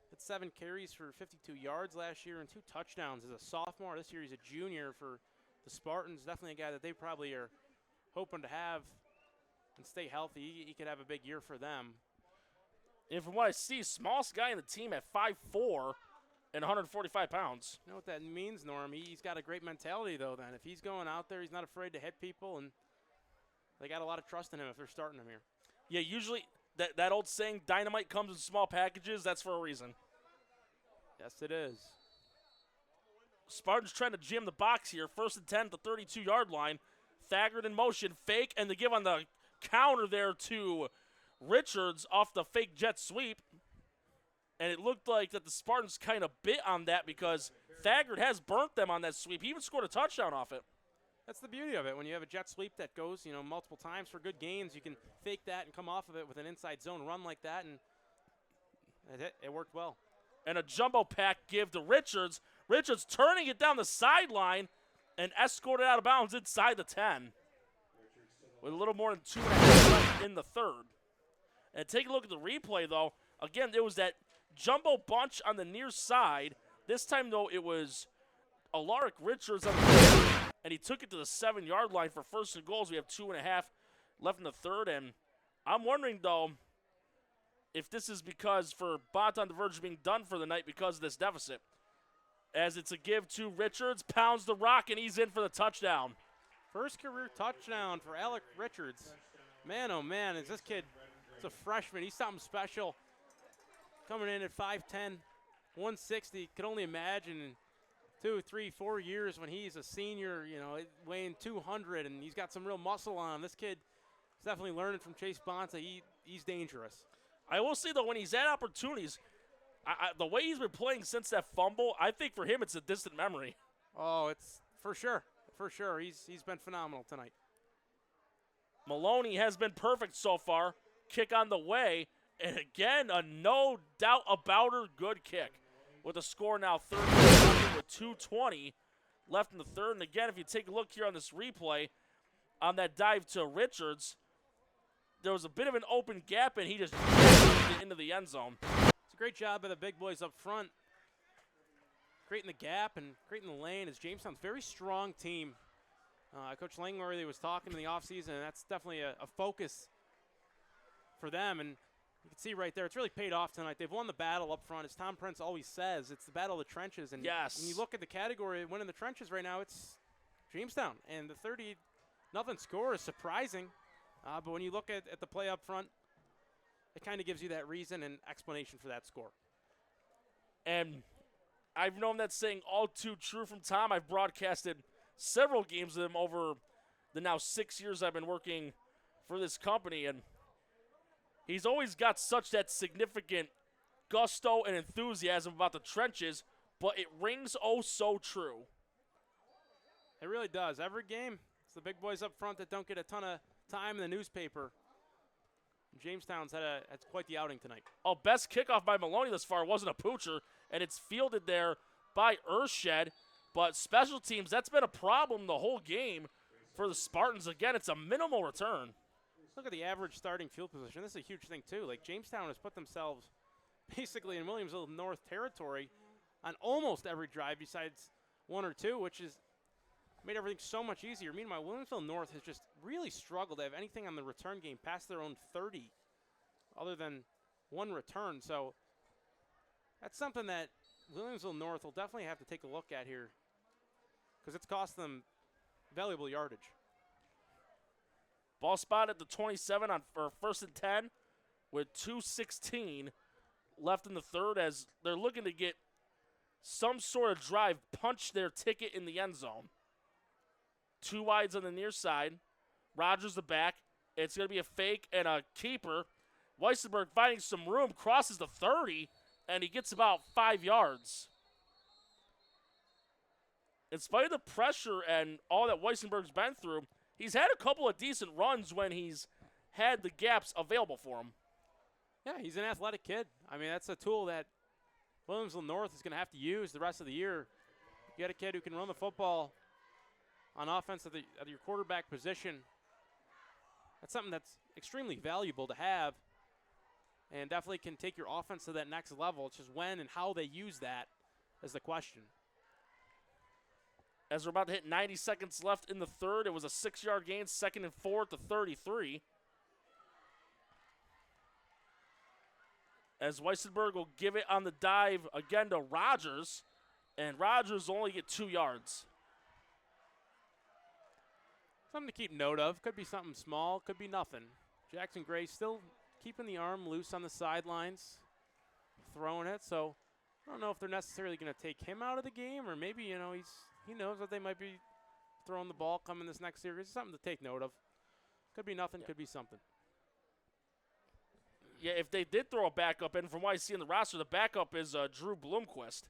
had 7 carries for 52 yards last year and 2 touchdowns as a sophomore. This year he's a junior for the Spartans. Definitely a guy that they probably are hoping to have and stay healthy. He could have a big year for them. And from what I see, smallest guy in the team at 5'4" and 145 pounds. You know what that means, Norm? He's got a great mentality, though, then. If he's going out there, he's not afraid to hit people, and they got a lot of trust in him if they're starting him here. Yeah, usually that old saying, dynamite comes in small packages, that's for a reason. Yes, it is. Spartans trying to jam the box here. 1st and 10 at the 32-yard line. Thagard in motion, fake, and they give on the counter there to Richards off the fake jet sweep. And it looked like that the Spartans kind of bit on that because Thagard has burnt them on that sweep. He even scored a touchdown off it. That's the beauty of it. When you have a jet sweep that goes, multiple times for good gains, you can fake that and come off of it with an inside zone run like that, and it worked well. And a jumbo pack give to Richards. Richards turning it down the sideline and escorted out of bounds inside the 10 with a little more than 2.5 left in the third. And take a look at the replay, though. Again, there was that jumbo bunch on the near side. This time, though, it was Alaric Richards on the field, and he took it to the 7-yard line for 1st and goals. We have 2.5 left in the third, and I'm wondering, though, if this is because for Bont on the verge of being done for the night because of this deficit. As it's a give to Richards, pounds the rock, and he's in for the touchdown. First career touchdown for Alec Richards. Man, oh man, is this kid, it's a freshman. He's something special. Coming in at 5'10", 160. Could only imagine in 2, 3, 4 years when he's a senior, weighing 200, and he's got some real muscle on him. This kid is definitely learning from Chase Bonta. He's dangerous. I will say, though, when he's had opportunities, the way he's been playing since that fumble, I think for him it's a distant memory. Oh, it's for sure. For sure. He's been phenomenal tonight. Maloney has been perfect so far. Kick on the way. And again, a no doubt about her good kick. With the score now 30 with 2:20 left in the third. And again, if you take a look here on this replay, on that dive to Richards, there was a bit of an open gap, and he just into the end zone. It's a great job by the big boys up front, creating the gap and creating the lane. As Jamestown's a very strong team. Coach Langworthy was talking in the offseason, and that's definitely a focus for them. And you can see right there, it's really paid off tonight. They've won the battle up front. As Tom Prince always says, it's the battle of the trenches. And yes, when you look at the category winning the trenches right now, it's Jamestown. And the 30-0 score is surprising. But when you look at the play up front, it kind of gives you that reason and explanation for that score. And I've known that saying all too true from Tom. I've broadcasted several games with him over the now 6 years I've been working for this company, and he's always got such that significant gusto and enthusiasm about the trenches, but it rings oh so true. It really does. Every game, it's the big boys up front that don't get a ton of time in the newspaper. Jamestown's had quite the outing tonight. Oh, best kickoff by Maloney thus far wasn't a poocher, and it's fielded there by Ershed. But special teams, that's been a problem the whole game for the Spartans. Again, it's a minimal return. Look at the average starting field position. This is a huge thing, too. Like, Jamestown has put themselves basically in Williamsville North territory on almost every drive besides 1 or 2, which has made everything so much easier. Meanwhile, Williamsville North has just really struggled to have anything on the return game past their own 30 other than 1 return. So that's something that Williamsville North will definitely have to take a look at here because it's cost them valuable yardage. Ball spot at the 27 for 1st and 10 with 2:16 left in the third as they're looking to get some sort of drive, punch their ticket in the end zone. 2 wides on the near side. Rogers the back. It's going to be a fake and a keeper. Weissenberg finding some room, crosses the 30, and he gets about 5 yards. in spite of the pressure and all that Weissenberg's been through, he's had a couple of decent runs when he's had the gaps available for him. Yeah, he's an athletic kid. I mean, that's a tool that Williamsville North is going to have to use the rest of the year. You got a kid who can run the football on offense at your quarterback position. That's something that's extremely valuable to have and definitely can take your offense to that next level. It's just when and how they use that is the question. As we're about to hit 90 seconds left in the third, it was a 6-yard gain, 2nd and 4 at the 33. As Weissenberg will give it on the dive again to Rogers, and Rogers will only get 2 yards. Something to keep note of. Could be something small, could be nothing. Jackson Gray still keeping the arm loose on the sidelines, throwing it. So I don't know if they're necessarily going to take him out of the game, or maybe, he knows that they might be throwing the ball coming this next series. Something to take note of. Could be nothing, could be something. Yeah, if they did throw a backup in, from what I see in the roster, the backup is Drew Bloomquist.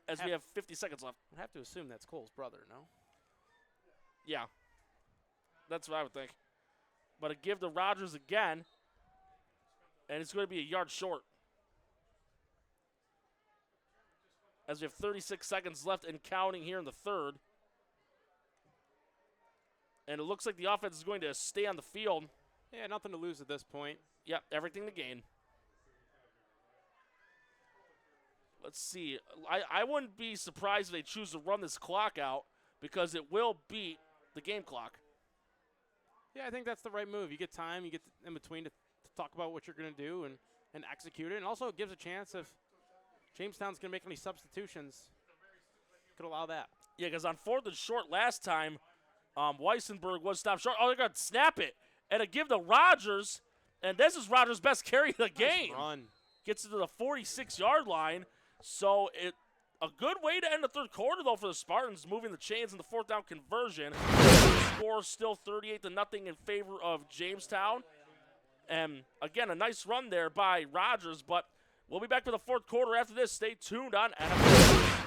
As we have 50 seconds left. I'd have to assume that's Cole's brother, no? Yeah, that's what I would think. But a give to Rogers again, and it's going to be a yard short. As we have 36 seconds left and counting here in the third. And it looks like the offense is going to stay on the field. Yeah, nothing to lose at this point. Yep, everything to gain. Let's see. I wouldn't be surprised if they choose to run this clock out because it will beat the game clock. Yeah, I think that's the right move. You get time, you get in between to talk about what you're going to do and execute it. And also it gives a chance if Jamestown's going to make any substitutions, could allow that. Yeah, because on 4th and short last time, Weissenberg was stopped short. Oh, they're going to snap it. And a give to Rogers, and this is Rogers' best carry of the game. Nice run. Gets it to the 46-yard line. So a good way to end the third quarter, though, for the Spartans, moving the chains in the 4th down conversion. Score still 38-0 in favor of Jamestown. And, again, a nice run there by Rogers. But we'll be back for the 4th quarter after this. Stay tuned on NFL.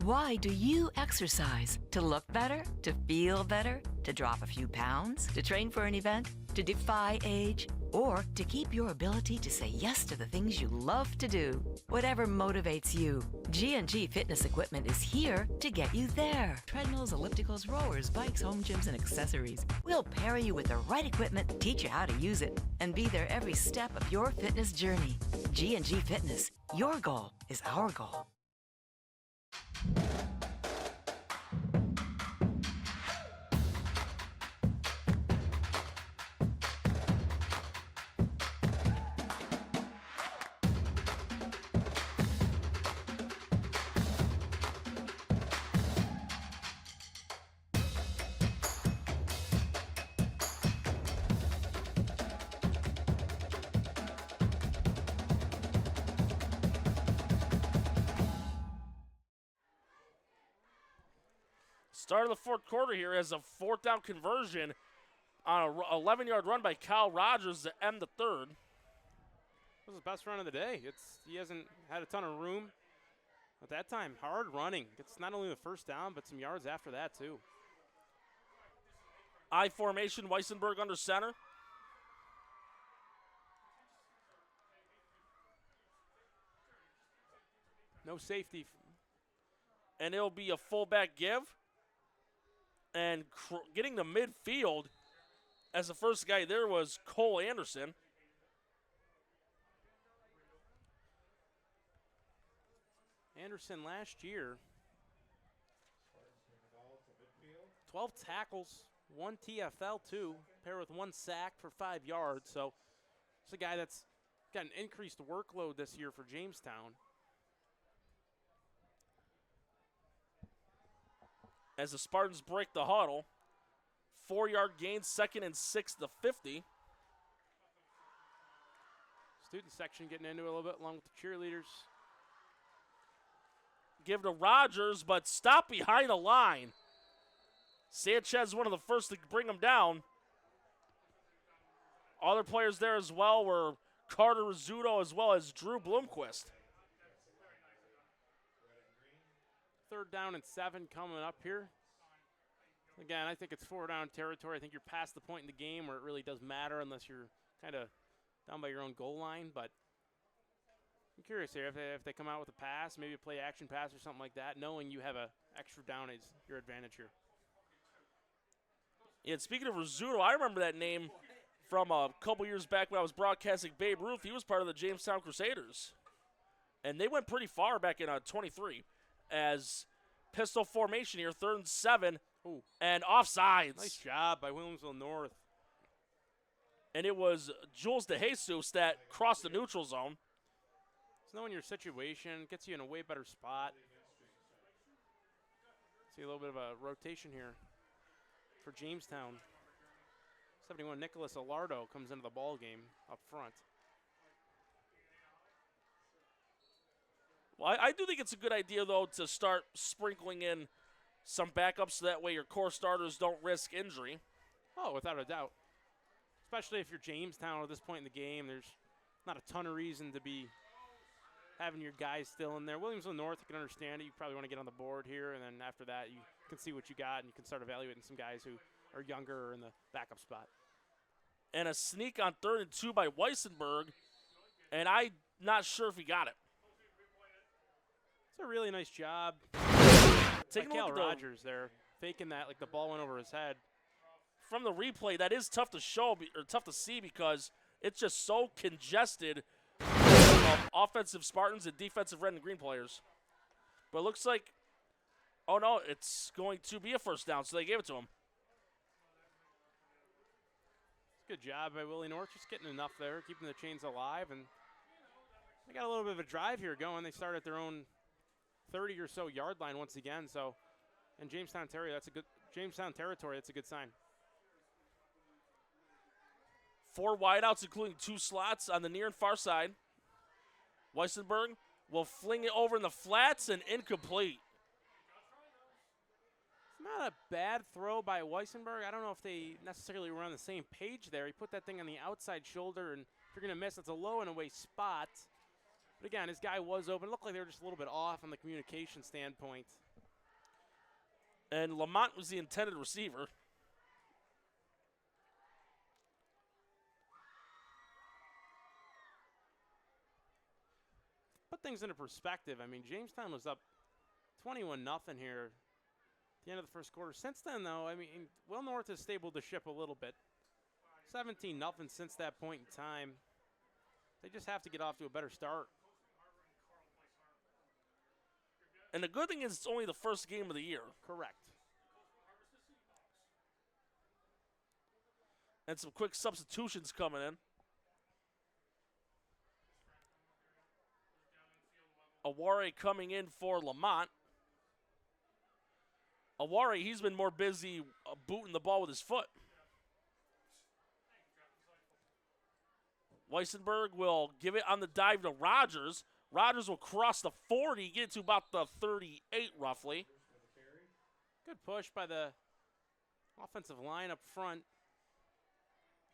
Why do you exercise? To look better? To feel better? To drop a few pounds? To train for an event? To defy age? Or to keep your ability to say yes to the things you love to do? Whatever motivates you, G&G Fitness Equipment is here to get you there. Treadmills, ellipticals, rowers, bikes, home gyms, and accessories. We'll pair you with the right equipment, teach you how to use it, and be there every step of your fitness journey. G&G Fitness. Your goal is our goal. Start of the 4th quarter here as a 4th down conversion on an 11-yard run by Kyle Rogers to end the third. This was his best run of the day. He hasn't had a ton of room at that time. Hard running. It's not only the first down, but some yards after that too. I formation, Weissenberg under center. No safety. And it'll be a fullback give. And getting to midfield as the first guy there was Cole Anderson. Anderson last year, 12 tackles, 1 TFL, 2, paired with 1 sack for 5 yards. So it's a guy that's got an increased workload this year for Jamestown. As the Spartans break the huddle, 4-yard gain, 2nd and 6 to 50. Student section getting into it a little bit along with the cheerleaders. Give to Rogers, but stop behind the line. Sanchez, one of the first to bring him down. Other players there as well were Carter Rizzuto as well as Drew Bloomquist. 3rd down and 7 coming up here. Again, I think it's 4-down territory. I think you're past the point in the game where it really does matter unless you're kind of down by your own goal line. But I'm curious here if they come out with a pass, maybe a play action pass or something like that, knowing you have a extra down is your advantage here. Yeah, and speaking of Rizzuto, I remember that name from a couple years back when I was broadcasting Babe Ruth. He was part of the Jamestown Crusaders. And they went pretty far back in 23 as pistol formation here, 3rd and 7, and offsides. Nice job by Williamsville North. And it was Jules DeJesus that crossed the neutral zone. So knowing your situation gets you in a way better spot. See a little bit of a rotation here for Jamestown. 71 Nicholas Alardo comes into the ball game up front. Well, I do think it's a good idea, though, to start sprinkling in some backups so that way your core starters don't risk injury. Oh, without a doubt. Especially if you're Jamestown at this point in the game, there's not a ton of reason to be having your guys still in there. Williamsville North, you can understand it. You probably want to get on the board here, and then after that, you can see what you got, and you can start evaluating some guys who are younger or in the backup spot. And a sneak on 3rd and 2 by Weissenberg, and I'm not sure if he got it. It's a really nice job. Taking a look at Rogers there, faking that like the ball went over his head. From the replay, that is tough to show or tough to see because it's just so congested of offensive Spartans and defensive red and green players. But it looks like, oh no, it's going to be a 1st down, so they gave it to him. Good job by Willie North, just getting enough there, keeping the chains alive, and they got a little bit of a drive here going. They start at their own 30 or so yard line once again. So, in Jamestown territory, that's a good sign. 4 wideouts, including 2 slots on the near and far side. Weissenberg will fling it over in the flats and incomplete. It's not a bad throw by Weissenberg. I don't know if they necessarily were on the same page there. He put that thing on the outside shoulder, and if you're going to miss, it's a low and away spot. But again, his guy was open. It looked like they were just a little bit off on the communication standpoint. And Lamont was the intended receiver. Put things into perspective, I mean, Jamestown was up 21-0 here at the end of the 1st quarter. Since then, though, I mean, Will North has stabled the ship a little bit. 17-0 since that point in time. They just have to get off to a better start. And the good thing is it's only the 1st game of the year. Correct. And some quick substitutions coming in. Aware coming in for Lamont. Aware, he's been more busy booting the ball with his foot. Weissenberg will give it on the dive to Rogers. Rogers will cross the 40, get to about the 38 roughly. Good push by the offensive line up front.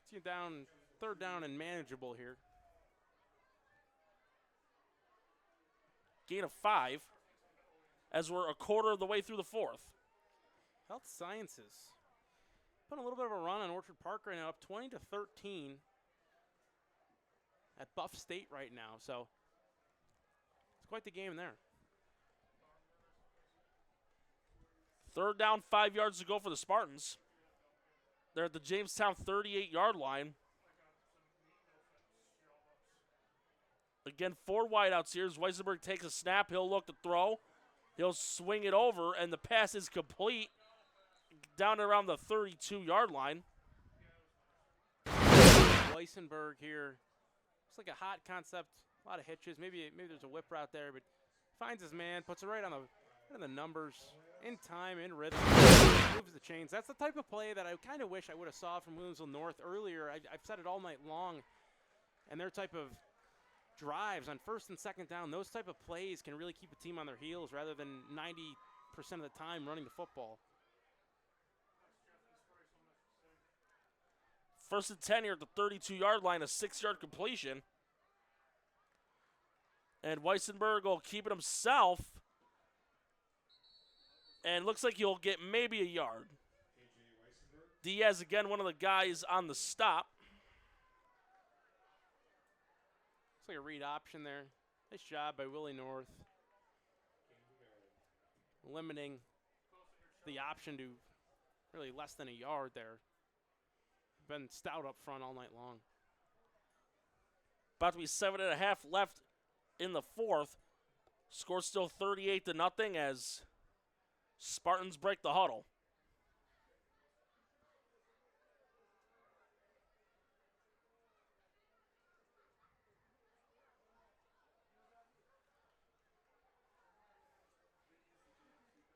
Gets you down, 3rd down and manageable here. Gain of 5 as we're a quarter of the way through the 4th. Health Sciences putting a little bit of a run on Orchard Park right now, up 20-13 at Buff State right now. So it's quite the game there. 3rd down, 5 yards to go for the Spartans. They're at the Jamestown 38-yard line. Again, 4 wideouts here as Weissenberg takes a snap. He'll look to throw. He'll swing it over, and the pass is complete down around the 32-yard line. Weissenberg here. Looks like a hot concept. A lot of hitches. Maybe there's a whip route there, but finds his man, puts it right on the numbers, in time, in rhythm, moves the chains. That's the type of play that I kind of wish I would have saw from Williamsville North earlier. I've said it all night long, and their type of drives on 1st and 2nd down, those type of plays can really keep a team on their heels rather than 90% of the time running the football. 1st and 10 here at the 32-yard line, a 6-yard completion. And Weissenberg will keep it himself. And looks like he'll get maybe a yard. Diaz, again, one of the guys on the stop. Looks like a read option there. Nice job by Willie North. Limiting the option to really less than a yard there. Been stout up front all night long. About to be 7.5 left in the fourth. Score still 38-0 as Spartans break the huddle.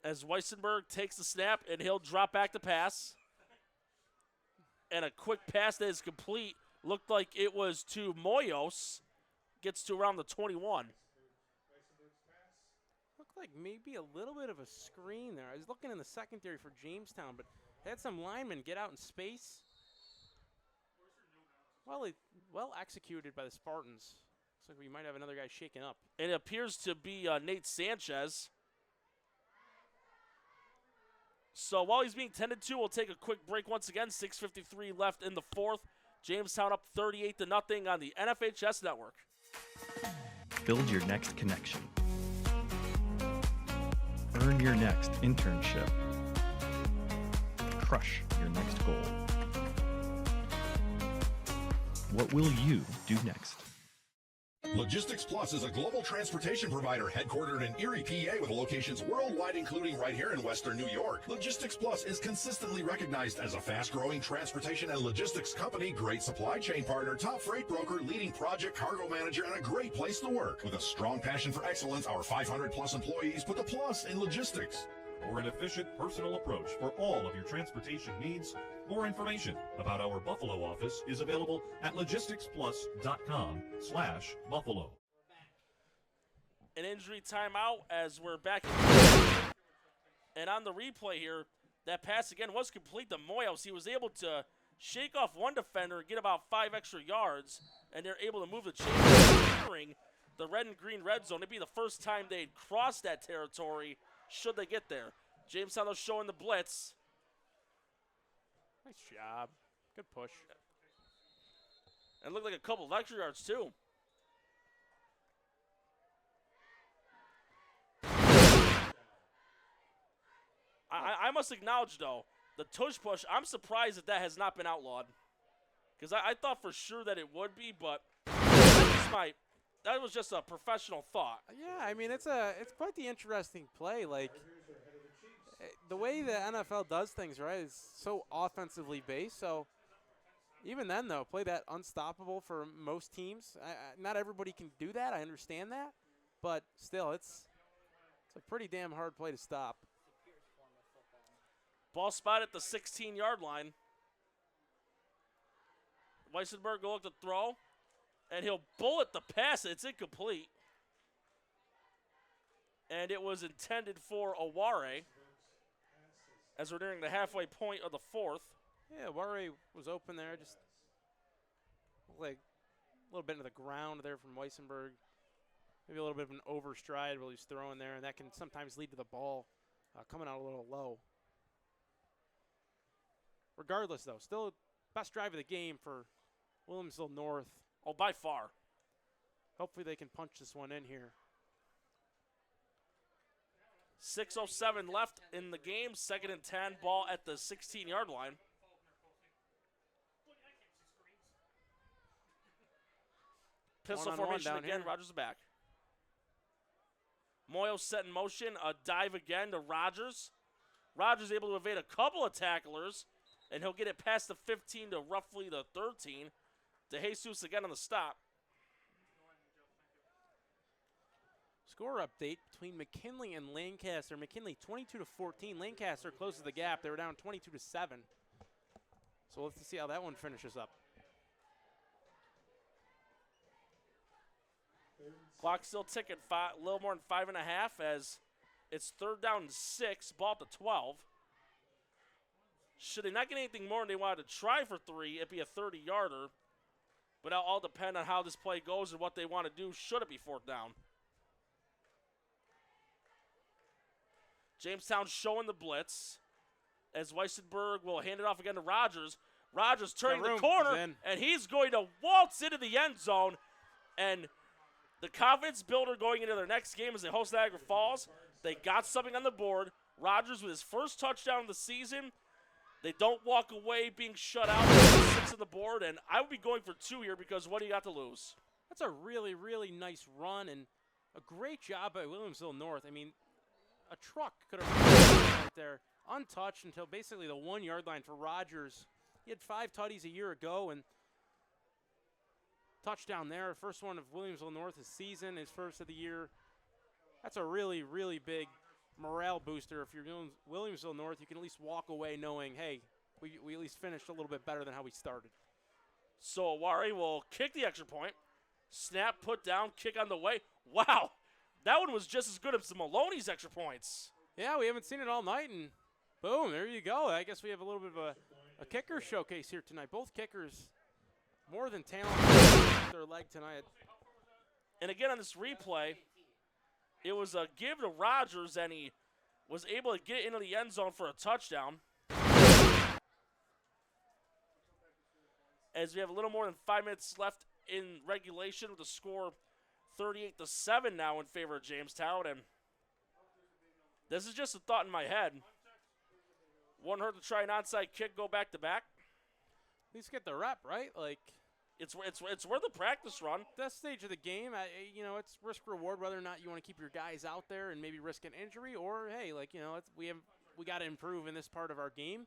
As Weissenberg takes the snap, and he'll drop back to pass. And a quick pass that is complete. Looked like it was to Moyos. Gets to around the 21. Looked like maybe a little bit of a screen there. I was looking in the secondary for Jamestown, but had some linemen get out in space. Well executed by the Spartans. Looks like we might have another guy shaken up. It appears to be Nate Sanchez. So while he's being tended to, we'll take a quick break once again. 6:53 left in the fourth. Jamestown up 38-0 on the NFHS network. Build your next connection. Earn your next internship. Crush your next goal. What will you do next? Logistics Plus is a global transportation provider headquartered in Erie, PA with locations worldwide, including right here in Western New York. Logistics Plus is consistently recognized as a fast-growing transportation and logistics company, great supply chain partner, top freight broker, leading project cargo manager, and a great place to work. With a strong passion for excellence, our 500-plus employees put the plus in logistics. For an efficient, personal approach for all of your transportation needs, more information about our Buffalo office is available at logisticsplus.com/Buffalo. An injury timeout as we're back. And on the replay here, that pass again was complete to Moyos. He was able to shake off one defender and get about 5 extra yards, and they're able to move the chain, clearing the red and green red zone. It'd be the first time they'd crossed that territory should they get there. Jamestown is showing the blitz. Nice job. Good push. And looked like a couple of extra yards, too. I must acknowledge, though, the tush push, I'm surprised that has not been outlawed. Because I thought for sure that it would be, but that was just a professional thought. Yeah, I mean, it's quite the interesting play. Like, the way the NFL does things, right, is so offensively based. So even then, though, play that unstoppable for most teams. Not everybody can do that. I understand that. But still, it's a pretty damn hard play to stop. Ball spot at the 16-yard line. Weissenberg will look to throw, and he'll bullet the pass. It's incomplete. And it was intended for Aware as we're nearing the halfway point of the fourth. Yeah, Aware was open there. Just like a little bit into the ground there from Weissenberg. Maybe a little bit of an overstride while he's throwing there, and that can sometimes lead to the ball coming out a little low. Regardless, though, still best drive of the game for Williamsville North. Oh, by far. Hopefully they can punch this one in here. 6:07 left in the game. 2nd and 10. Ball at the 16-yard line. Pistol formation again. Here. Rogers is back. Moyo set in motion. A dive again to Rogers. Rogers able to evade a couple of tacklers, and he'll get it past the 15 to roughly the 13. De Jesus again on the stop. Score update between McKinley and Lancaster. McKinley 22-14. Lancaster closes the gap. They were down 22-7. So let's see how that one finishes up. Clock still ticking. A little more than 5.5 as it's 3rd down and 6. Ball at the 12. Should they not get anything more and they wanted to try for 3, it'd be a 30-yarder. But it'll all depend on how this play goes and what they want to do should it be 4th down. Jamestown showing the blitz as Weissenberg will hand it off again to Rogers. Rogers turning the corner, and he's going to waltz into the end zone. And the confidence builder going into their next game as they host Niagara Falls. They got something on the board. Rogers with his first touchdown of the season. They don't walk away being shut out. 6 on the board, and I would be going for 2 here because what do you got to lose? That's a really, really nice run and a great job by Williamsville North. I mean, a truck could have right there, untouched until basically the 1 yard line for Rogers. He had 5 tutties a year ago, and touchdown there. First one of Williamsville North this season, his first of the year. That's a really, really big morale booster. If you're Williamsville North, you can at least walk away knowing, hey, we at least finished a little bit better than how we started. So Awari will kick the extra point. Snap, put down, kick on the way. Wow, that one was just as good as the Maloney's extra points. Yeah, we haven't seen it all night, and boom, there you go. I guess we have a little bit of a kicker showcase here tonight. Both kickers more than talented with their leg tonight. And again on this replay, it was a give to Rogers, and he was able to get it into the end zone for a touchdown. As we have a little more than 5 minutes left in regulation with the score 38-7 now in favor of Jamestown. And this is just a thought in my head. Wouldn't hurt to try an onside kick, go back to back. At least get the rep, right? Like, it's worth a practice run. That stage of the game, it's risk reward whether or not you want to keep your guys out there and maybe risk an injury, or hey, we got to improve in this part of our game.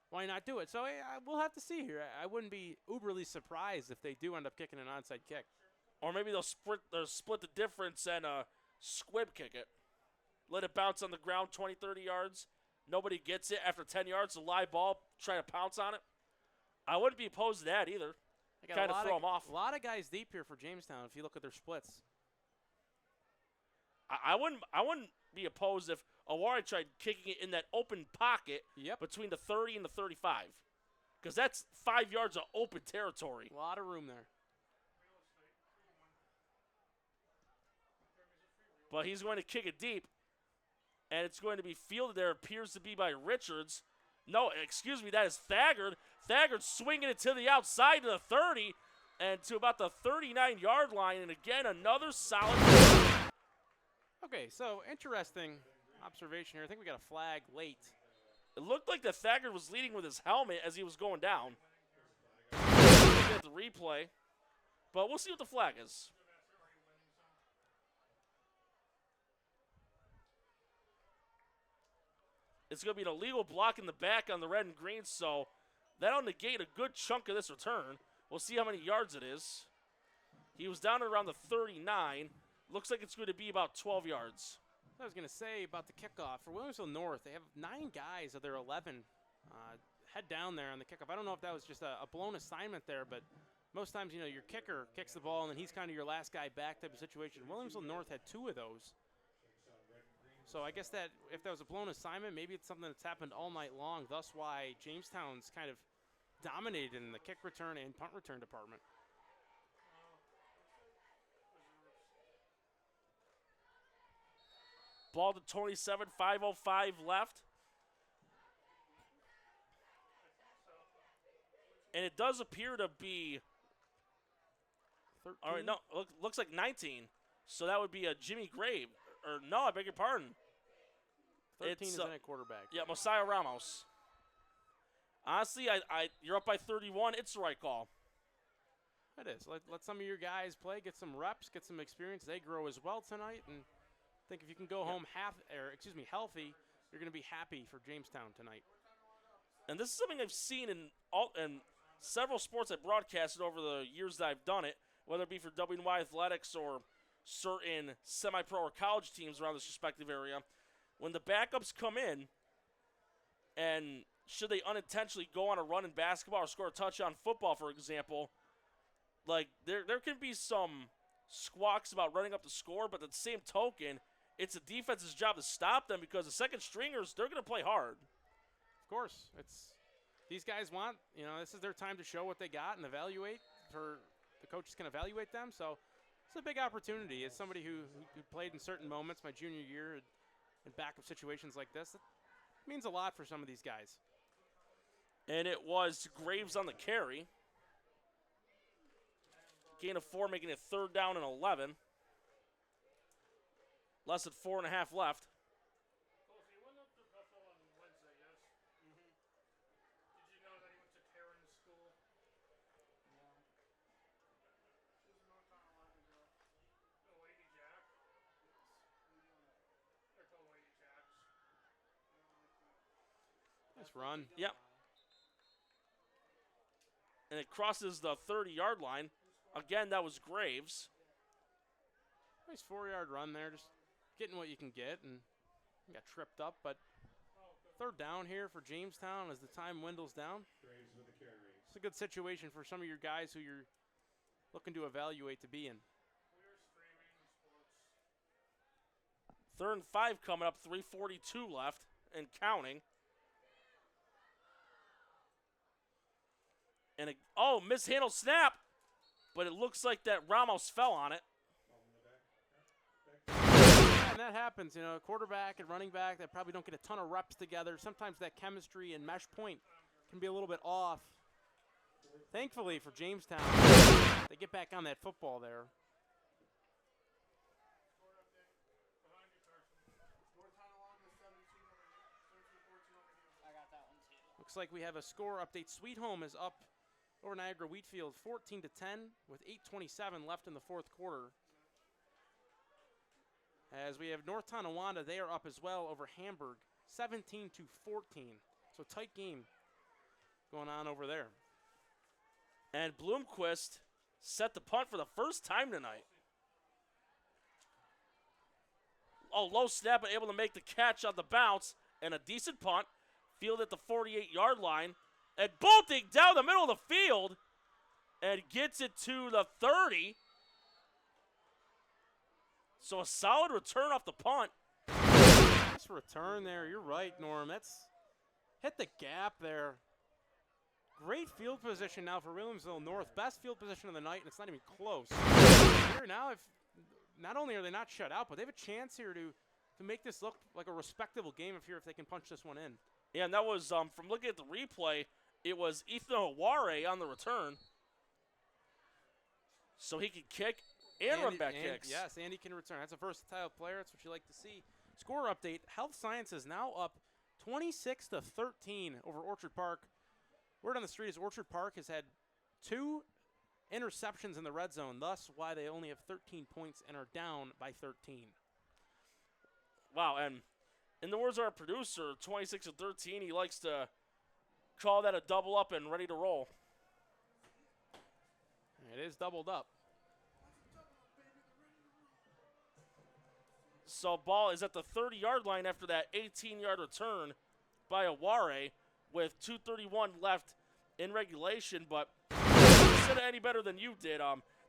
Why not do it? So we'll have to see here. I wouldn't be uberly surprised if they do end up kicking an onside kick. Or maybe they'll split the difference and squib kick it. Let it bounce on the ground 20, 30 yards. Nobody gets it after 10 yards. A live ball, try to pounce on it. I wouldn't be opposed to that either. Kind of throw them off. A lot of guys deep here for Jamestown if you look at their splits. I wouldn't be opposed if Awari tried kicking it in that open pocket between the 30 and the 35. Because that's 5 yards of open territory. A lot of room there. But he's going to kick it deep. And it's going to be fielded there, appears to be by Richards. No, excuse me, that is Thagard. Thagard swinging it to the outside to the 30 and to about the 39-yard line. And again, another solid. Okay, so interesting observation here. I think we got a flag late. It looked like that Thagard was leading with his helmet as he was going down. At the replay. But we'll see what the flag is. It's going to be an illegal block in the back on the red and green, so that'll negate a good chunk of this return. We'll see how many yards it is. He was down at around the 39. Looks like it's going to be about 12 yards. I was going to say about the kickoff. For Williamsville North, they have 9 guys of their 11 head down there on the kickoff. I don't know if that was just a blown assignment there, but most times, your kicker kicks the ball, and then he's kind of your last guy back type of situation. Williamsville North had 2 of those. So I guess that if that was a blown assignment, maybe it's something that's happened all night long, thus why Jamestown's kind of dominated in the kick return and punt return department. Ball to 27, 5:05 left. And it does appear to be 13. All right, no, looks like 19. So that would be a Jimmy Grave. Or no, I beg your pardon. 13 is in at quarterback. Yeah, Mosiah Ramos. Honestly, you're up by 31. It's the right call. It is. Let some of your guys play, get some reps, get some experience. They grow as well tonight, and I think if you can go home healthy, you're going to be happy for Jamestown tonight. And this is something I've seen in several sports I broadcasted over the years that I've done it, whether it be for WNYAthletics or certain semi-pro or college teams around this respective area. When the backups come in, and should they unintentionally go on a run in basketball or score a touchdown in football, for example, like there can be some squawks about running up the score, but at the same token, it's the defense's job to stop them because the second stringers, they're going to play hard. Of course. These guys want, this is their time to show what they got and evaluate. The coaches can evaluate them, so it's a big opportunity. As somebody who played in certain moments, my junior year, in backup situations like this. It means a lot for some of these guys. And it was Graves on the carry. Gain of 4, making it 3rd down and 11. Less than 4.5 left. Nice run. Yep. And it crosses the 30-yard line. Again, that was Graves. Nice 4-yard run there, just getting what you can get, and got tripped up. But 3rd down here for Jamestown as the time dwindles down. It's a good situation for some of your guys who you're looking to evaluate to be in. 3rd and 5 coming up, 3:42 left and counting. And mishandled snap, but it looks like that Ramos fell on it. Yeah, and that happens, quarterback and running back that probably don't get a ton of reps together. Sometimes that chemistry and mesh point can be a little bit off. Thankfully for Jamestown, they get back on that football there. Looks like we have a score update. Sweet Home is up over Niagara Wheatfield 14-10 with 8:27 left in the 4th quarter. As we have North Tonawanda, they are up as well over Hamburg 17-14. So tight game going on over there. And Bloomquist set the punt for the first time tonight. Low snap, but able to make the catch on the bounce. And a decent punt. Field at the 48-yard line. And bolting down the middle of the field. And gets it to the 30. So a solid return off the punt. Nice return there. You're right, Norm. That's hit the gap there. Great field position now for Williamsville North. Best field position of the night, and it's not even close. Here now, if not only are they not shut out, but they have a chance here to make this look like a respectable game if they can punch this one in. Yeah, and that was, from looking at the replay, it was Ethan Oware on the return. So he can kick and run back kicks. Yes, and he can return. That's a versatile player. That's what you like to see. Score update, Health Sciences now up 26-13 over Orchard Park. Word on the street is Orchard Park has had 2 interceptions in the red zone, thus why they only have 13 points and are down by 13. Wow, and in the words of our producer, 26-13, he likes to call that a double up and ready to roll. It is doubled up. So ball is at the 30-yard line after that 18-yard return by Oware with 2:31 left in regulation. But I said it any better than you did.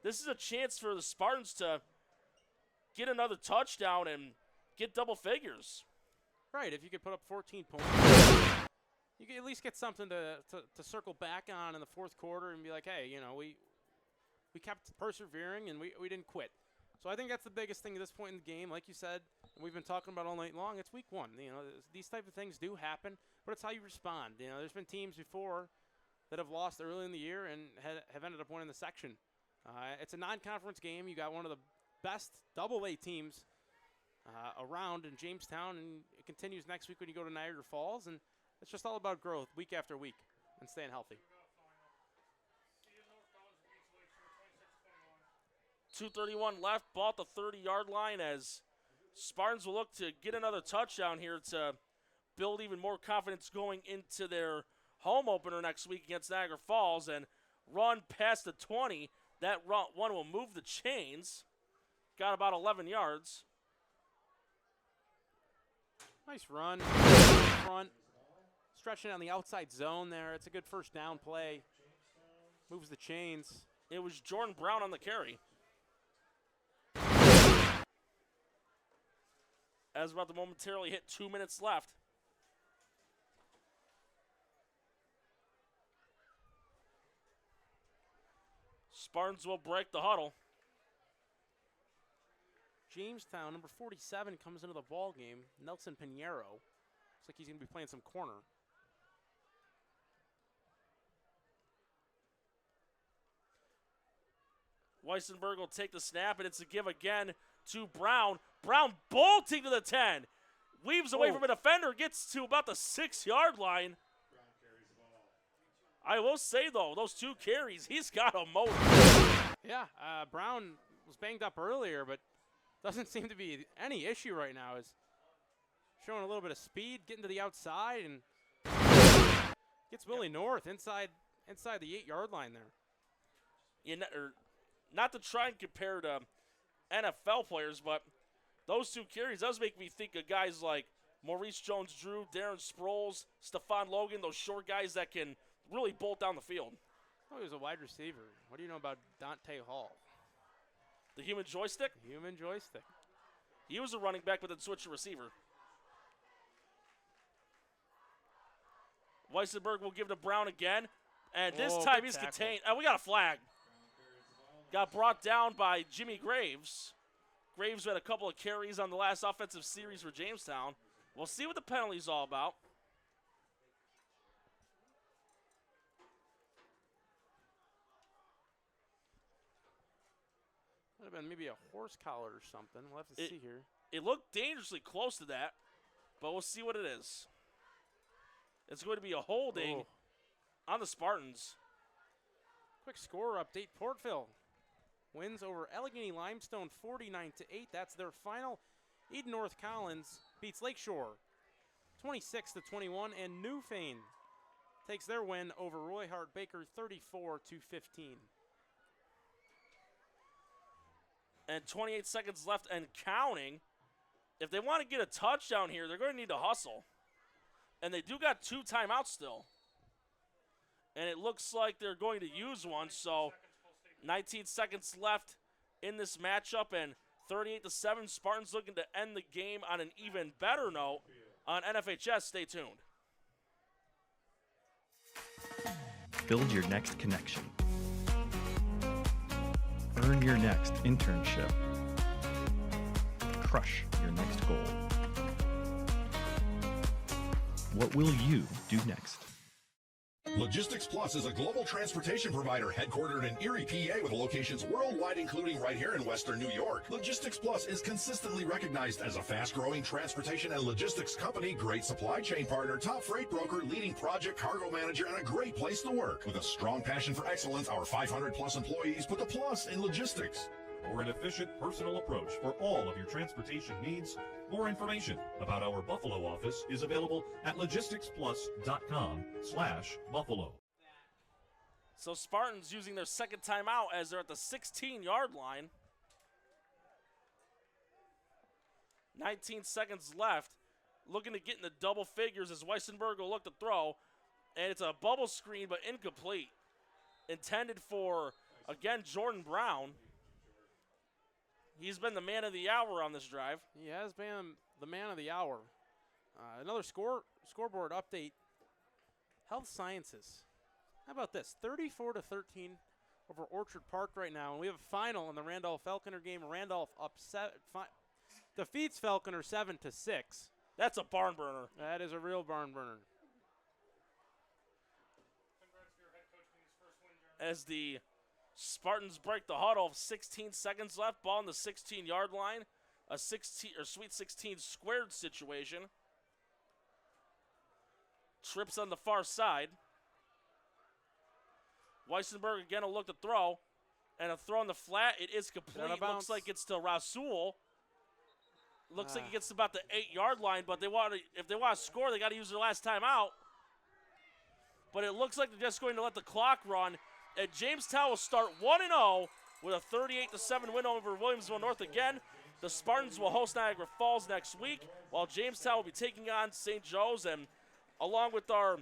This is a chance for the Spartans to get another touchdown and get double figures. Right, if you could put up 14 points, you can at least get something to circle back on in the 4th quarter and be like, hey, we kept persevering and we didn't quit. So I think that's the biggest thing at this point in the game. Like you said, and we've been talking about all night long, it's week 1. These type of things do happen, but it's how you respond. There's been teams before that have lost early in the year and have ended up winning the section. It's a non-conference game. You got one of the best AA teams around in Jamestown, and it continues next week when you go to Niagara Falls, and it's just all about growth week after week and staying healthy. 2:31 left, ball at the 30-yard line as Spartans will look to get another touchdown here to build even more confidence going into their home opener next week against Niagara Falls and run past the 20. That one will move the chains. Got about 11 yards. Nice run. Front. Stretching on the outside zone there. It's a good first down play. Moves the chains. It was Jordan Brown on the carry. As we're about to momentarily hit 2 minutes left. Spartans will break the huddle. Jamestown, number 47, comes into the ball game. Nelson Pinheiro. Looks like he's going to be playing some corner. Weissenberg will take the snap, and it's a give again to Brown. Brown bolting to the 10. Weaves away from a defender, gets to about the 6-yard line. I will say, though, those 2 carries, he's got a motor. Yeah, Brown was banged up earlier, but doesn't seem to be any issue right now. Is showing a little bit of speed, getting to the outside, and gets Willie North inside the 8-yard line there. Not to try and compare to NFL players, but those 2 carries does make me think of guys like Maurice Jones-Drew, Darren Sproles, Stephon Logan, those short guys that can really bolt down the field. Oh, he was a wide receiver. What do you know about Dante Hall? The human joystick? Human joystick. He was a running back, but then switched to receiver. Weissenberg will give to Brown again, and this time he's contained. We got a flag. Got brought down by Jimmy Graves. Graves had a couple of carries on the last offensive series for Jamestown. We'll see what the penalty's all about. Might have been maybe a horse collar or something. We'll have to see here. It looked dangerously close to that, but we'll see what it is. It's going to be a holding on the Spartans. Quick score update. Portville wins over Allegheny Limestone 49-8. That's their final. Eden North Collins beats Lakeshore 26-21, and Newfane takes their win over Roy Hart Baker 34-15. And 28 seconds left and counting. If they want to get a touchdown here, they're going to need to hustle. And they do got 2 timeouts still. And it looks like they're going to use one, so 19 seconds left in this matchup, and 38-7. Spartans looking to end the game on an even better note on NFHS. Stay tuned. Build your next connection. Earn your next internship. Crush your next goal. What will you do next? Logistics Plus is a global transportation provider headquartered in Erie, PA, with locations worldwide, including right here in Western New York. Logistics Plus is consistently recognized as a fast-growing transportation and logistics company, great supply chain partner, top freight broker, leading project cargo manager, and a great place to work. With a strong passion for excellence, our 500-plus employees put the plus in logistics. For an efficient, personal approach for all of your transportation needs, more information about our Buffalo office is available at logisticsplus.com/Buffalo. So Spartans using their second timeout as they're at the 16-yard line. 19 seconds left. Looking to get in the double figures as Weissenberg will look to throw. And it's a bubble screen, but incomplete. Intended for, again, Jordan Brown. He's been the man of the hour on this drive. He has been the man of the hour. Another scoreboard update. Health Sciences. How about this? 34-13 over Orchard Park right now. And we have a final in the Randolph-Falconer game. Randolph defeats Falconer 7-6. That's a barn burner. That is a real barn burner. As the Spartans break the huddle, 16 seconds left, ball on the 16-yard line. A Sweet 16 squared situation. Trips on the far side. Weissenberg again will look to throw. And a throw on the flat, it is complete. Looks like it's to Rasul. Looks like he gets to about the 8-yard line, but if they want to score, they got to use their last timeout. But it looks like they're just going to let the clock run. And Jamestown will start 1-0 with a 38-7 win over Williamsville North again. The Spartans will host Niagara Falls next week, while Jamestown will be taking on St. Joe's. And along with our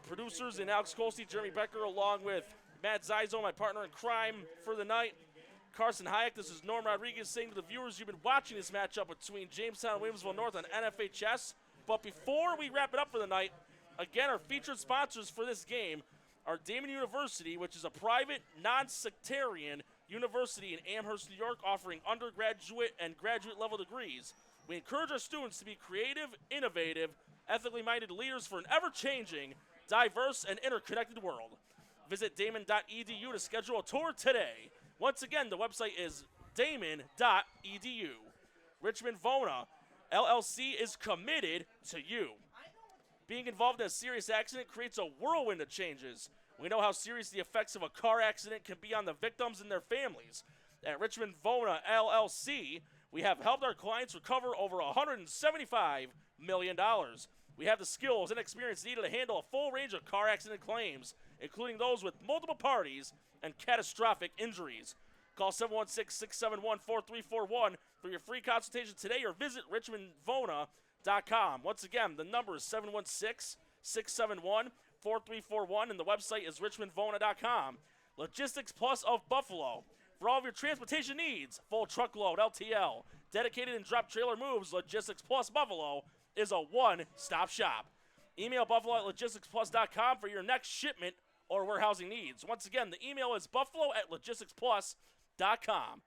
producers and Alex Colsey, Jeremy Becker, along with Matt Zizo, my partner in crime for the night, Carson Hayek, this is Norm Rodriguez saying to the viewers, you've been watching this matchup between Jamestown and Williamsville North on NFHS. But before we wrap it up for the night, again, our featured sponsors for this game are Damon University, which is a private, non-sectarian University in Amherst, New York, offering undergraduate and graduate level degrees. We encourage our students to be creative, innovative, ethically minded leaders for an ever-changing, diverse, and interconnected world. Visit damon.edu to schedule a tour today. Once again, the website is damon.edu. Richmond Vona LLC is committed to you. Being involved in a serious accident creates a whirlwind of changes. We know how serious the effects of a car accident can be on the victims and their families. At Richmond Vona LLC, we have helped our clients recover over $175 million. We have the skills and experience needed to handle a full range of car accident claims, including those with multiple parties and catastrophic injuries. Call 716-671-4341 for your free consultation today or visit richmondvona.com. Once again, the number is 716-671-4341 and the website is richmondvona.com. Logistics Plus of Buffalo. For all of your transportation needs, full truckload, LTL, dedicated and drop trailer moves, Logistics Plus Buffalo is a one-stop shop. Email buffalo@logisticsplus.com for your next shipment or warehousing needs. Once again, the email is buffalo@logisticsplus.com.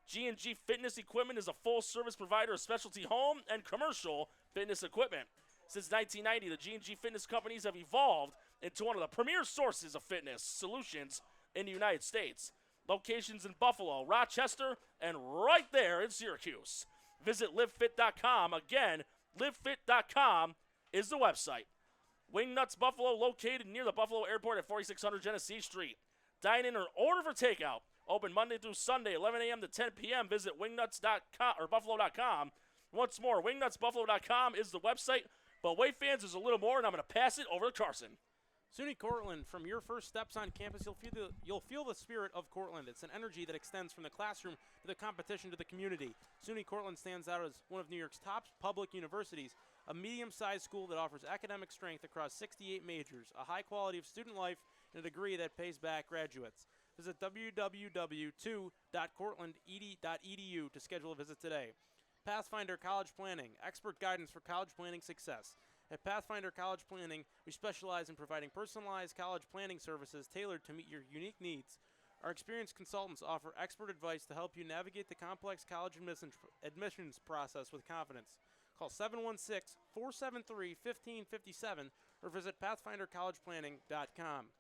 G&G Fitness Equipment is a full-service provider of specialty home and commercial fitness equipment. Since 1990, the G&G Fitness companies have evolved into one of the premier sources of fitness solutions in the United States. Locations in Buffalo, Rochester, and right there in Syracuse. Visit livefit.com. Again, livefit.com is the website. Wingnuts Buffalo, located near the Buffalo Airport at 4600 Genesee Street. Dine in or order for takeout. Open Monday through Sunday, 11 a.m. to 10 p.m. Visit wingnuts.com or buffalo.com. Once more, wingnutsbuffalo.com is the website. But Wave fans, there's a little more, and I'm going to pass it over to Carson. SUNY Cortland, from your first steps on campus, you'll feel the spirit of Cortland. It's an energy that extends from the classroom to the competition to the community. SUNY Cortland stands out as one of New York's top public universities, a medium-sized school that offers academic strength across 68 majors, a high quality of student life, and a degree that pays back graduates. Visit www.2.cortland.edu to schedule a visit today. Pathfinder College Planning, expert guidance for college planning success. At Pathfinder College Planning, we specialize in providing personalized college planning services tailored to meet your unique needs. Our experienced consultants offer expert advice to help you navigate the complex college admissions process with confidence. Call 716-473-1557 or visit pathfindercollegePlanning.com.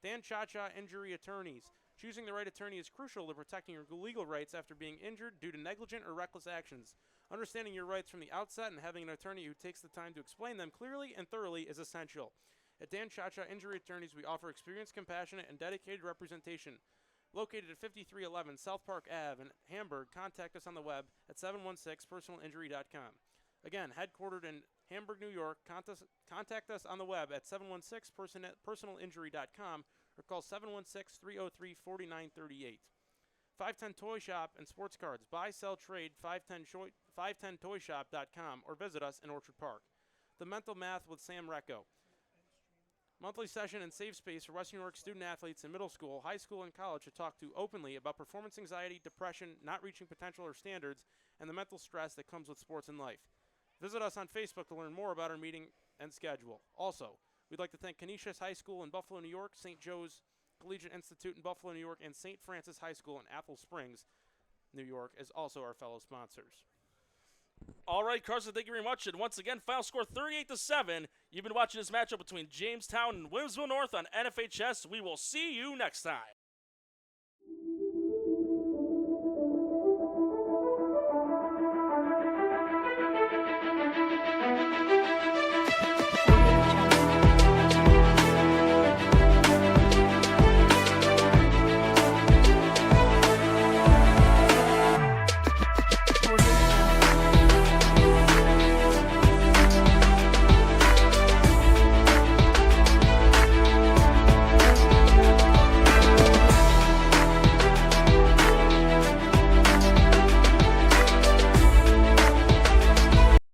Dan Cha-Cha Injury Attorneys. Choosing the right attorney is crucial to protecting your legal rights after being injured due to negligent or reckless actions. Understanding your rights from the outset and having an attorney who takes the time to explain them clearly and thoroughly is essential. At Dan Cha-Cha Injury Attorneys, we offer experienced, compassionate, and dedicated representation. Located at 5311 South Park Ave in Hamburg, contact us on the web at 716personalinjury.com. Again, headquartered in Hamburg, New York, contact us on the web at 716personalinjury.com or call 716-303-4938. 510 Toy Shop and Sports Cards. Buy, sell, trade, 510toyshop.com or visit us in Orchard Park. The Mental Math with Sam Recco. Monthly session and safe space for Western New York student athletes in middle school, high school, and college to talk to openly about performance anxiety, depression, not reaching potential or standards, and the mental stress that comes with sports and life. Visit us on Facebook to learn more about our meeting and schedule. Also, we'd like to thank Canisius High School in Buffalo, New York, St. Joe's Collegiate Institute in Buffalo, New York, and St. Francis High School in Apple Springs, New York, as also our fellow sponsors. All right, Carson, thank you very much. And once again, final score 38-7. You've been watching this matchup between Jamestown and Williamsville North on NFHS. We will see you next time.